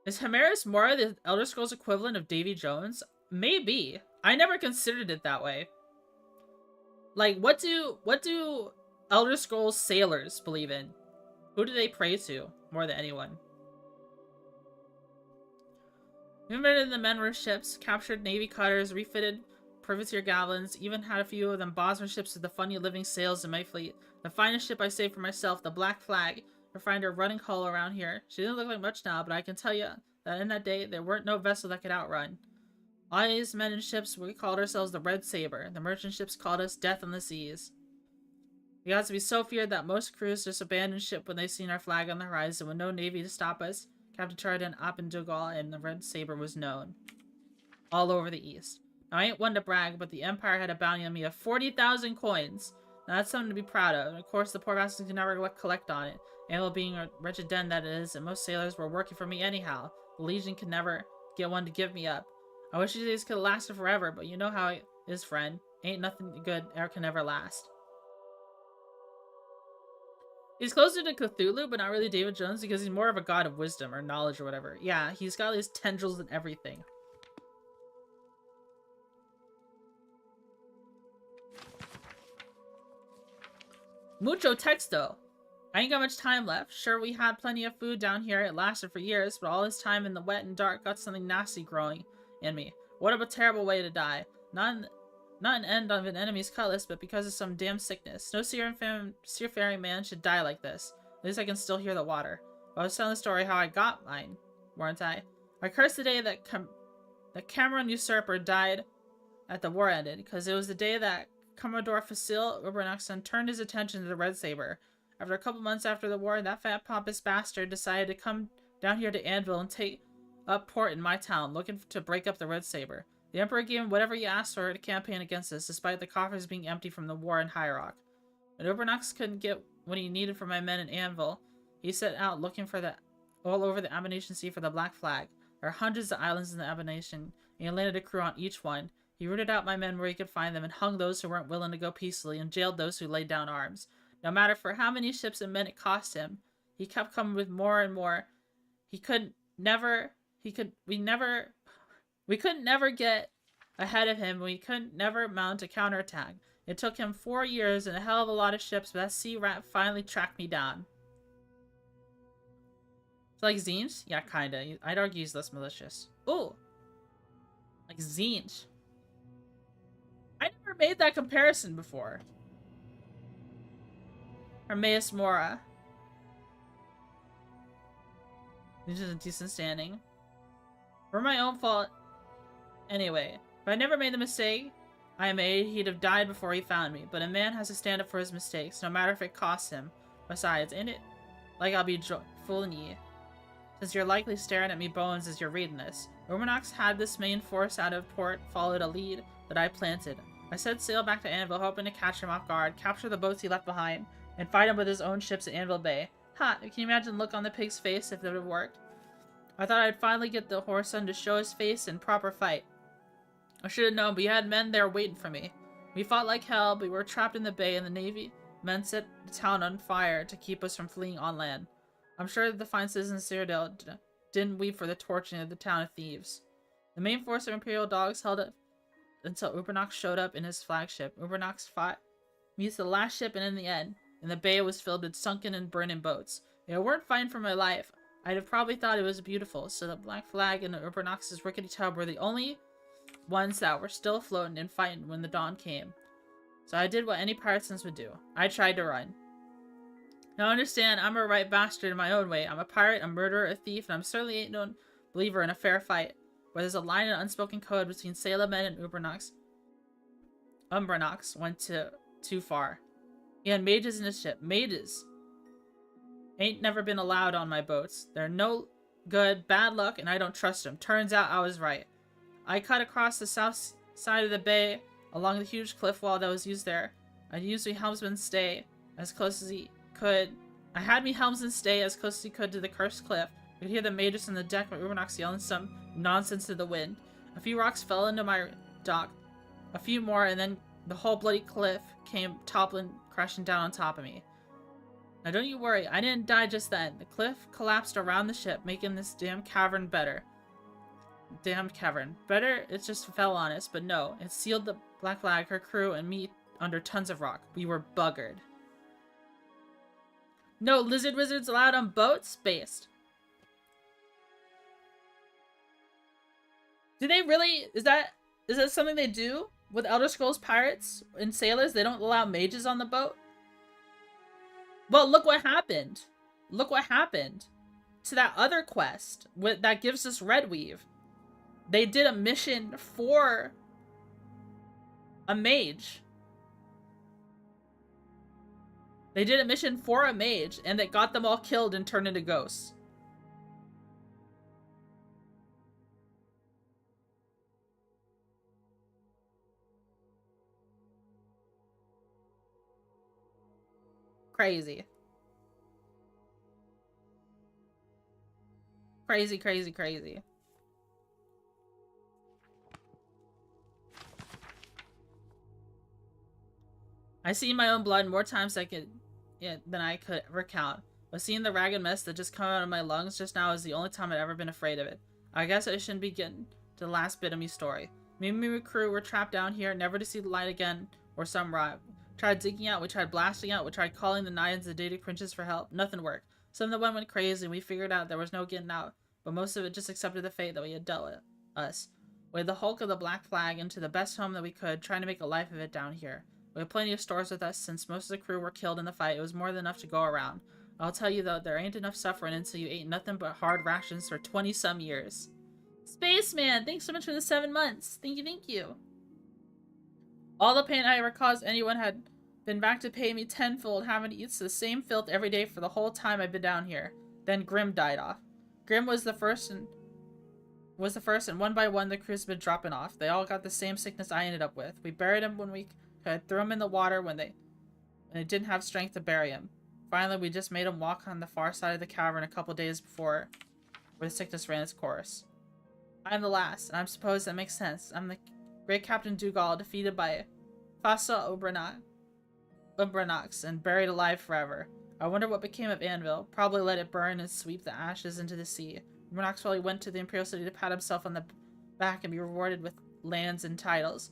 Is Chimeras Mora the Elder Scrolls equivalent of Davy Jones? Maybe. I never considered it that way. Like, what do Elder Scrolls sailors believe in? Who do they pray to more than anyone? We invaded the Menwar ships, captured Navy cutters, refitted privateer galleons, even had a few of them Bosmer ships with the funny living sails in my fleet. The finest ship I saved for myself, the Black Flag, you'll find her running hull around here. She didn't look like much now, but I can tell you that in that day, there weren't no vessel that could outrun. All these men and ships, we called ourselves the Red Saber. The merchant ships called us Death on the Seas. We got to be so feared that most crews just abandoned ship when they seen our flag on the horizon, with no navy to stop us. Captain Chardan, Appendugal, and the Red Saber was known all over the east. Now, I ain't one to brag, but the Empire had a bounty on me of 40,000 coins. Now, that's something to be proud of. And of course, the poor bastards could never collect on it. Anvil being a wretched den that it is, and most sailors were working for me anyhow. The Legion could never get one to give me up. I wish these days could have lasted forever, but you know how it is, friend. Ain't nothing good can ever last. He's closer to Cthulhu, but not really David Jones, because he's more of a god of wisdom or knowledge or whatever. Yeah, he's got his tendrils and everything. Mucho texto. I ain't got much time left. Sure, we had plenty of food down here. It lasted for years, but all this time in the wet and dark got something nasty growing in me. What a terrible way to die. Not an end of an enemy's cutlass, but because of some damn sickness. No seafaring man should die like this. At least I can still hear the water. But I was telling the story how I got mine, weren't I? I cursed the day that the Cameron usurper died at the war ended, because it was the day that Commodore Facile Ubernaxon turned his attention to the Red Saber. After a couple months after the war, that fat pompous bastard decided to come down here to Anvil and take up port in my town, looking to break up the Red Saber. The Emperor gave him whatever he asked for to campaign against us, despite the coffers being empty from the war in High Rock. When Ubernax couldn't get what he needed from my men in Anvil, he set out looking for all over the Abomination Sea for the Black Flag. There are hundreds of islands in the Abomination, and he landed a crew on each one. He rooted out my men where he could find them, and hung those who weren't willing to go peacefully, and jailed those who laid down arms. No matter for how many ships and men it cost him, he kept coming with more and more. We couldn't never get ahead of him. We couldn't never mount a counterattack. It took him 4 years and a hell of a lot of ships, but that sea rat finally tracked me down. So like Zinj? Yeah, kinda. I'd argue he's less malicious. Ooh! Like Zinj. I never made that comparison before. Hermaeus Mora. This is a decent standing. For my own fault. Anyway, if I never made the mistake I made, he'd have died before he found me. But a man has to stand up for his mistakes, no matter if it costs him. Besides, ain't it like I'll be fooling ye? Since you're likely staring at me bones as you're reading this. Romanox had this main force out of port, followed a lead that I planted. I set sail back to Anvil, hoping to catch him off guard, capture the boats he left behind, and fight him with his own ships at Anvil Bay. Ha! Can you imagine the look on the pig's face if it would have worked? I thought I'd finally get the whoreson to show his face in proper fight. I should have known, but you had men there waiting for me. We fought like hell, but we were trapped in the bay, and the Navy men set the town on fire to keep us from fleeing on land. I'm sure that the fine citizens of Cyrodiil didn't weep for the torching of the town of thieves. The main force of Imperial dogs held up until Ubernox showed up in his flagship. Ubernox fought meets the last ship, and in the end, the bay was filled with sunken and burning boats. If I weren't fighting for my life, I'd have probably thought it was beautiful. So the Black Flag and Ubernox's rickety tub were the only ones that were still floating and fighting when the dawn came. So I did what any pirates would do. I tried to run. Now understand, I'm a right bastard in my own way. I'm a pirate, a murderer, a thief, and I'm certainly ain't no believer in a fair fight, where there's a line of unspoken code between sailor men and Ubernox. Umbronox went too far. He had mages in his ship. Mages ain't never been allowed on my boats. They're no good, bad luck, and I don't trust them. Turns out I was right. I cut across the south side of the bay along the huge cliff wall that was used there. I used my helmsman stay as close as he could. I had me helmsman stay as close as he could to the cursed cliff. I could hear the mages on the deck of Ubernox yelling some nonsense to the wind. A few rocks fell into my dock. A few more, and then the whole bloody cliff came toppling, crashing down on top of me. Now don't you worry, I didn't die just then. The cliff collapsed around the ship, making this damn cavern better. Damned cavern. Better, it just fell on us, but no. It sealed the Black Flag, her crew, and me under tons of rock. We were buggered. No lizard wizards allowed on boats? Based. Do they really? Is that something they do with Elder Scrolls pirates and sailors? They don't allow mages on the boat? Well, look what happened. Look what happened to that other quest that gives us Redweave. They did a mission for a mage. They did a mission for a mage, and it got them all killed and turned into ghosts. Crazy. Crazy, crazy, crazy. I seen my own blood more times than I could recount. But seeing the ragged mess that just come out of my lungs just now is the only time I've ever been afraid of it. I guess I shouldn't be getting to the last bit of me story. Me and my crew were trapped down here, never to see the light again, or some rot. We tried digging out, we tried blasting out, we tried calling the Naiads and the Daedric Princes for help. Nothing worked. Some of them went crazy and we figured out there was no getting out, but most of it just accepted the fate that we had dealt with us. We had the hulk of the Black Flag into the best home that we could, trying to make a life of it down here. We had plenty of stores with us. Since most of the crew were killed in the fight, it was more than enough to go around. I'll tell you though, there ain't enough suffering until you ate nothing but hard rations for 20-some years. Spaceman, thanks so much for the 7 months. Thank you, thank you. All the pain I ever caused anyone had been back to pay me tenfold, having to eat the same filth every day for the whole time I've been down here. Then Grim died off. Grim was the first, and one by one the crew's been dropping off. They all got the same sickness I ended up with. We buried him when we could, threw him in the water when they didn't have strength to bury him. Finally, we just made him walk on the far side of the cavern a couple days before where the sickness ran its course. I'm the last, and I suppose that makes sense. I'm the great Captain Dougal, defeated by Fassa Umbronox and buried alive forever. I wonder what became of Anvil. Probably let it burn and sweep the ashes into the sea. Umbronox probably went to the Imperial City to pat himself on the back and be rewarded with lands and titles.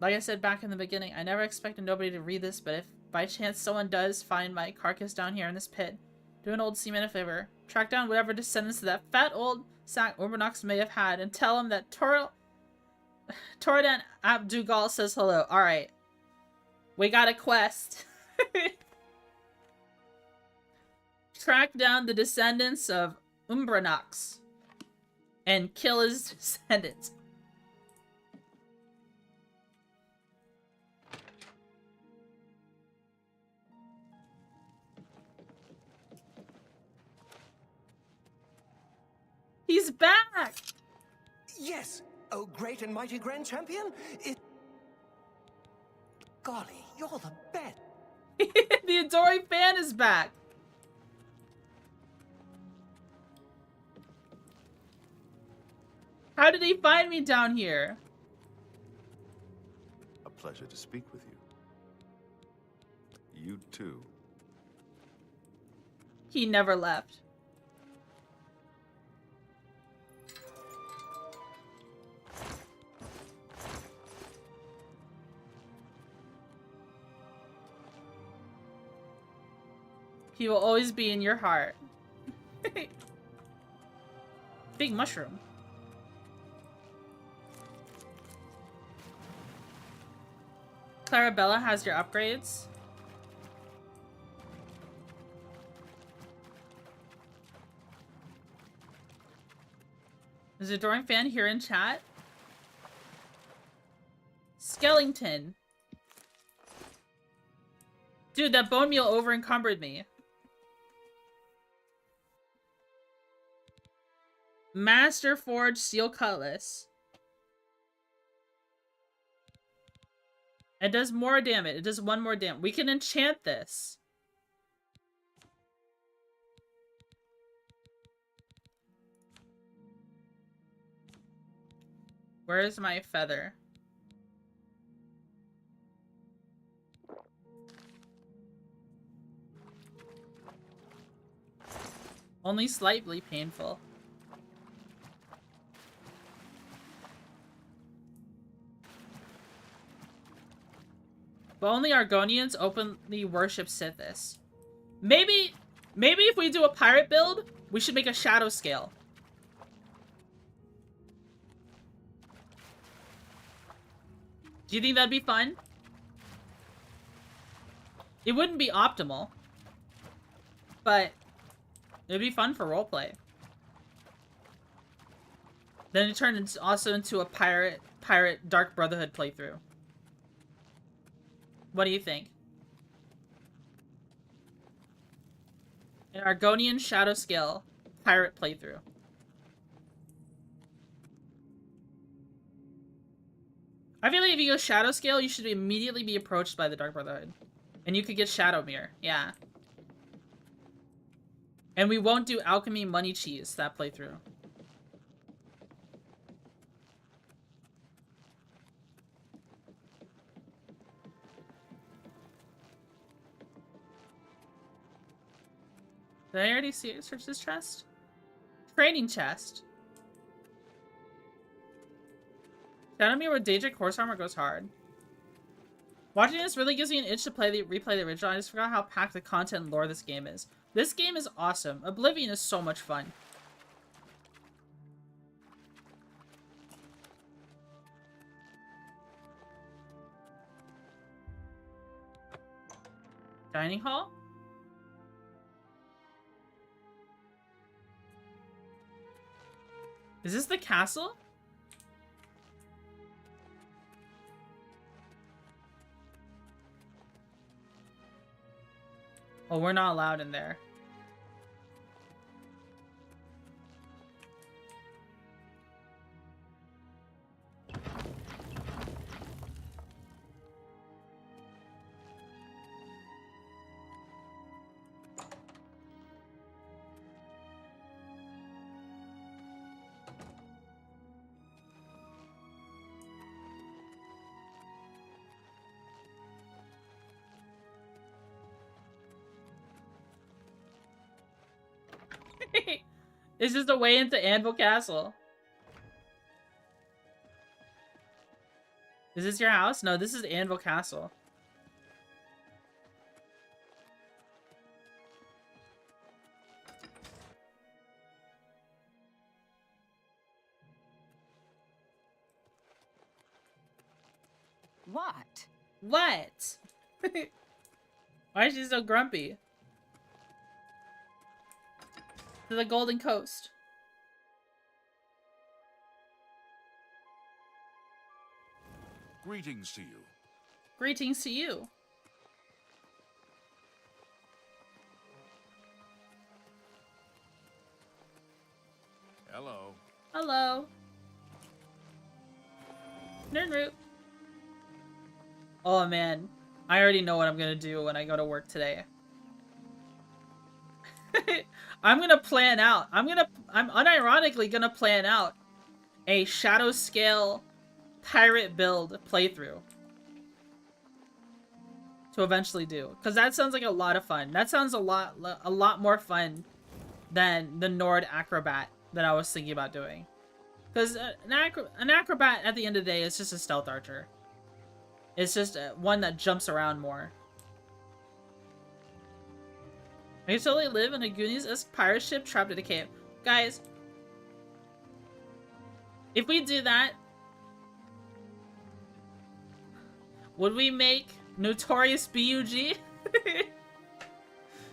Like I said back in the beginning, I never expected nobody to read this, but if by chance someone does find my carcass down here in this pit, do an old seaman a favor. Track down whatever descendants of that fat old sack Umbronox may have had and tell him that Tordan Abdugal says hello. Alright. We got a quest. Track down the descendants of Umbronox and kill his descendants. He's back! Yes, oh great and mighty Grand Champion. Golly, you're the best. The adoring fan is back. How did he find me down here? A pleasure to speak with you. You too. He never left. He will always be in your heart. Big mushroom. Clarabella has your upgrades. Is a Doran fan here in chat? Skellington. Dude, that bone meal over encumbered me. Master Forge Steel Cutlass. It does more damage. It does one more damage. We can enchant this. Where is my feather? Only slightly painful. But only Argonians openly worship Sithis. Maybe if we do a pirate build, we should make a shadow scale. Do you think that'd be fun? It wouldn't be optimal, but it'd be fun for roleplay. Then it turned also into a pirate Dark Brotherhood playthrough. What do you think? An Argonian Shadow Scale pirate playthrough. I feel like if you go Shadow Scale, you should immediately be approached by the Dark Brotherhood. And you could get Shadow Mirror. Yeah. And we won't do Alchemy Money Cheese that playthrough. Did I already search this chest? Training chest. Shadow Mirror with Daedric Horse Armor goes hard. Watching this really gives me an itch to replay the original. I just forgot how packed the content and lore this game is. This game is awesome. Oblivion is so much fun. Dining hall? Is this the castle? Oh, we're not allowed in there. It's just a way into Anvil Castle. Is this your house? No, this is Anvil Castle. What? What? Why is she so grumpy? To the Golden Coast. Greetings to you. Greetings to you. Hello. Hello. Nernroot. Oh man, I already know what I'm gonna do when I go to work today. I'm gonna plan out. I'm unironically gonna plan out a shadow scale pirate build playthrough to eventually do, because that sounds like a lot of fun. That sounds a lot more fun than the Nord Acrobat that I was thinking about doing. Because an acrobat at the end of the day is just a stealth archer. It's just one that jumps around more. I could totally live in a Goonies-esque pirate ship trapped in a cave. Guys, if we do that, would we make Notorious B.U.G.?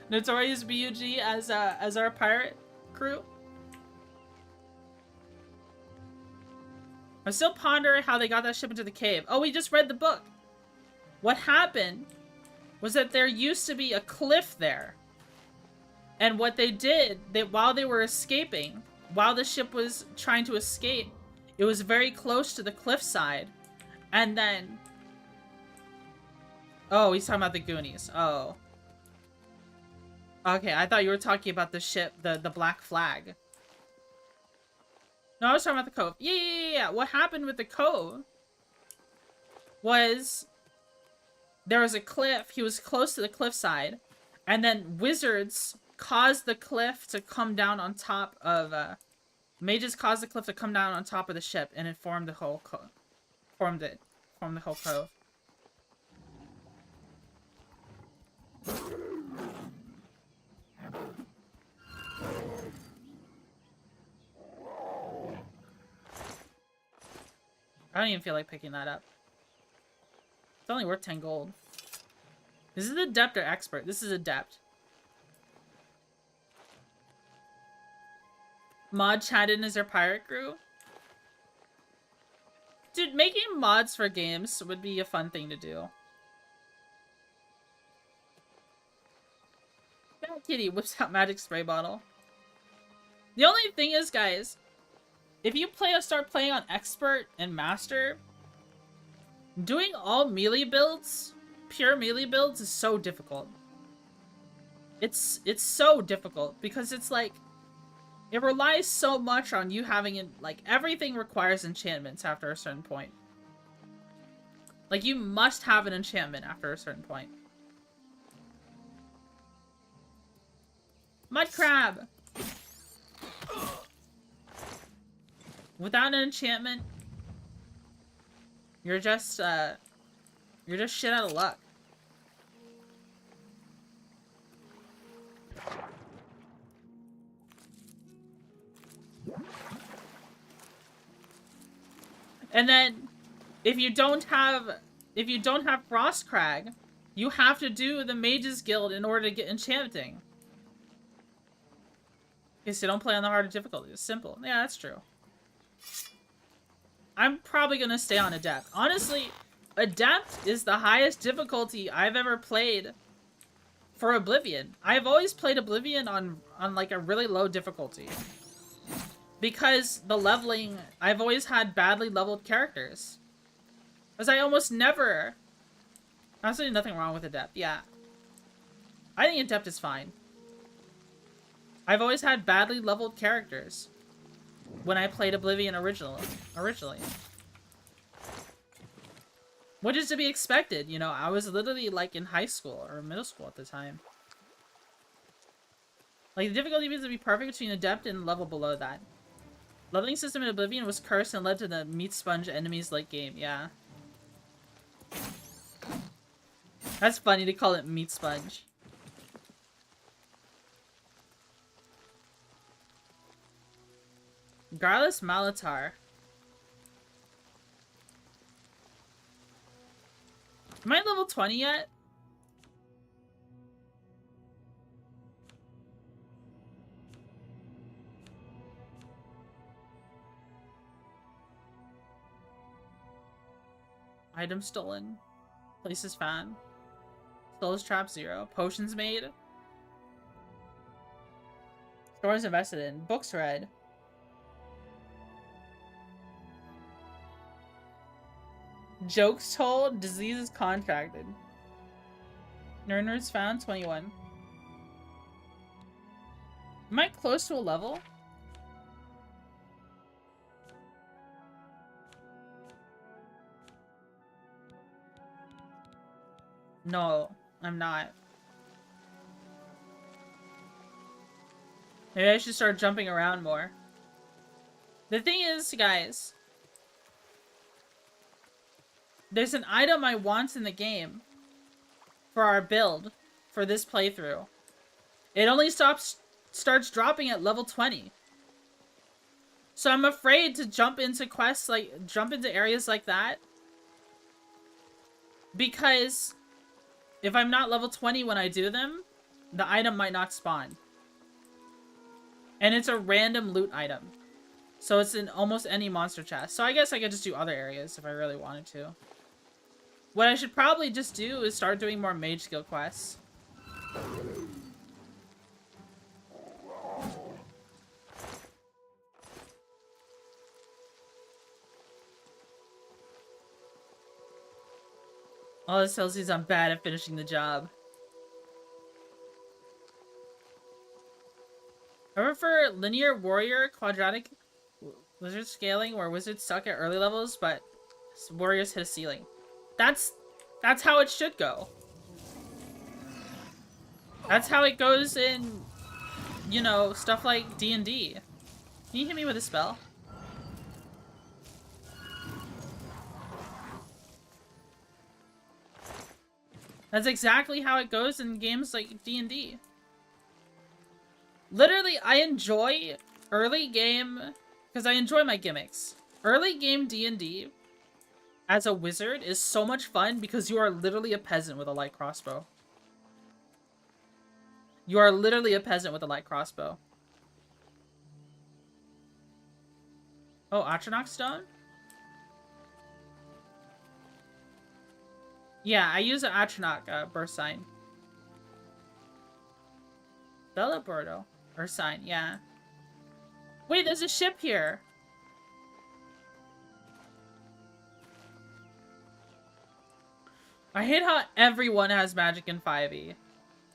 Notorious B.U.G. as our pirate crew? I'm still pondering how they got that ship into the cave. Oh, we just read the book. What happened was that there used to be a cliff there. And what they did, while they were escaping, while the ship was trying to escape, it was very close to the cliffside. And then... Oh, he's talking about the Goonies. Oh. Okay, I thought you were talking about the ship, the Black Flag. No, I was talking about the cove. Yeah. What happened with the cove was there was a cliff. He was close to the cliffside. And then wizards caused the cliff to come down on top of... mages caused the cliff to come down on top of the ship. And it formed the whole cove. Formed the whole cove. I don't even feel like picking that up. It's only worth 10 gold. This is adept or expert? This is adept. Mod Chatted is their pirate crew? Dude, making mods for games would be a fun thing to do. Bad Kitty whips out magic spray bottle. The only thing is, guys, if you start playing on expert and master, doing all melee builds, pure melee builds, is so difficult. It's so difficult because it's like it relies so much on you having it. Like everything requires enchantments after a certain point. Like you must have an enchantment after a certain point. Mud crab. Without an enchantment, you're just shit out of luck. And then, if you don't have Frostcrag, you have to do the Mages Guild in order to get enchanting. Because you don't play on the harder difficulty. It's simple. Yeah, that's true. I'm probably gonna stay on Adept. Honestly, Adept is the highest difficulty I've ever played for Oblivion. I've always played Oblivion on like a really low difficulty. Because the leveling, I've always had badly leveled characters. Because I almost never... Honestly, nothing wrong with Adept, yeah. I think Adept is fine. I've always had badly leveled characters when I played Oblivion originally. Which is to be expected, you know, I was literally like in high school or middle school at the time. Like the difficulty needs to be perfect between Adept and level below that. Leveling system in Oblivion was cursed and led to the meat sponge enemies late game, yeah. That's funny to call it meat sponge. Garlus Malatar. Am I level 20 yet? Item stolen. Places found. Stores trap 0. Potions made. Stores invested in. Books read. Jokes told. Diseases contracted. Nerds found. 21. Am I close to a level? No, I'm not. Maybe I should start jumping around more. The thing is, guys, there's an item I want in the game for our build for this playthrough. It only starts dropping at level 20. So I'm afraid to jump into quests, like, jump into areas like that. Because if I'm not level 20 when I do them, the item might not spawn. And it's a random loot item. So it's in almost any monster chest. So I guess I could just do other areas if I really wanted to. What I should probably just do is start doing more mage skill quests. All this tells me I'm bad at finishing the job. I prefer linear warrior quadratic wizard scaling where wizards suck at early levels, but warriors hit a ceiling. That's how it should go. That's how it goes in, you know, stuff like D&D. Can you hit me with a spell? That's exactly how it goes in games like D&D. Literally, I enjoy early game, because I enjoy my gimmicks. Early game D&D as a wizard is so much fun because you are literally a peasant with a light crossbow. You are literally a peasant with a light crossbow. Oh, Atronach Stone? Yeah, I use an Atronach burst sign. Bellabordo. Or sign, yeah. Wait, there's a ship here. I hate how everyone has magic in 5e.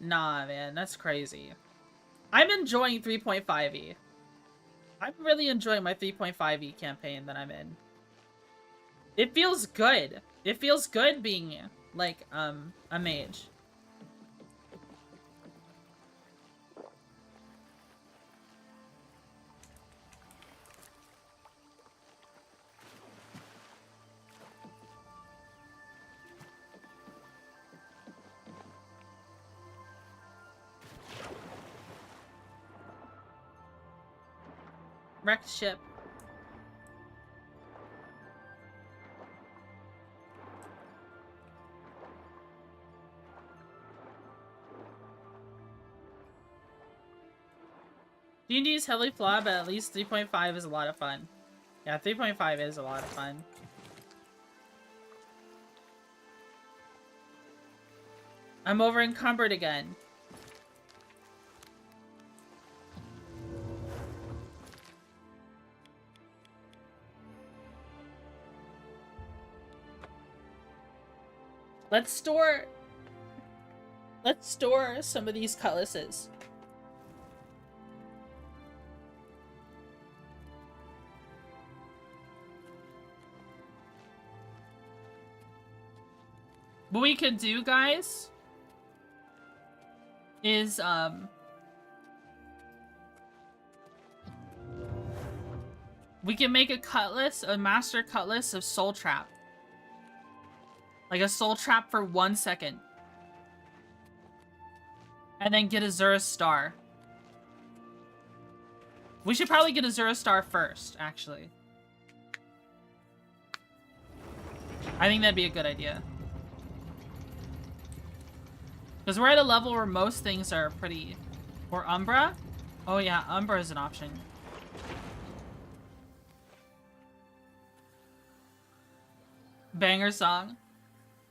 Nah, man, that's crazy. I'm enjoying 3.5e. I'm really enjoying my 3.5e campaign that I'm in. It feels good. It feels good being, like, a mage. Wrecked ship. D&D is heavily flawed, but at least 3.5 is a lot of fun. Yeah, 3.5 is a lot of fun. I'm over encumbered again. Let's store some of these cutlasses. What we could do, guys, is we can make a cutlass, a master cutlass of Soul Trap. Like a soul trap for 1 second. And then get a Zura Star. We should probably get a Zura Star first, actually. I think that'd be a good idea. Because we're at a level where most things are pretty... Or Umbra? Oh yeah, Umbra is an option. Banger song.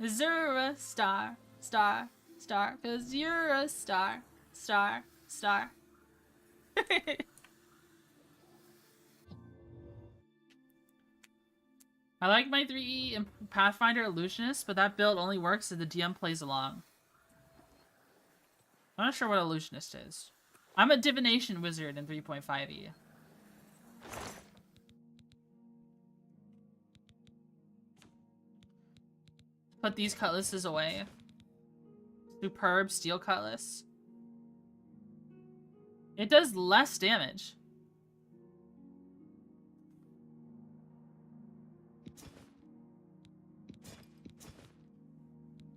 Zura Star, star, star, 'cause you're a star, star, star. I like my 3E and Pathfinder Illusionist, but that build only works if the DM plays along. I'm not sure what Illusionist is. I'm a Divination Wizard in 3.5e. Put these cutlasses away. Superb steel cutlass. It does less damage.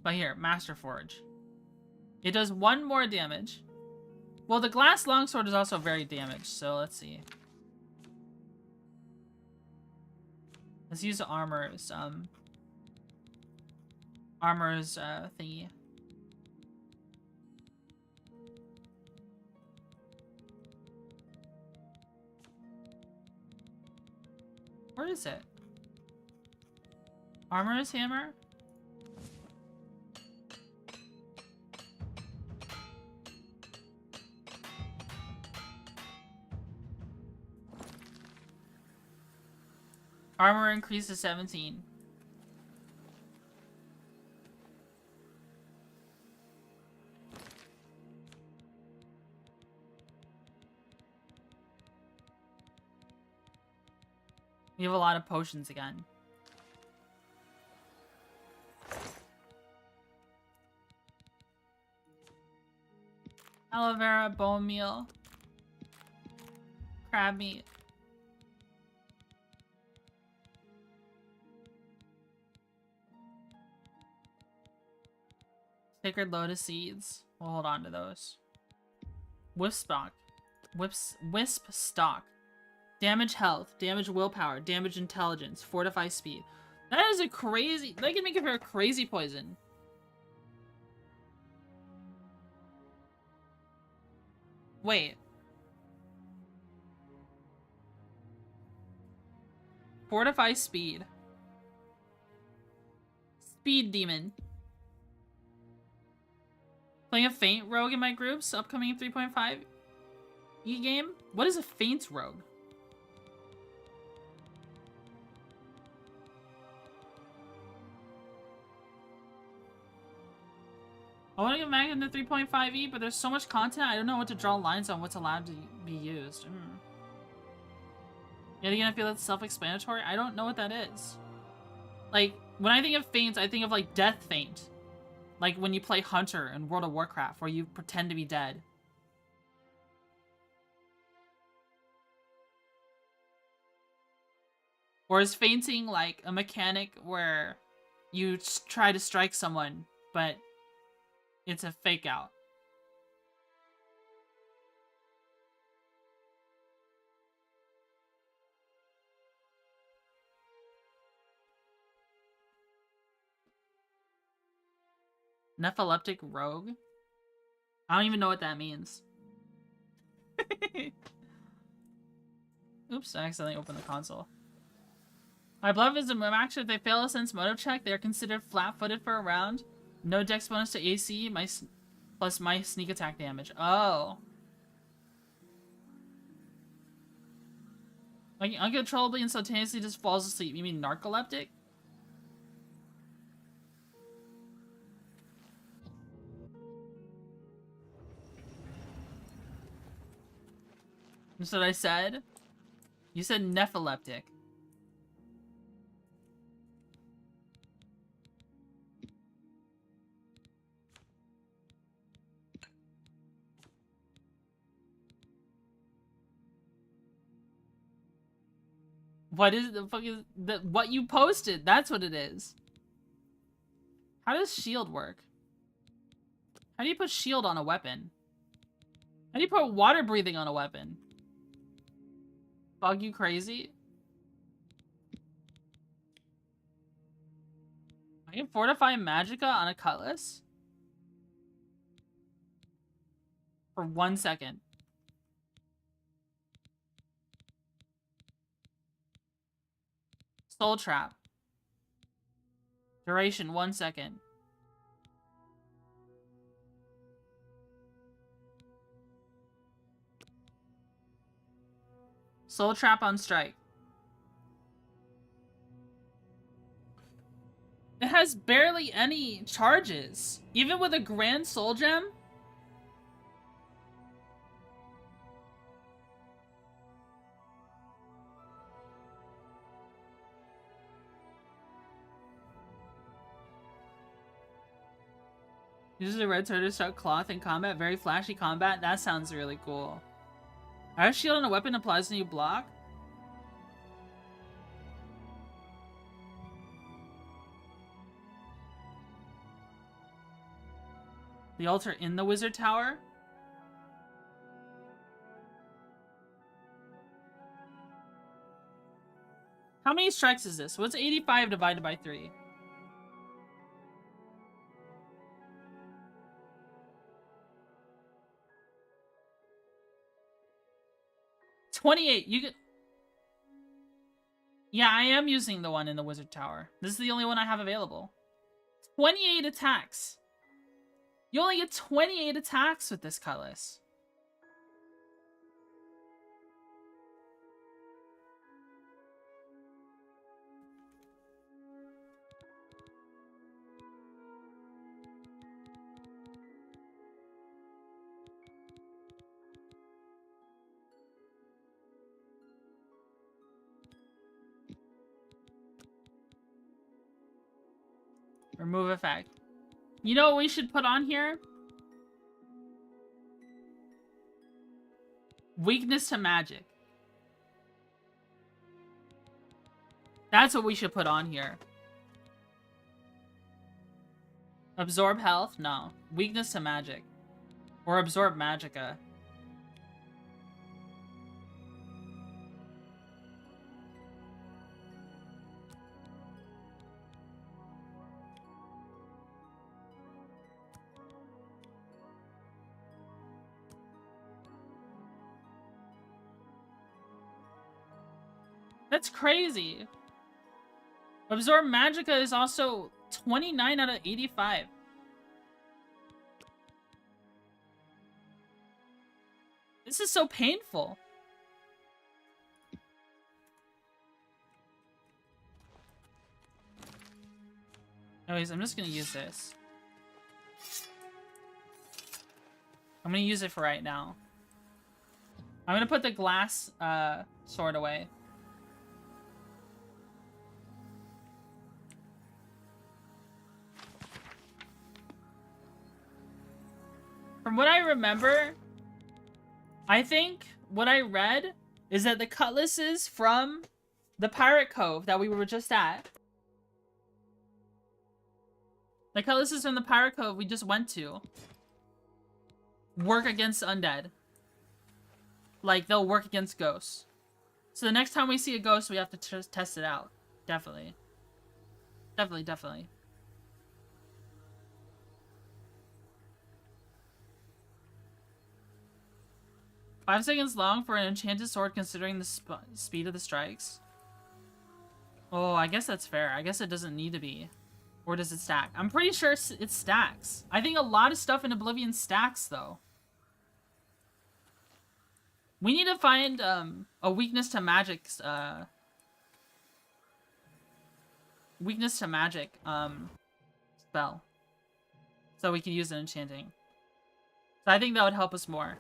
But here, Master Forge. It does 1 more damage. Well, the glass longsword is also very damaged, so let's see. Let's use the armor's, thingy. Where is it? Armor's hammer? Armor increases 17. We have a lot of potions again. Aloe vera, bone meal, crab meat. Sacred lotus seeds. We'll hold on to those. Wisp stock. Damage health, damage willpower, damage intelligence, fortify speed. That is a crazy... They can make it for a crazy poison. Wait. Fortify speed. Speed demon. Playing a feint rogue in my groups, upcoming 3.5 e-game? What is a feint rogue? I want to get back into 3.5e, but there's so much content, I don't know what to draw lines on what's allowed to be used. Yet again, I feel that's self-explanatory. I don't know what that is. Like, when I think of feints, I think of, like, death feint. Like when you play Hunter in World of Warcraft, where you pretend to be dead. Or is feinting like a mechanic where you try to strike someone, but it's a fake out? Nephileptic rogue? I don't even know what that means. Oops, I accidentally opened the console. My bluff is a move action. If they fail a sense motive check, they are considered flat-footed for a round. No dex bonus to AC, plus my sneak attack damage. Oh. Like, uncontrollably and spontaneously just falls asleep. You mean narcoleptic? That's what I said? You said nephileptic. What is the fuck is that? What you posted? That's what it is. How does shield work? How do you put shield on a weapon? How do you put water breathing on a weapon? Bug you crazy? I can fortify magicka on a cutlass? For 1 second. Soul trap. Duration 1 second. Soul trap on strike. It has barely any charges. Even with a grand soul gem. Uses a red turtle struck cloth in combat. Very flashy combat. That sounds really cool. Our shield on a weapon applies a new block. The altar in the wizard tower. How many strikes is this? What's 85 divided by 3? $28. You get. Yeah, I am using the one in the Wizard Tower. This is the only one I have available. 28 attacks. You only get 28 attacks with this cutlass. Remove effect. You know what we should put on here? Weakness to magic. That's what we should put on here. Absorb health? No. Weakness to magic. Or absorb magicka. That's crazy. Absorb magicka is also 29 out of 85. This is so painful. Anyways, I'm just gonna use this. I'm gonna use it for right now. I'm gonna put the glass sword away. From what I remember, I think what I read is that the cutlasses from the Pirate Cove that we were just at, the cutlasses from the Pirate Cove we just went to, work against undead. Like, they'll work against ghosts. So the next time we see a ghost, we have to test it out. Definitely. Definitely. 5 seconds long for an enchanted sword considering the speed of the strikes. Oh, I guess that's fair. I guess it doesn't need to be. Or does it stack? I'm pretty sure it stacks. I think a lot of stuff in Oblivion stacks, though. We need to find a weakness to magic spell. So we can use it in enchanting. So I think that would help us more.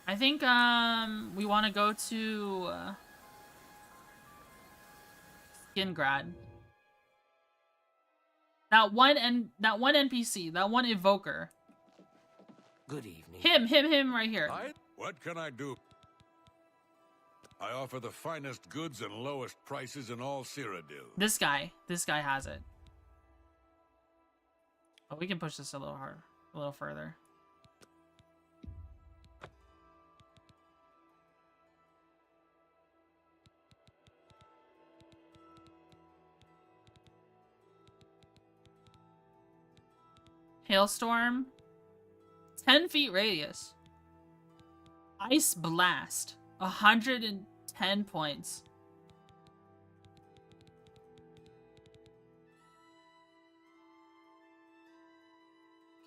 I think we want to go to Skingrad. That one NPC, that one evoker. Good evening. Him right here. What can I do? I offer the finest goods and lowest prices in all Cyrodiil. This guy has it. Oh, we can push this a little further. Hailstorm. 10 feet radius. Ice Blast. 110 points.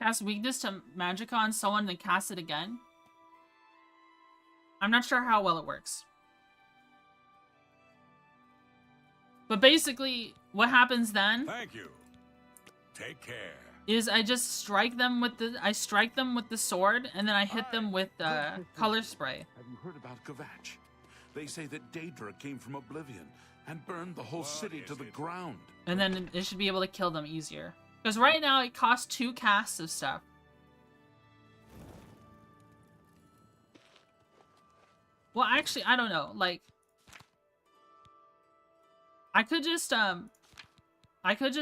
Cast weakness to magicka on someone, then cast it again. I'm not sure how well it works. But basically, what happens then... Thank you. Take care. Is I just strike them with the sword, and then I hit them with color spray. Have you heard about KVATCH? They say that Daedra came from Oblivion and burned the whole city to the ground. And then it should be able to kill them easier. Because right now it costs 2 casts of stuff. Well, actually, I don't know. Like, I could just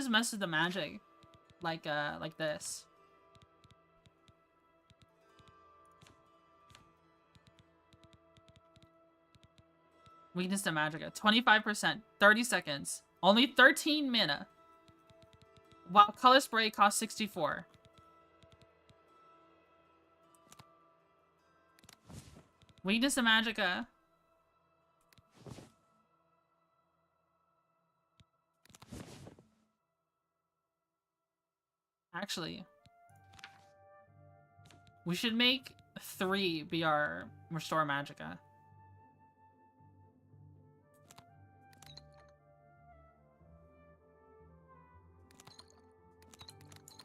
mess with the magic. Like this. Weakness to Magicka. 25%. 30 seconds. Only 13 mana. Wow, Color Spray costs 64. Weakness to Magicka. Actually, we should make 3 be our Restore Magicka.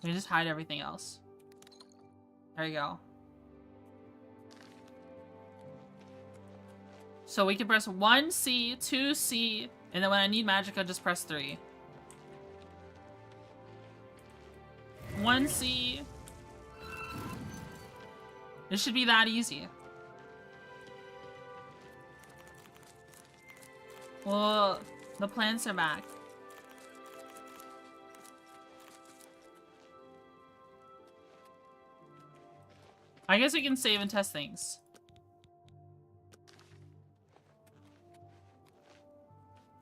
We just hide everything else. There you go. So we can press 1C, 2C, and then when I need Magicka, just press 3. 1C. This should be that easy. Well, the plants are back. I guess we can save and test things.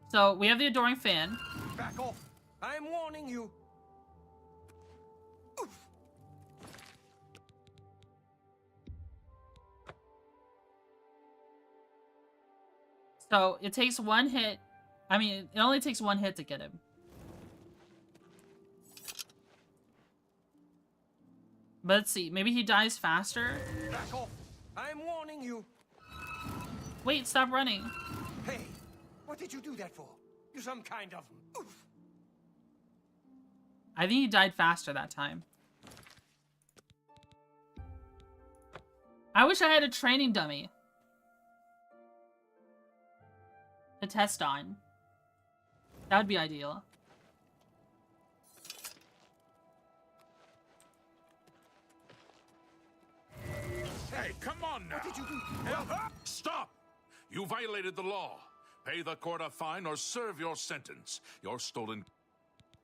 So, we have the Adoring Fan. Back off! I'm warning you! So, it takes 1 hit. I mean, it only takes 1 hit to get him. But let's see. Maybe he dies faster? Back off! I'm warning you! Wait, stop running. Hey, what did you do that for? You some kind of... Oof. I think he died faster that time. I wish I had a training dummy to test on. That would be ideal. Hey, come on now! What did you do? Stop! You violated the law. Pay the court a fine or serve your sentence. Your stolen...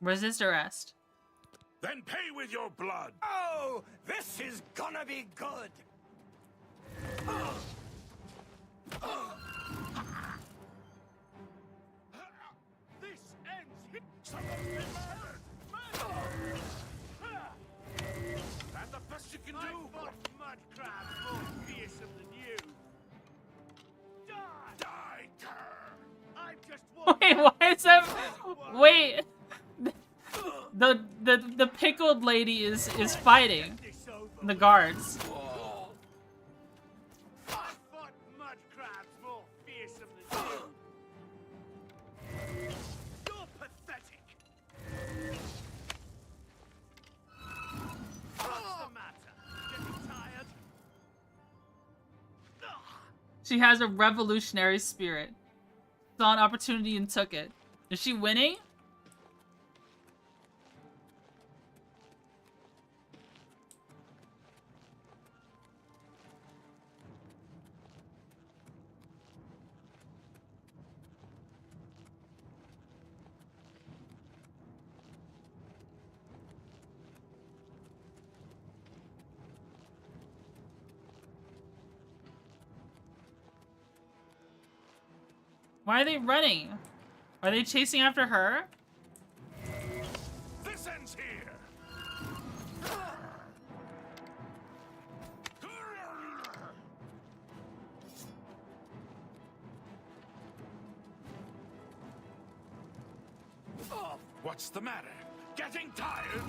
Resist arrest. Then pay with your blood! Oh, this is gonna be good! This ends here! Someone's been murdered! That's the best you can do! Mud crabs more fearsome than you. Die, cur! I'm just Wait, why is that? Wait. The pickled lady is fighting the guards. I fought mud crabs more fearsome than you. You're pathetic. What's the matter? Getting tired? She has a revolutionary spirit. Saw an opportunity and took it. Is she winning? Why are they running? Are they chasing after her? This ends here! What's the matter? Getting tired?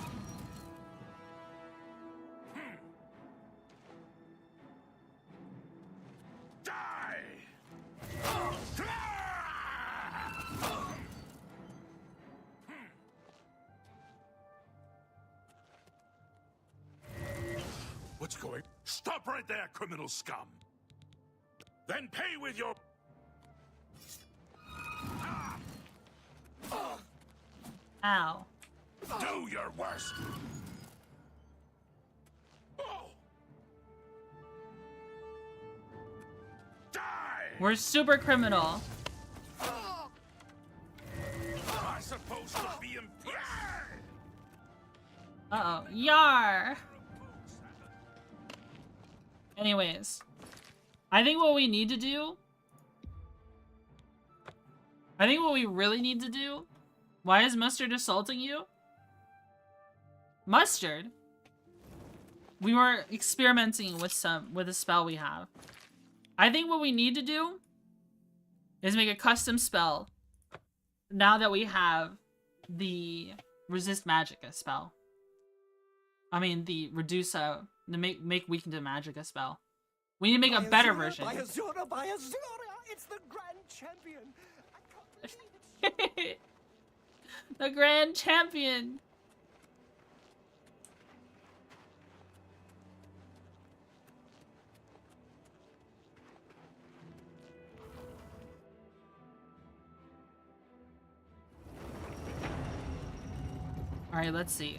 What's going? Stop right there, criminal scum! Then pay with your... Ow. Do your worst! Die! We're super criminal. Am I supposed to be impressed? Uh-oh. Yar! Anyways. I think what we need to do I think what we really need to do... Why is Mustard assaulting you? Mustard? We were experimenting with a spell we have. I think what we need to do is make a custom spell now that we have the resist magicka spell. I mean the reduce the make weaken to magicka spell. We need to make a better version. By Azura, by Azura! It's the Grand Champion! The Grand Champion! Alright, let's see.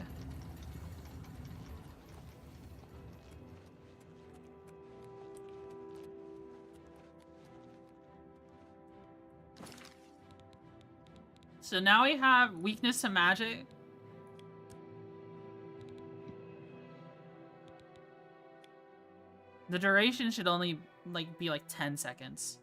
So now we have weakness to magic. The duration should only be like 10 seconds.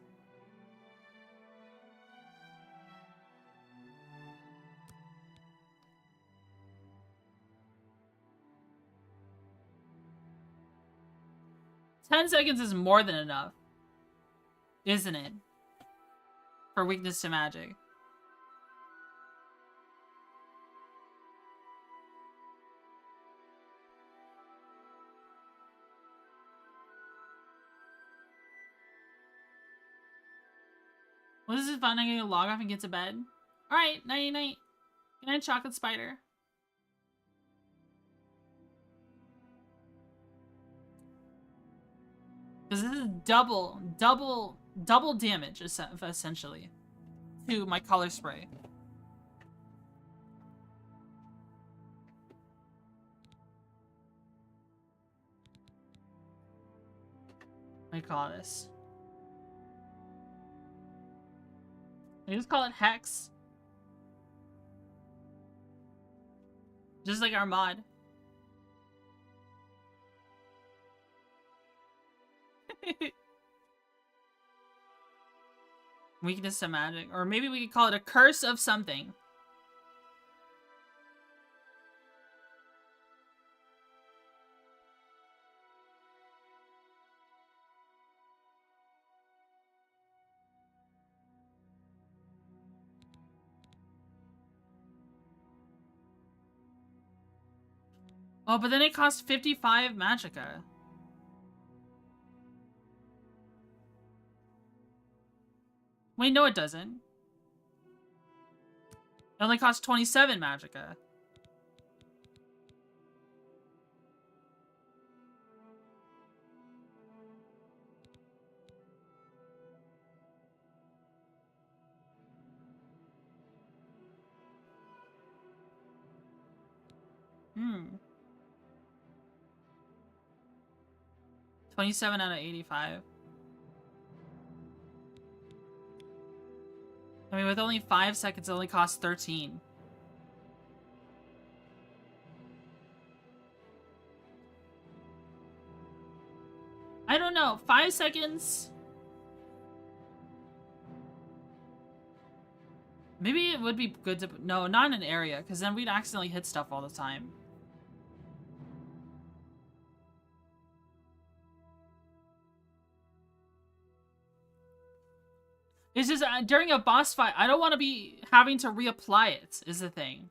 Ten seconds is more than enough, isn't it? For weakness to magic. Well, this is fun. I'm gonna log off and get to bed. Alright, nighty night. Good night, Chocolate Spider. Because this is double damage, essentially, to my color spray. What do you call this? I just call it Hex. Just like our mod. Weakness to magic. Or maybe we could call it a curse of something. Oh, but then it costs 55 magicka. Wait, no it doesn't. It only costs 27 magicka. Hmm. 27 out of 85. I mean, with only 5 seconds, it only costs 13. I don't know. 5 seconds? Maybe it would be good to... No, not in an area, because then we'd accidentally hit stuff all the time. It's just, during a boss fight, I don't want to be having to reapply it, is the thing.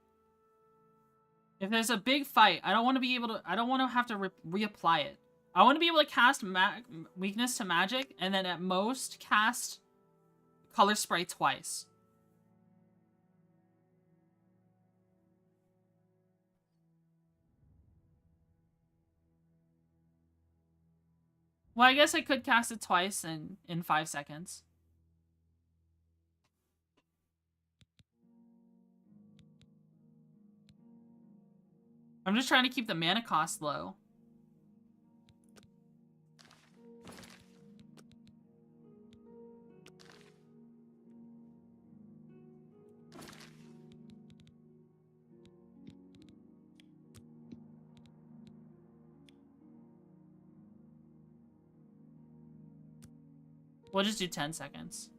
If there's a big fight, I don't want to be able to... I don't want to have to reapply it. I want to be able to cast weakness to magic, and then at most cast color spray twice. Well, I guess I could cast it twice in 5 seconds. I'm just trying to keep the mana cost low. We'll just do 10 seconds.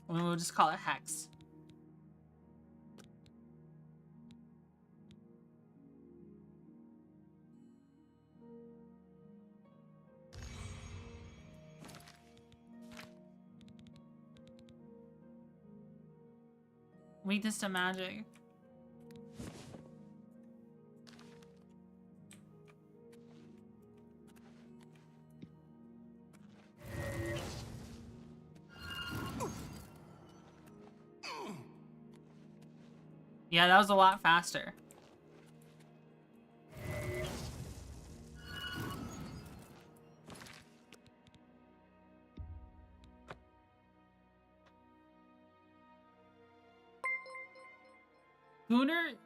We'll just call it Hex. Weakness to magic. Yeah, that was a lot faster.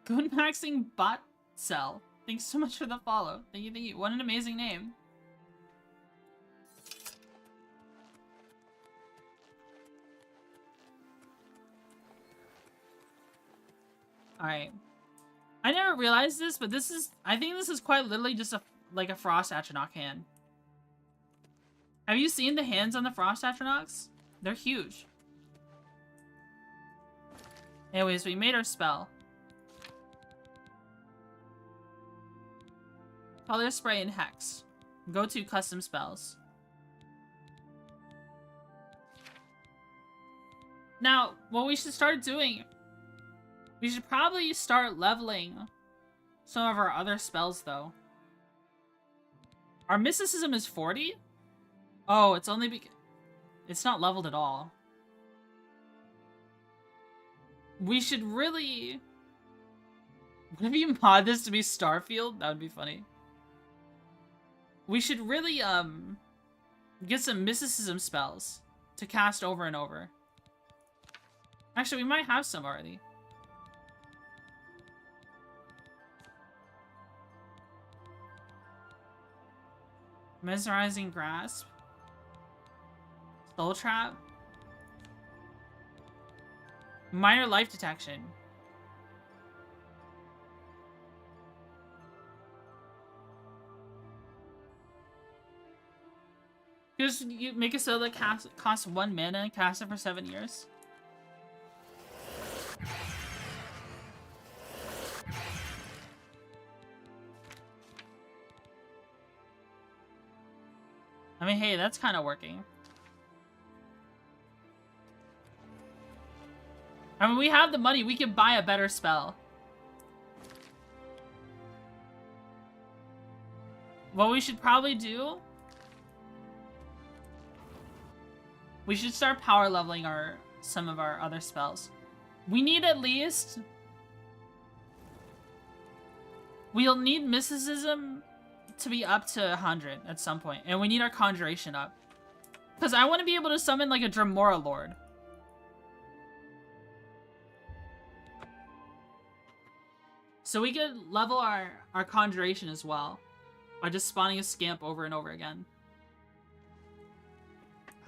Goon Maxing Bot Cell. Thanks so much for the follow. Thank you, thank you. What an amazing name. Alright. I never realized this, but this is... I think this is quite literally just like a Frost Atronach hand. Have you seen the hands on the Frost Atronachs? They're huge. Anyways, we made our spell. Color Spray and Hex. Go to custom spells. Now, what we should start doing... We should probably start leveling some of our other spells, though. Our mysticism is 40? Oh, it's only because... It's not leveled at all. We should really... What if you mod this to be Starfield? That would be funny. We should really, get some mysticism spells to cast over and over. Actually, we might have some already. Mesmerizing Grasp. Soul Trap. Minor Life Detection. Just you make a spell that costs 1 mana and cast it for 7 years. I mean, hey, that's kind of working. I mean, we have the money. We can buy a better spell. What we should probably do... We should start power leveling some of our other spells. We need at least... We'll need mysticism to be up to 100 at some point. And we need our conjuration up. Because I want to be able to summon like a Dremora Lord. So we could level our conjuration as well. By just spawning a scamp over and over again.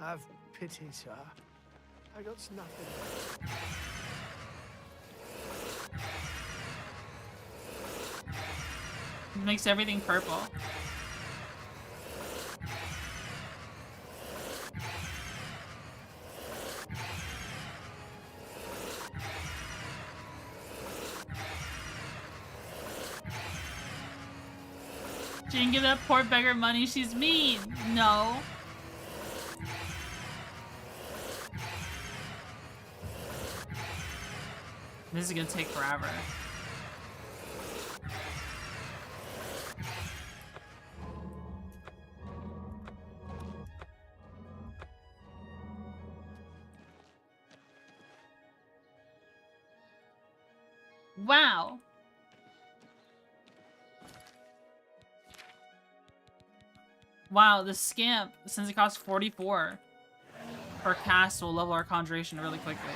Have pity, sir. I got nothing. It makes everything purple. She didn't give that poor beggar money. She's mean. No. This is gonna take forever. Wow. Wow, the scamp, since it costs 44 per cast, will level our conjuration really quickly.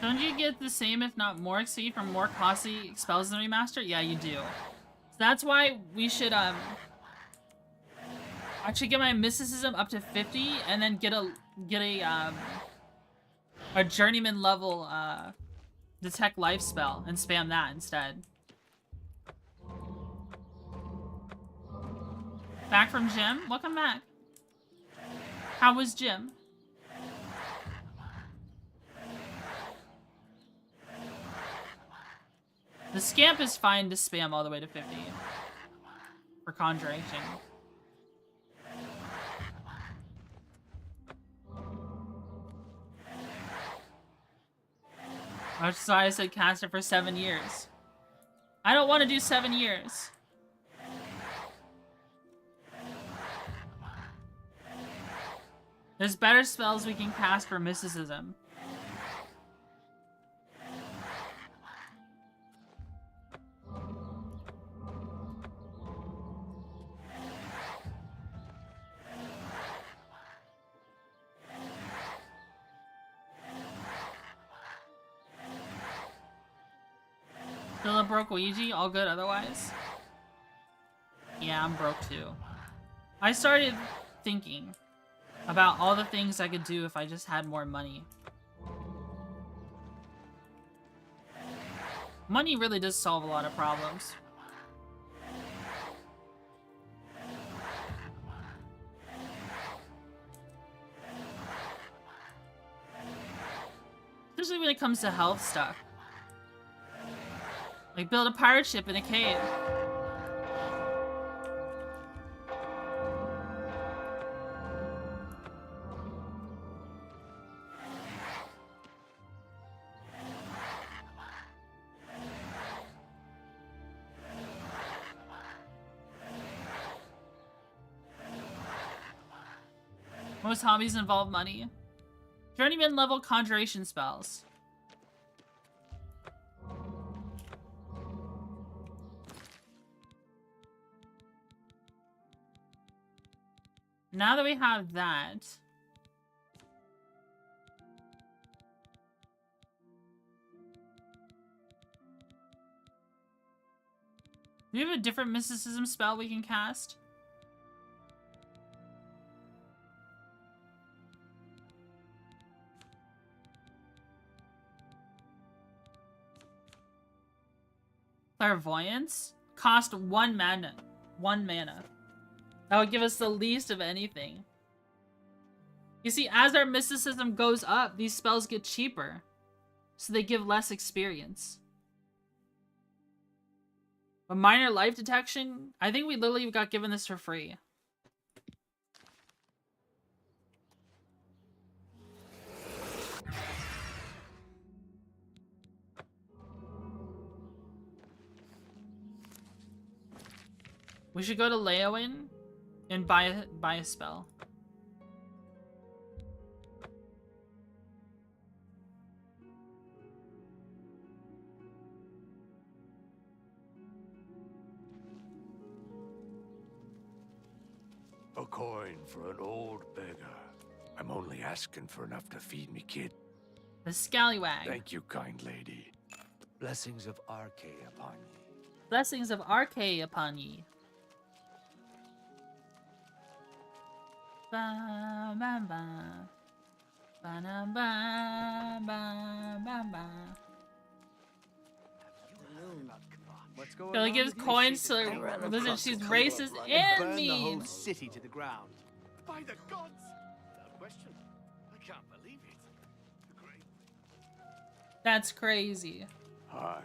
Don't you get the same, if not more, XP from more costly spells in the remaster? Yeah, you do. So that's why we should actually get my mysticism up to 50 and then get a journeyman level detect life spell and spam that instead. Back from gym? Welcome back. How was gym? The scamp is fine to spam all the way to 50 for conjuration. That's why I said cast it for 7 years. I don't want to do 7 years. There's better spells we can cast for mysticism. Still broke Ouija, all good otherwise? Yeah, I'm broke too. I started thinking about all the things I could do if I just had more money. Money really does solve a lot of problems. Especially when it comes to health stuff. Like build a pirate ship in a cave. Most hobbies involve money. Journeyman level conjuration spells. Now that we have that, do we have a different mysticism spell we can cast? Clairvoyance? Cost 1 mana. 1 mana. That would give us the least of anything. You see, as our mysticism goes up, these spells get cheaper. So they give less experience. But minor life detection? I think we literally got given this for free. We should go to Leowin and buy a spell. A coin for an old beggar. I'm only asking for enough to feed me, kid. The scallywag. Thank you, kind lady. Blessings of Arche upon ye. Blessings of Arche upon ye. Ba ba ba. Ba na ba ba ba ba. What's going Billy on gives with you, coins Shady? to Lizard. She's racist and Burn the whole mean. city to the ground. By the gods! No question. I can't believe it. Great. That's crazy. Hi.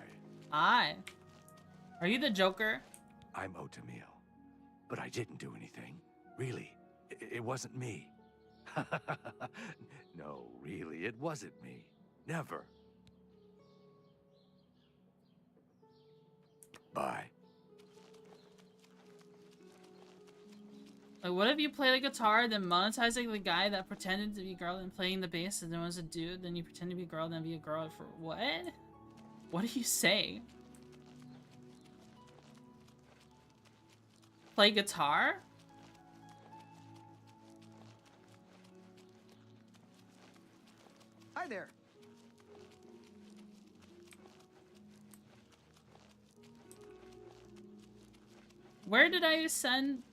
Hi. Are you the Joker? I'm Otamil. But I didn't do anything. Really. It wasn't me. No, really, it wasn't me. Never. Bye. Like, what if you play the guitar, then monetizing the guy that pretended to be a girl and playing the bass and then was a dude, then you pretend to be a girl, then be a girl for what? What do you say? Play guitar? Hi there. Where did I send...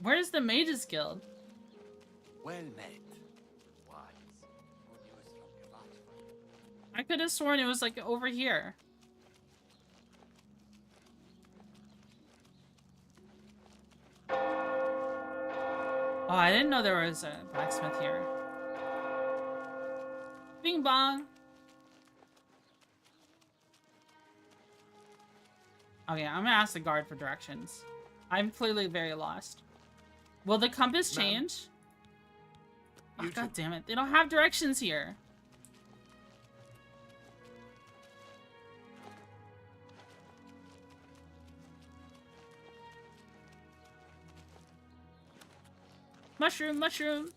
Where's the Mages Guild? Well met. Wise. Good news from Kvatch. I could have sworn it was like over here. Oh, I didn't know there was a blacksmith here. Bing bong. Okay, I'm gonna ask the guard for directions. I'm clearly very lost. Will the compass change? Oh, God damn it. They don't have directions here. Mushroom, mushroom.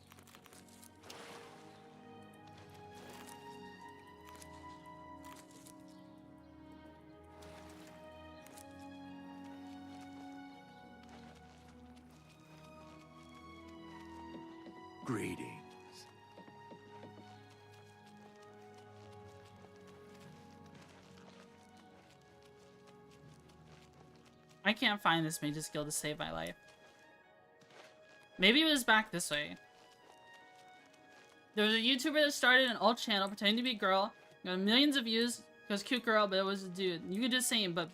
Greetings. I can't find this Mage's Guild to save my life. Maybe it was back this way. There was a YouTuber that started an alt channel pretending to be a girl. Got millions of views. It was a cute girl, but it was a dude. You could just say him, but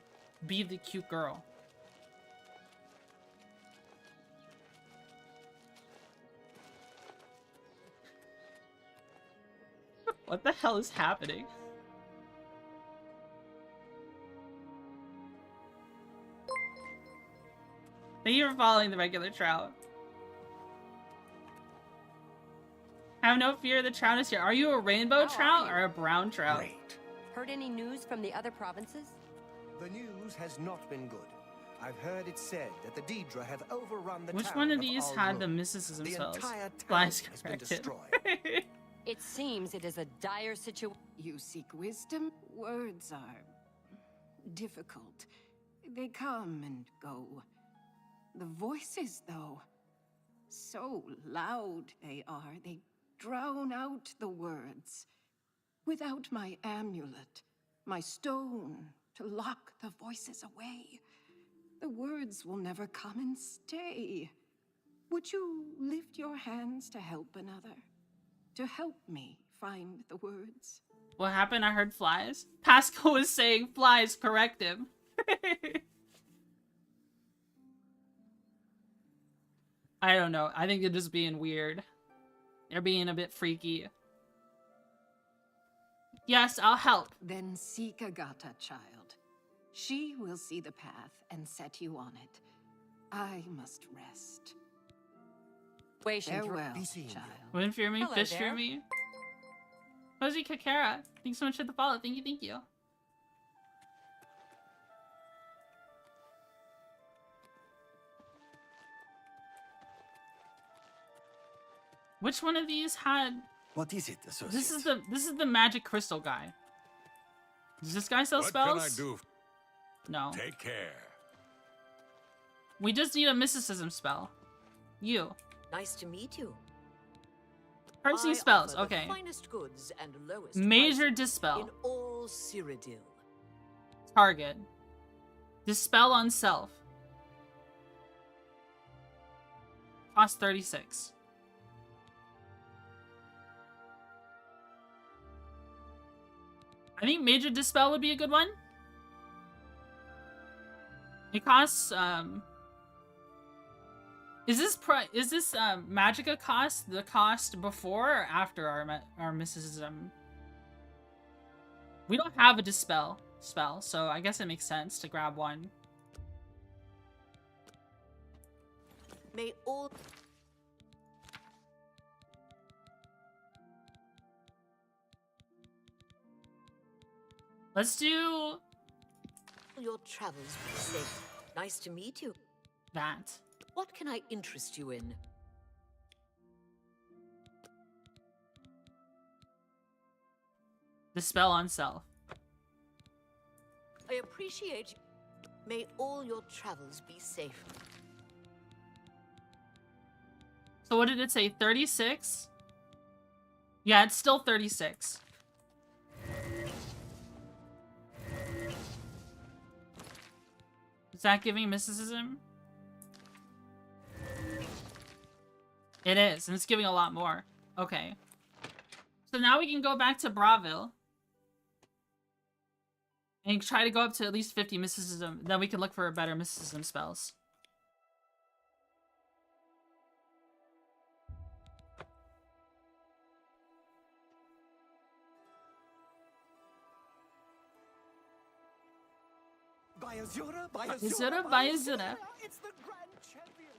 be the cute girl. What the hell is happening? Thank you for following the regular trout. Have no fear, the trout is here. Are you a rainbow trout or a brown trout? Great. Heard any news from the other provinces? The news has not been good. I've heard it said that the Daedra have overrun the Which town one of these had the mysticism The spells? entire town Flies has been corrected. destroyed. It seems it is a dire situation. You seek wisdom? Words are difficult. They come and go. The voices, though, so loud they are, they drown out the words. Without my amulet, my stone to lock the voices away, the words will never come and stay. Would you lift your hands to help another? To help me find the words? What happened? I heard flies. Pascal was saying flies, correct him. I don't know. I think they're just being weird. They're being a bit freaky. Yes, I'll help. Then seek Agatha, child. She will see the path and set you on it. I must rest. Farewell, child. Wouldn't fear me, Hello fish there. fear me. Cozy Kakara, thanks so much for the follow. Thank you, thank you. Which one of these had... What is it, associate? This is the magic crystal guy. Does this guy sell spells? What can I do? No. Take care. We just need a mysticism spell. You. Nice to meet you. Cursing I spells, offer the okay. finest goods and lowest Major prices dispel. in all Cyrodiil. Target. Dispel on self. Cost 36. I think Major Dispel would be a good one. It costs, Is this Magicka cost the cost before or after our mysticism? We don't have a Dispel spell, so I guess it makes sense to grab one. May all... Let's do your travels be safe. Nice to meet you. that. What can I interest you in? Dispel on self. I appreciate you. May all your travels be safe. So what did it say? 36? Yeah, it's still 36. Is that giving mysticism? It is, and it's giving a lot more. Okay. So now we can go back to Braville. And try to go up to at least 50 mysticism. Then we can look for better mysticism spells. By Azura, by Azura, by Azura. It's the grand champion.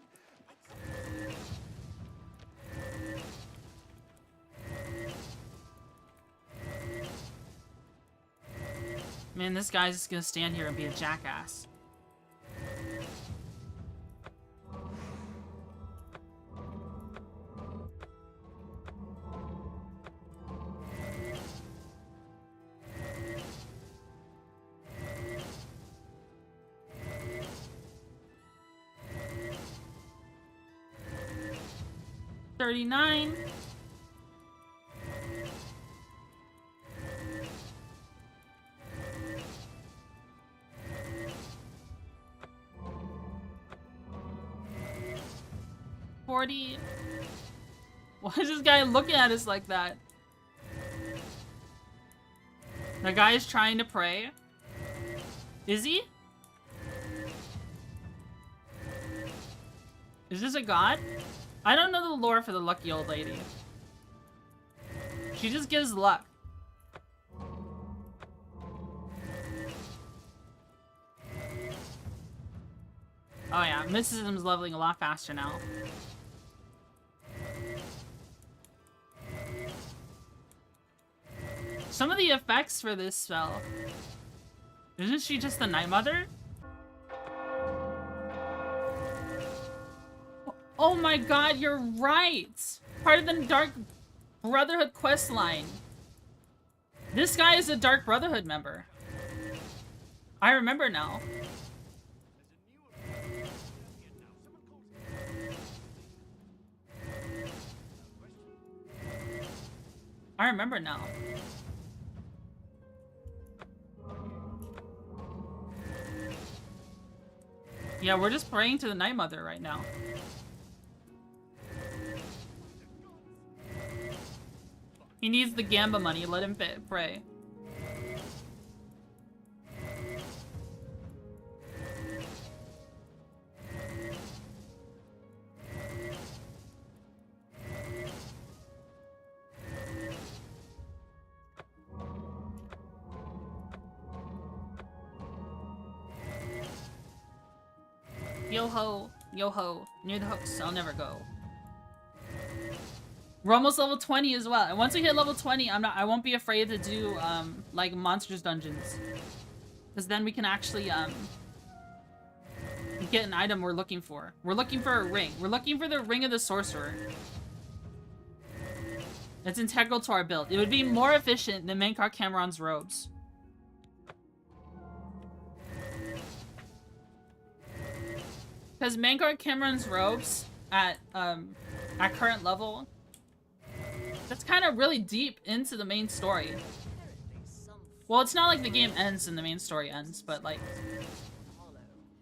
Man, this guy's just gonna stand here and be a jackass. $39. $40. Why is this guy looking at us like that? The guy is trying to pray. Is he? Is this a god? I don't know the lore for the lucky old lady. She just gives luck. Oh yeah, mysticism's leveling a lot faster now. Some of the effects for this spell. Isn't she just the Night Mother? Oh my god, you're right! Part of the Dark Brotherhood quest line. This guy is a Dark Brotherhood member. I remember now. I remember now. Yeah, we're just praying to the Night Mother right now. He needs the Gamba money. Let him pray. Yo-ho, yo-ho. Near the hooks, I'll never go. We're almost level 20 as well. And once we hit level 20, I won't be afraid to do like monsters dungeons. Because then we can actually get an item we're looking for. We're looking for a ring. We're looking for the Ring of the Sorcerer. It's integral to our build. It would be more efficient than Mankar Cameron's robes. Because Mankar Cameron's robes at current level, that's kind of really deep into the main story. Well, it's not like the game ends and the main story ends, but like,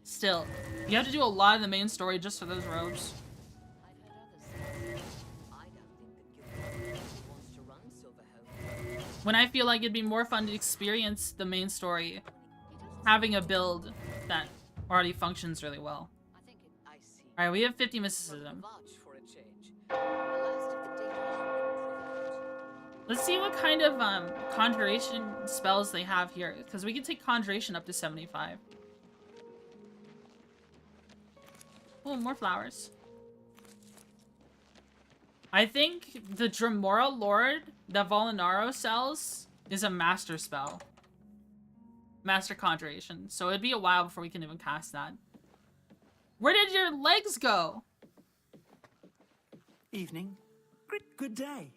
still, you have to do a lot of the main story just for those robes. When I feel like it'd be more fun to experience the main story, having a build that already functions really well. Alright, we have 50 mysticism. Let's see what kind of conjuration spells they have here, because we can take conjuration up to 75. Oh, more flowers. I think the Dremora Lord that Volinaro sells is a master spell. Master conjuration. So it'd be a while before we can even cast that. Where did your legs go? Evening. Good day.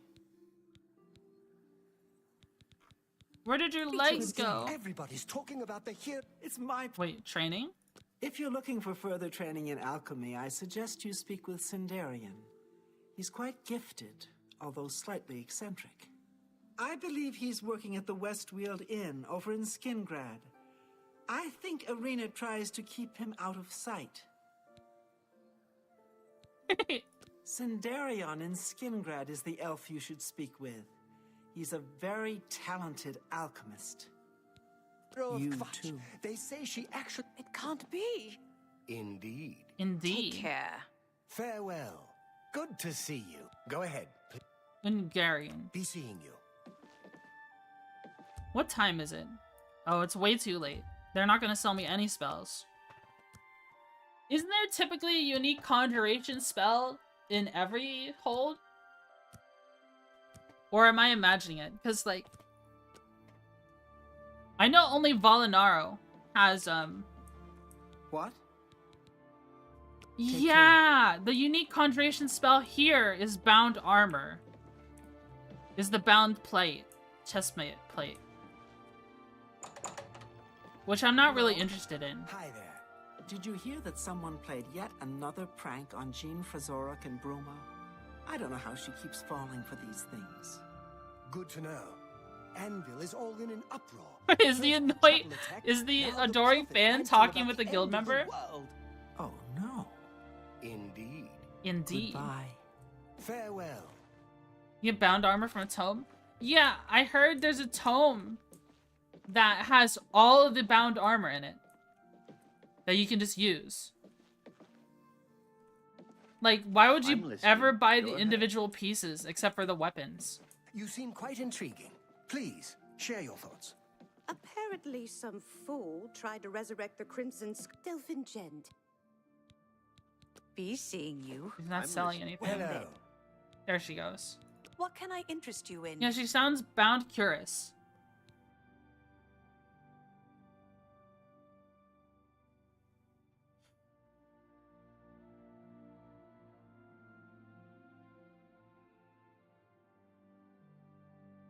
Where did your legs go? Everybody's talking about the hero. It's my... Wait, training? If you're looking for further training in alchemy, I suggest you speak with Sindarian. He's quite gifted, although slightly eccentric. I believe he's working at the Westweald Inn over in Skingrad. I think Arena tries to keep him out of sight. Sindarion in Skingrad is the elf you should speak with. He's a very talented alchemist. Hero of You Kvatch. too. They say she actually... It can't be. Indeed. Indeed. Take care. Farewell. Good to see you. Go ahead. Hungarian. Be seeing you. What time is it? Oh, it's way too late. They're not gonna sell me any spells. Isn't there typically a unique conjuration spell in every hold? Or am I imagining it? Because, like... I know only Valinaro has, What? Yeah! The unique conjuration spell here is Bound Armor. Is the Bound Plate. Chestmate plate. Which I'm not really interested in. Hi there. Did you hear that someone played yet another prank on Jean Frazorek and Bruma? I don't know how she keeps falling for these things. Good to know. Anvil is all in an uproar. Is the adoring fan talking with a guild member? Oh no. Indeed. Indeed. Goodbye. Farewell. You get bound armor from a tome? Yeah, I heard there's a tome that has all of the bound armor in it that you can just use. Like, why would you ever buy the individual pieces except for the weapons? You seem quite intriguing. Please, share your thoughts. Apparently some fool tried to resurrect the Crimson Delphin Gent. Be seeing you. She's not selling anything. Hello. There she goes. What can I interest you in? Yeah, she sounds bound curious.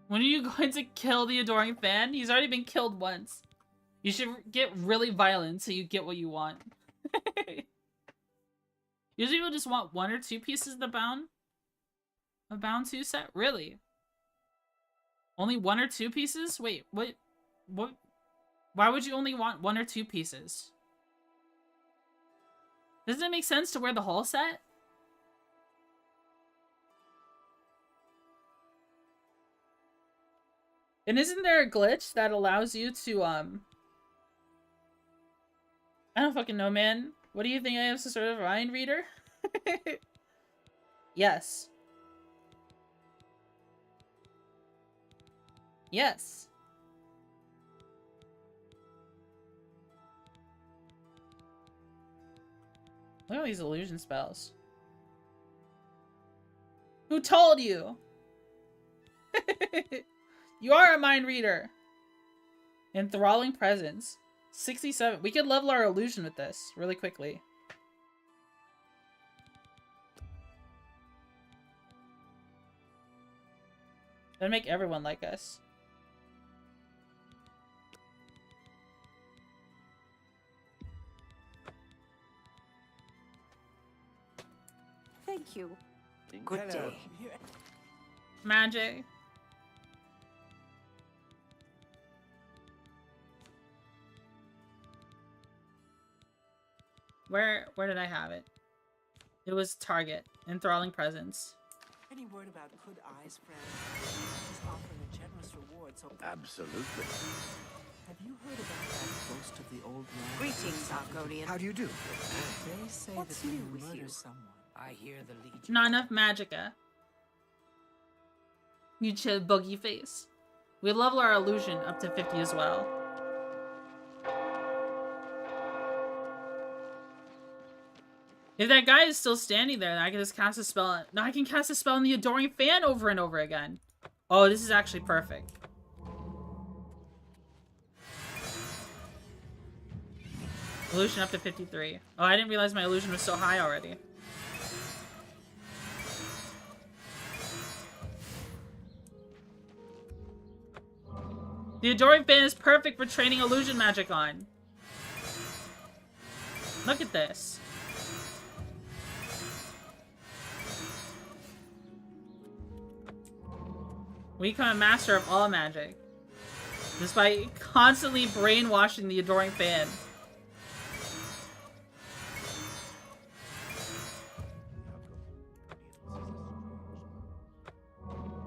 When are you going to kill the adoring fan? He's already been killed once. You should get really violent so you get what you want. Usually people just want 1 or 2 pieces of the bound. A bound 2 set? Really? Only 1 or 2 pieces? Wait, what? Why would you only want 1 or 2 pieces? Doesn't it make sense to wear the whole set? And isn't there a glitch that allows you to, I don't fucking know, man. What do you think I am, some sort of mind reader? Yes. Yes. Look at all these illusion spells. Who told you? You are a mind reader. Enthralling presence. 67. We could level our illusion with this really quickly. That'd make everyone like us. Thank you. Good Hello. day. Magic. Where did I have it? It was Target. Enthralling presence. Any word about Could Eyes, friend? He's offering a generous reward, so... Absolutely. Have you heard about that ghost of the old man? Greetings, Argonian. How do you do? They say What's that you new with murder you? someone. I hear the Legion. Not enough magicka. You chill buggy face. We level our illusion up to 50 as well. If that guy is still standing there, then I can just cast a spell. No, I can cast a spell on the adoring fan over and over again. Oh, this is actually perfect. Illusion up to 53. Oh, I didn't realize my illusion was so high already. The adoring fan is perfect for training illusion magic on. Look at this. We become a master of all magic. Just by constantly brainwashing the adoring fan.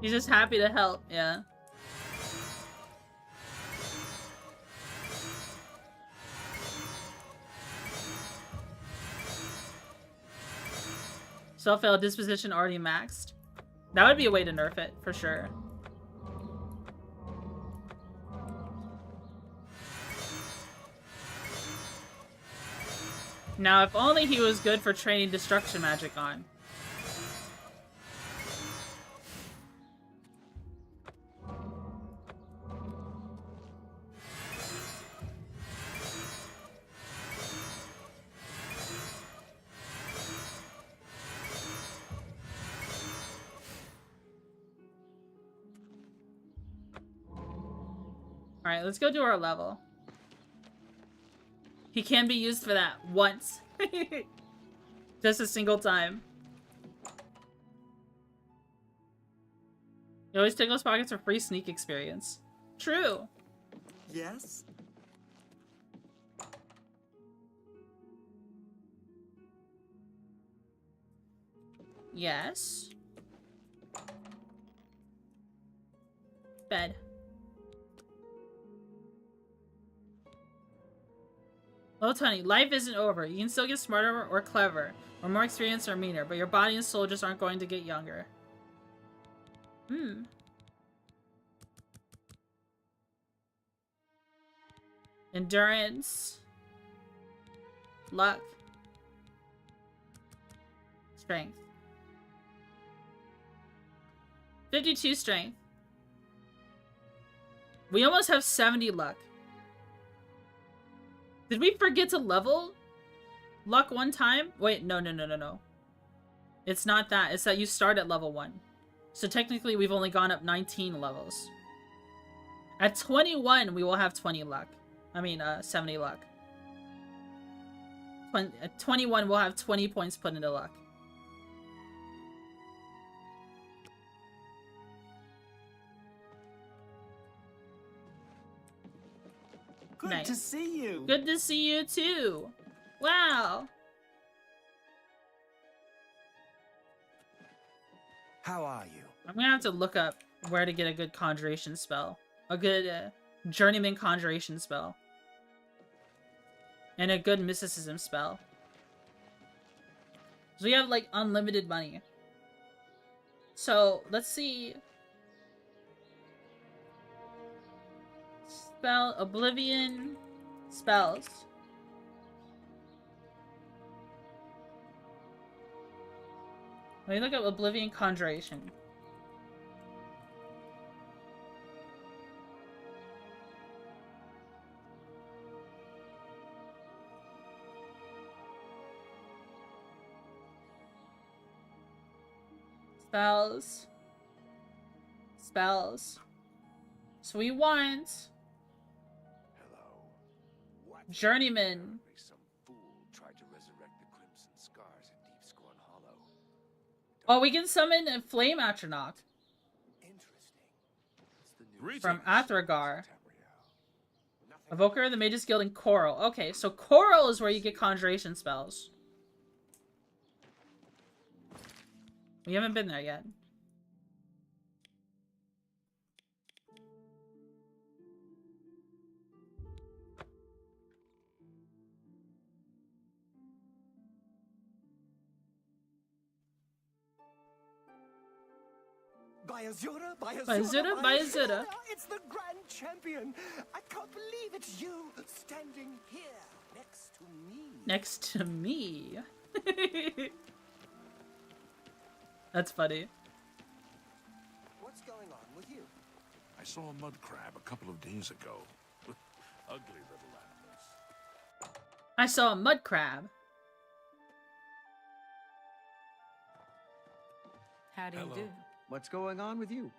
He's just happy to help, yeah. Self-fail disposition already maxed. That would be a way to nerf it, for sure. Now, if only he was good for training destruction magic on. Alright, let's go do our level. He can be used for that once. Just a single time. You always take those pockets for free sneak experience. True. Yes? Yes. Bed. Well, Tony, life isn't over. You can still get smarter or clever, or more experienced or meaner, but your body and soul just aren't going to get younger. Hmm. Endurance. Luck. Strength. 52 strength. We almost have 70 luck. Did we forget to level luck one time? Wait, no. It's not that. It's that you start at level 1. So technically we've only gone up 19 levels. At 21, we will have 20 luck. I mean, 70 luck. At 21, we'll have 20 points put into luck. Good to see you. Good to see you too. Wow. How are you? I'm gonna have to look up where to get a good conjuration spell. A good journeyman conjuration spell. And a good mysticism spell. So we have like unlimited money. So let's see. Spell Oblivion spells. Let me look up Oblivion Conjuration. Spells. Spells. So we want Journeyman. Some fool tried to resurrect the crimson scars at Deep Scorn Hollow. Oh, we can summon a Flame Atronach. From Athragar. Evoker of the Mages Guild and Coral. Okay, so Coral is where you get conjuration spells. We haven't been there yet. Bayazura. It's the Grand Champion. I can't believe it's you standing here next to me. Next to me. That's funny. What's going on with you? I saw a mud crab a couple of days ago. Ugly little animals. I saw a mud crab. How do you Hello. do? What's going on with you?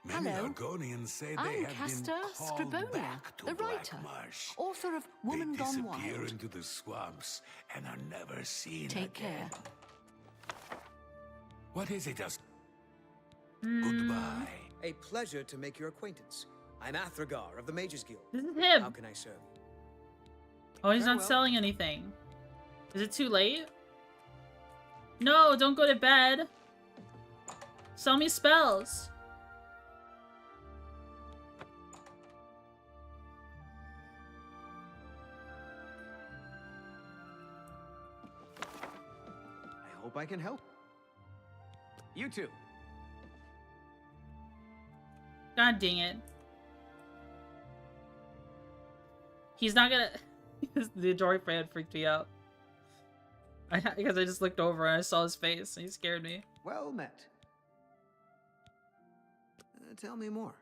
Many Hello. Argonians say they I'm have Castor been called Scribonia, back to the Black writer, Marsh. author of Woman They Gone disappear Wild. into the swamps and are never seen Take again. care. What is it, just? Goodbye. A pleasure to make your acquaintance. I'm Athragar of the Mages Guild. This is him. How can I serve you? Oh, he's Very not well. selling anything. Is it too late? No, don't go to bed. Sell me spells. Hope I can help. You too. God dang it. He's not gonna... The Dory fan freaked me out. Because I just looked over and I saw his face and he scared me. Well met. Tell me more.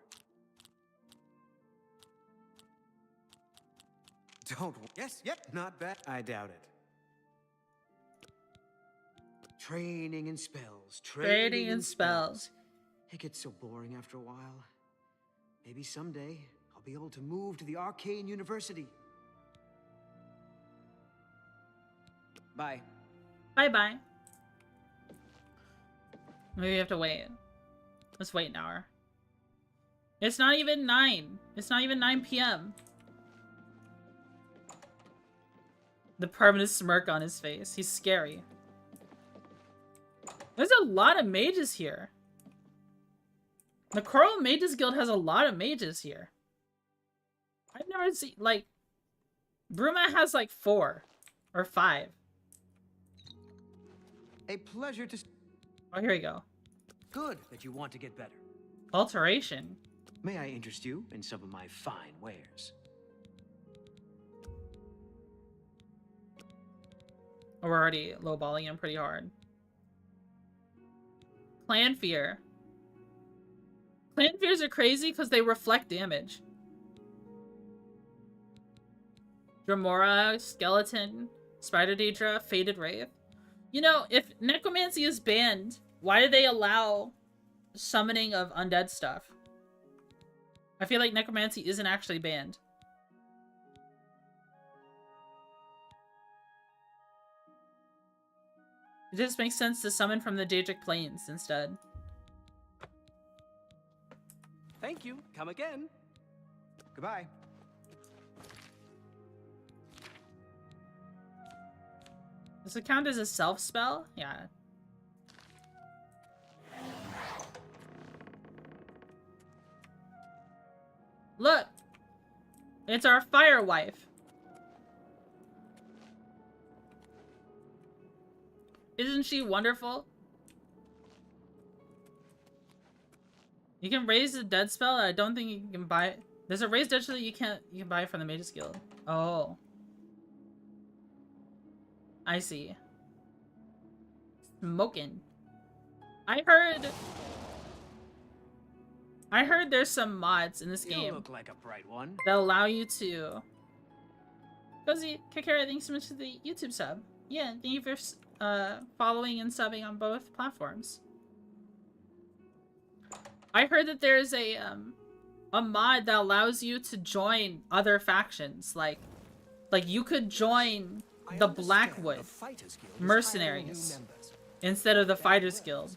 Don't... Yes, yep, not bad. I doubt it. Training in spells. Training in spells. It gets so boring after a while. Maybe someday I'll be able to move to the Arcane University. Bye. Bye-bye. Maybe we have to wait. Let's wait an hour. It's not even 9. It's not even 9 p.m. The permanent smirk on his face. He's scary. There's a lot of mages here. The Coral Mages Guild has a lot of mages here. I've never seen, like... Bruma has like 4 or 5. A pleasure to... Oh, here we go. Good that you want to get better. Alteration. May I interest you in some of my fine wares? Oh, we're already lowballing him pretty hard. Clan Fear. Clan Fears are crazy because they reflect damage. Dremora, Skeleton, Spider Daedra, Faded Wraith. You know, if Necromancy is banned, why do they allow summoning of undead stuff? I feel like Necromancy isn't actually banned. It just makes sense to summon from the Daedric Plains instead. Thank you. Come again. Goodbye. Does it count as a self-spell? Yeah. Look! It's our fire wife. Isn't she wonderful? You can raise a dead spell. I don't think you can buy it. There's a raised dead spell you can buy it from the Mage's Guild. Oh. I see. Smoking. I heard there's some mods in this game. You look like a bright one. That allow you to... Cozy Kakara, thanks so much for the YouTube sub. Yeah, thank you for following and subbing on both platforms. I heard that there's a mod that allows you to join other factions. Like you could join the Blackwood mercenaries instead of the Fighters Guild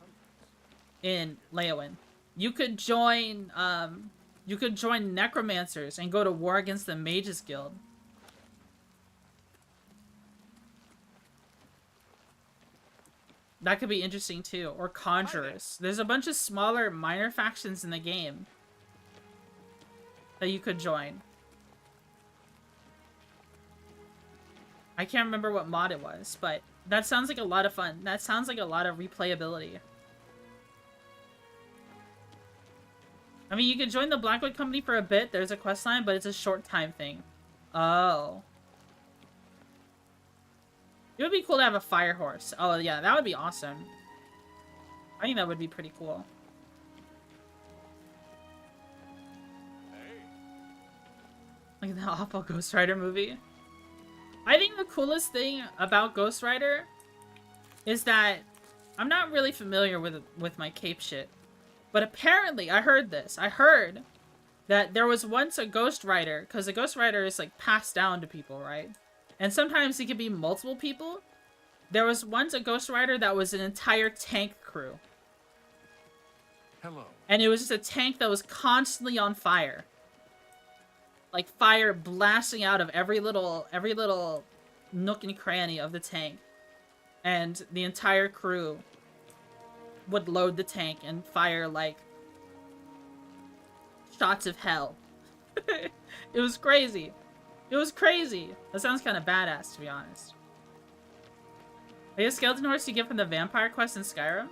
in Leowen. You could join Necromancers and go to war against the Mages Guild. That could be interesting too. Or Conjurers. There's a bunch of smaller, minor factions in the game that you could join. I can't remember what mod it was, but that sounds like a lot of fun. That sounds like a lot of replayability. I mean, you could join the Blackwood Company for a bit. There's a questline, but it's a short time thing. Oh. It would be cool to have a fire horse. Oh, yeah, that would be awesome. I think that would be pretty cool. Like the awful Ghost Rider movie. I think the coolest thing about Ghost Rider is that I'm not really familiar with my cape shit. But apparently, I heard this. I heard that there was once a Ghost Rider, because a Ghost Rider is like passed down to people, right? And sometimes it can be multiple people. There was once a Ghost Rider that was an entire tank crew. Hello. And it was just a tank that was constantly on fire. Like fire blasting out of every little nook and cranny of the tank. And the entire crew would load the tank and fire like shots of hell. It was crazy. It was crazy. That sounds kind of badass, to be honest. Are you a skeleton horse you get from the vampire quest in Skyrim?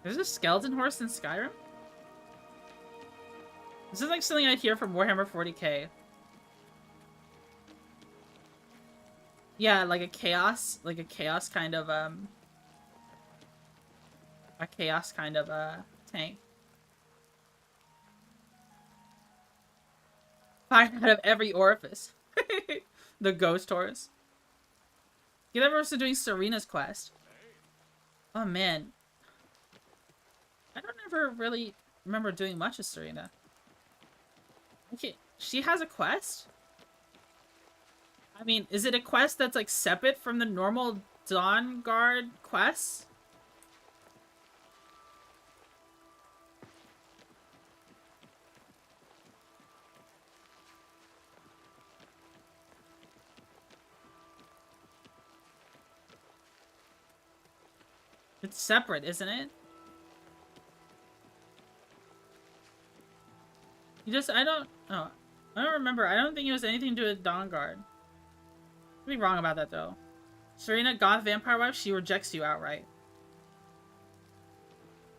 There's a skeleton horse in Skyrim? This is like something I hear from Warhammer 40k. Yeah, like a chaos kind of, tank. Fire out of every orifice. The ghost horse. You never was doing Serena's quest. Oh man. I don't ever really remember doing much of Serena. Okay, she has a quest? I mean, is it a quest that's like separate from the normal Dawn Guard quests? It's separate, isn't it? I don't remember. I don't think it was anything to do with Dawn Guard. Could be wrong about that though. Serena, goth vampire wife, she rejects you outright.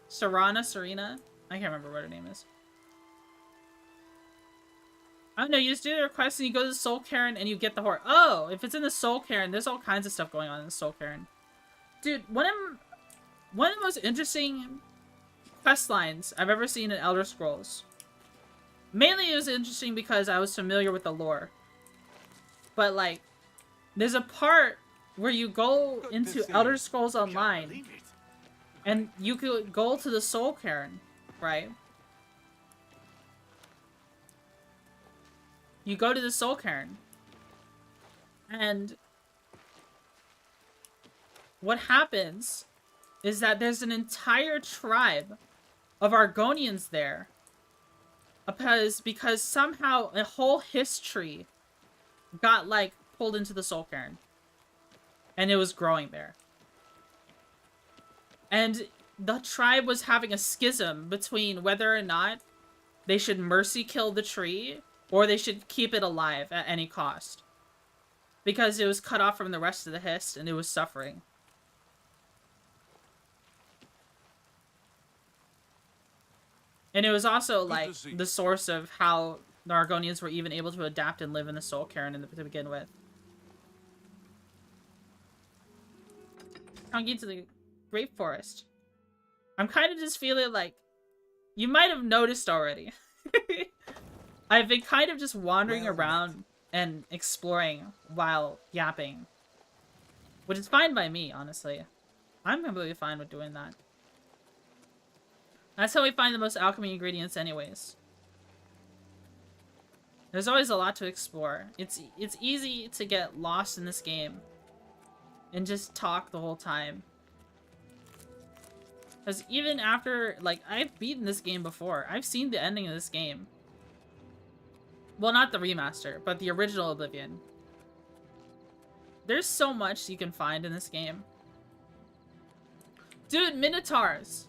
Serena? I can't remember what her name is. I don't know, you just do the request and you go to the Soul Cairn and you get the horse. Oh, if it's in the Soul Cairn, there's all kinds of stuff going on in the Soul Cairn. Dude, one of the most interesting quest lines I've ever seen in Elder Scrolls. Mainly it was interesting because I was familiar with the lore. But like, there's a part where you go into Elder Scrolls Online and you could go to the Soul Cairn, right? You go to the Soul Cairn. And what happens is that there's an entire tribe of Argonians there. Because somehow a whole history got, like, pulled into the Soul Cairn. And it was growing there. And the tribe was having a schism between whether or not they should mercy kill the tree or they should keep it alive at any cost. Because it was cut off from the rest of the Hist and it was suffering. And it was also, like, the source of how the Argonians were even able to adapt and live in the Soul Cairn to begin with. I'll get to the Grape Forest. I'm kind of just feeling like... You might have noticed already. I've been kind of just wandering around and exploring while yapping. Which is fine by me, honestly. I'm completely fine with doing that. That's how we find the most alchemy ingredients anyways. There's always a lot to explore. It's easy to get lost in this game. And just talk the whole time. Because even after, like, I've beaten this game before. I've seen the ending of this game. Well, not the remaster, but the original Oblivion. There's so much you can find in this game. Dude, Minotaurs!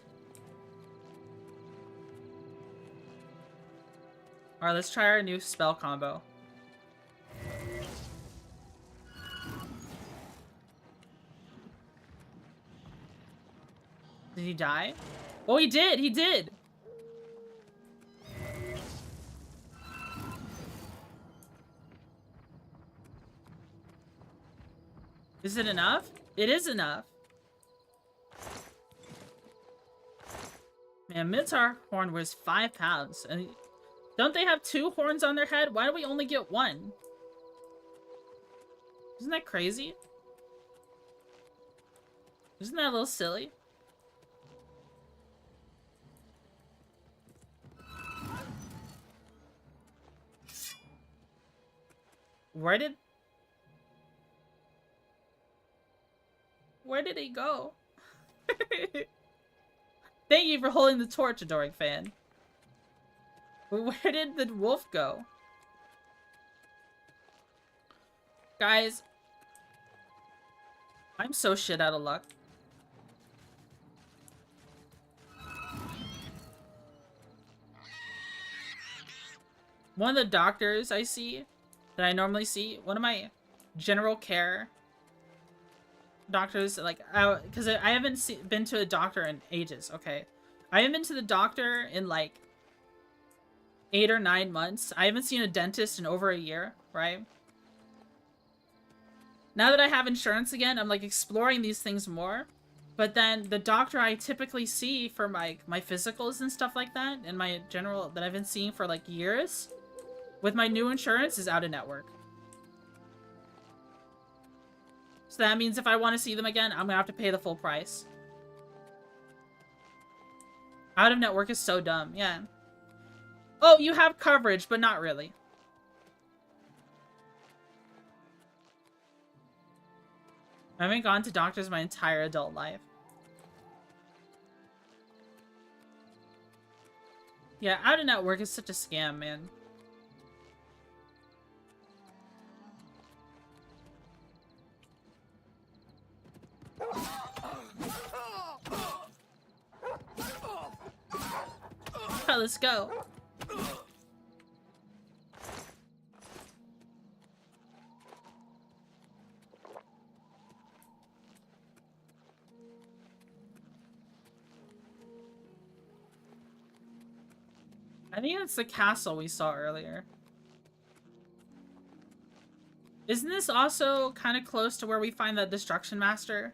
Alright, let's try our new spell combo. Did he die? Oh, he did! He did! Is it enough? It is enough. Man, Minotaur horn weighs 5 pounds. And don't they have 2 horns on their head? Why do we only get 1? Isn't that crazy? Isn't that a little silly? Where did he go? Thank you for holding the torch, adoring fan. Where did the wolf go? Guys, I'm so shit out of luck. One of the doctors I see, that I normally see, one of my general care doctors, like, because I haven't been to a doctor in ages, okay? I haven't been to the doctor in, like, 8 or 9 months. I haven't seen a dentist in over a year, right? Now that I have insurance again, I'm, like, exploring these things more. But then the doctor I typically see for my physicals and stuff like that, and my general, that I've been seeing for, like, years, with my new insurance, is out of network. So that means if I want to see them again, I'm gonna have to pay the full price. Out of network is so dumb, yeah. Oh, you have coverage, but not really. I haven't gone to doctors my entire adult life. Yeah, out of network is such a scam, man. Oh, let's go. I think it's the castle we saw earlier. Isn't this also kind of close to where we find that Destruction Master?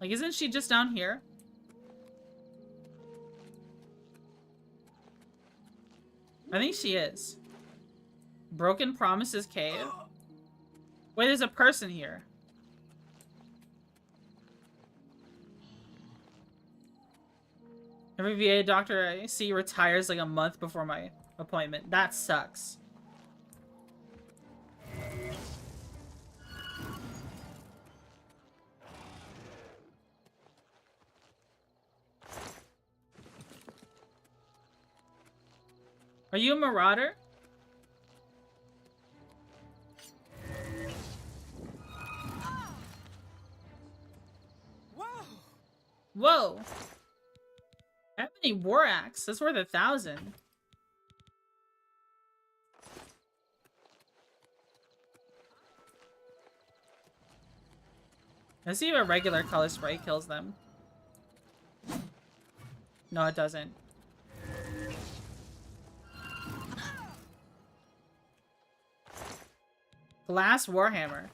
Like, isn't she just down here? I think she is. Broken Promises Cave? Wait, there's a person here. Every VA doctor I see retires like a month before my appointment. That sucks. Are you a marauder? Whoa! Whoa! I have any war axe. That's worth 1,000. Let's see if a regular color spray kills them. No, it doesn't. Glass Warhammer.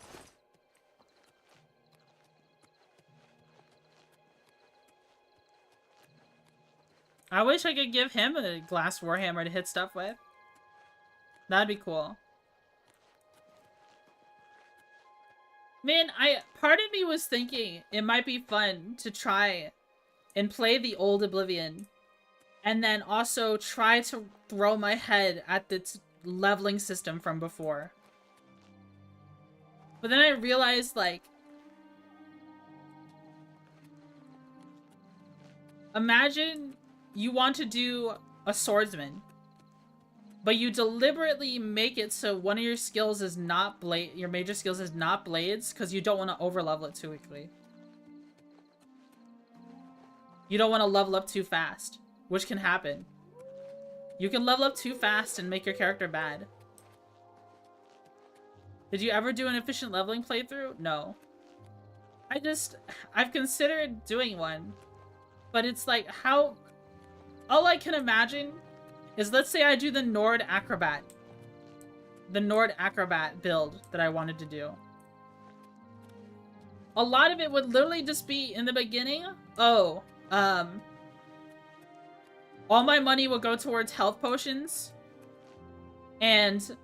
I wish I could give him a glass Warhammer to hit stuff with. That'd be cool. Man, part of me was thinking it might be fun to try and play the old Oblivion and then also try to throw my head at the leveling system from before. But then I realized, like, imagine you want to do a swordsman, but you deliberately make it so one of your skills is not your major skills is not blades, because you don't want to overlevel it too quickly. You don't want to level up too fast, which can happen. You can level up too fast and make your character bad. Did you ever do an efficient leveling playthrough? No. I've considered doing one, but it's like, how... All I can imagine is, let's say I do the Nord Acrobat. The Nord Acrobat build that I wanted to do. A lot of it would literally just be, in the beginning, all my money will go towards health potions, and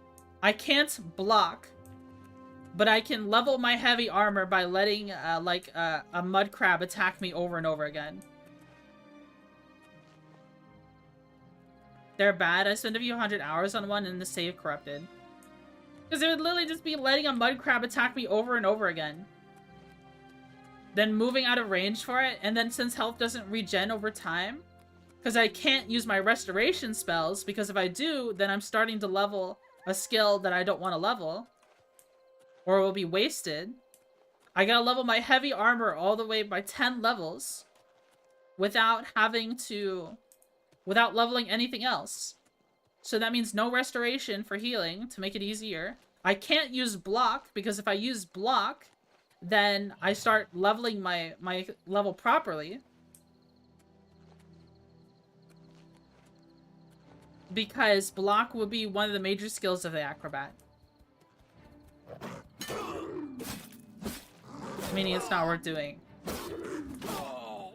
I can't block, but I can level my heavy armor by letting, a mud crab attack me over and over again. They're bad. I spent a few hundred hours on one and the save corrupted. Because it would literally just be letting a mud crab attack me over and over again. Then moving out of range for it, and then since health doesn't regen over time, because I can't use my restoration spells, because if I do, then I'm starting to level a skill that I don't want to level, or it will be wasted. I gotta level my heavy armor all the way by 10 levels without leveling anything else. So that means no restoration for healing to make it easier. I can't use block, because if I use block, then I start leveling my level properly. Because block would be one of the major skills of the acrobat. Meaning it's not worth doing.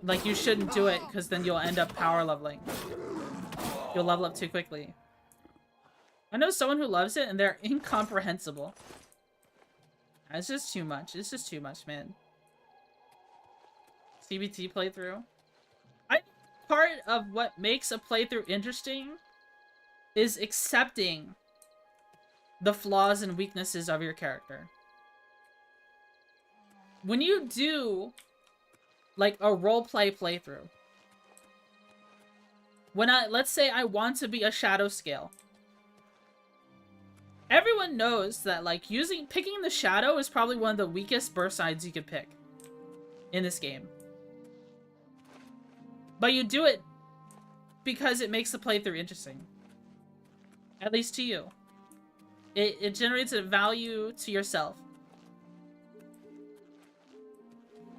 Like, you shouldn't do it, because then you'll end up power leveling. You'll level up too quickly. I know someone who loves it, and they're incomprehensible. It's just too much. It's just too much, man. CBT playthrough. Part of what makes a playthrough interesting is accepting the flaws and weaknesses of your character. When you do, like, a roleplay playthrough, when let's say I want to be a shadow scale, everyone knows that, like, picking the shadow is probably one of the weakest burst sides you could pick in this game. But you do it because it makes the playthrough interesting. At least to you. It generates a value to yourself.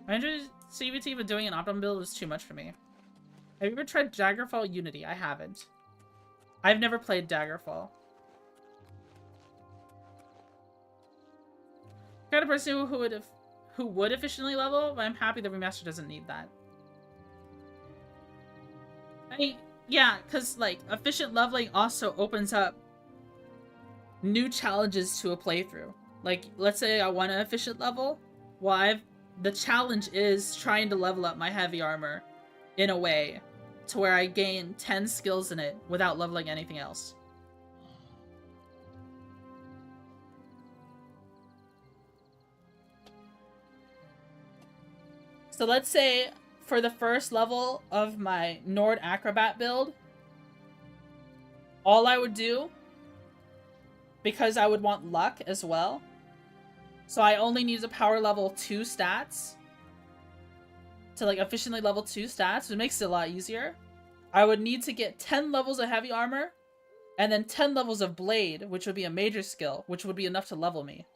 I enjoy CVT, but doing an optimum build was too much for me. Have you ever tried Daggerfall Unity? I haven't. I've never played Daggerfall. Kind of person who would efficiently level, but I'm happy the remaster doesn't need that. Yeah, because, like, efficient leveling also opens up new challenges to a playthrough. Like, let's say I want an efficient level. Well, the challenge is trying to level up my heavy armor in a way to where I gain 10 skills in it without leveling anything else. So let's say for the first level of my Nord Acrobat build, all I would do, because I would want luck as well, so I only need a power level 2 stats to, like, efficiently level 2 stats, which makes it a lot easier. I would need to get 10 levels of heavy armor, and then 10 levels of blade, which would be a major skill, which would be enough to level me.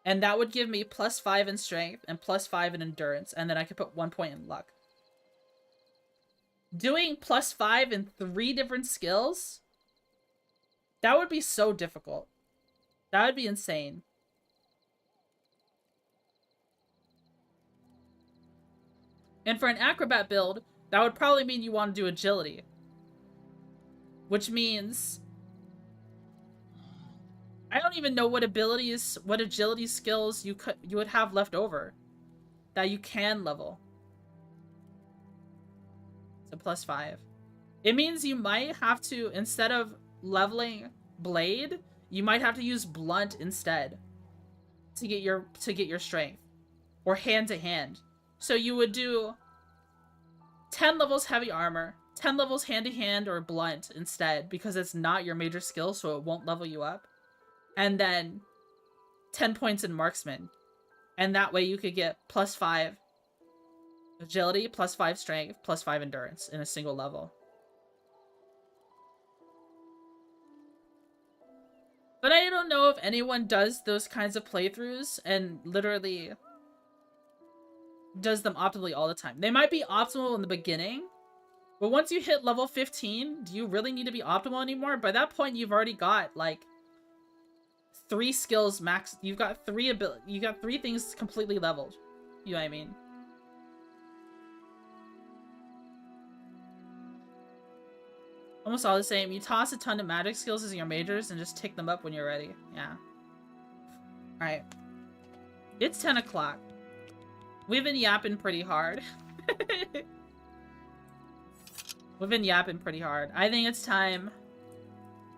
And that would give me +5 in strength and +5 in endurance, and then I could put 1 point in luck. Doing +5 in 3 different skills, that would be so difficult. That would be insane. And for an acrobat build, that would probably mean you want to do agility. Which means I don't even know what agility skills you would have left over that you can level. So +5. It means you might have to, instead of leveling blade, you might have to use blunt instead to get your strength, or hand to hand. So you would do 10 levels heavy armor, 10 levels hand to hand or blunt instead, because it's not your major skill, so it won't level you up. And then 10 points in marksman. And that way you could get +5 agility, +5 strength, +5 endurance in a single level. But I don't know if anyone does those kinds of playthroughs and literally does them optimally all the time. They might be optimal in the beginning, but once you hit level 15, do you really need to be optimal anymore? By that point, you've already got, like, 3 skills max. You've got 3 things completely leveled. You know what I mean? Almost all the same. You toss a ton of magic skills as your majors and just tick them up when you're ready. Yeah. Alright. It's 10 o'clock. We've been yapping pretty hard. We've been yapping pretty hard. I think it's time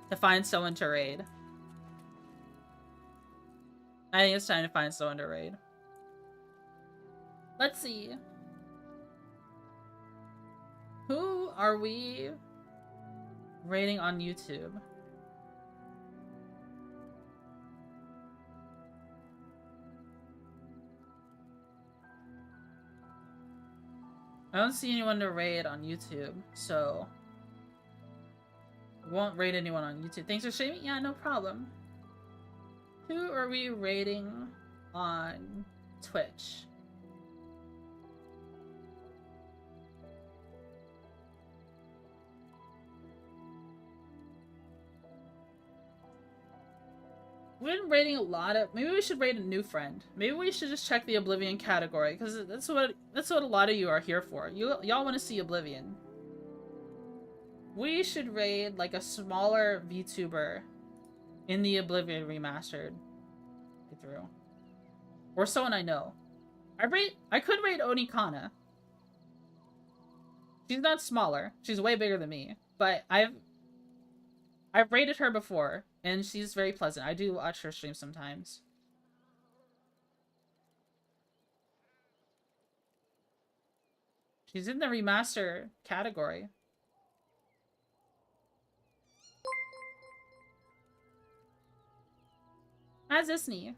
to find someone to raid. Let's see. Who are we rating on YouTube? I don't see anyone to raid on YouTube, so won't raid anyone on YouTube. Thanks for streaming? Yeah, no problem. Who are we rating on Twitch? We've been rating a lot of. Maybe we should rate a new friend. Maybe we should just check the Oblivion category, because that's what a lot of you are here for. Y'all want to see Oblivion. We should raid like a smaller VTuber in the Oblivion Remastered through, or someone I know. I could rate Onikana. She's not smaller. She's way bigger than me, but I've rated her before, and she's very pleasant. I do watch her stream sometimes. She's in the remaster category. As Isney.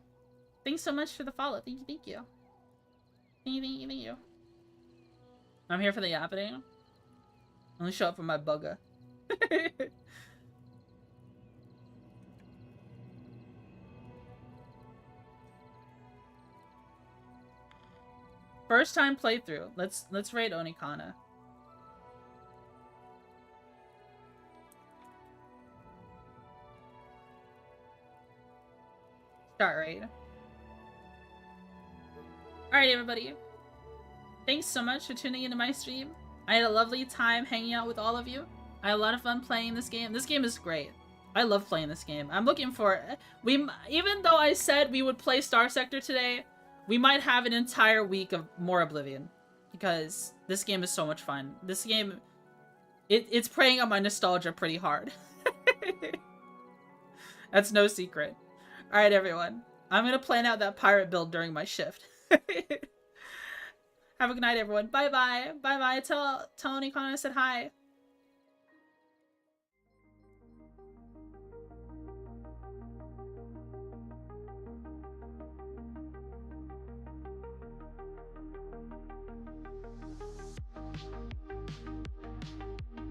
Thanks so much for the follow. Thank you, thank you. Thank you, thank you, thank you. I'm here for the happening. Only show up for my bugger. First time playthrough. Let's raid Onikana. Start raid. Alright, everybody. Thanks so much for tuning into my stream. I had a lovely time hanging out with all of you. I had a lot of fun playing this game. This game is great. I love playing this game. I'm looking for... Even though I said we would play Star Sector today, we might have an entire week of more Oblivion. Because this game is so much fun. This game... It's preying on my nostalgia pretty hard. That's no secret. Alright, everyone. I'm gonna plan out that pirate build during my shift. Have a good night, everyone. Bye-bye. Bye-bye. Tell Onikana I said hi.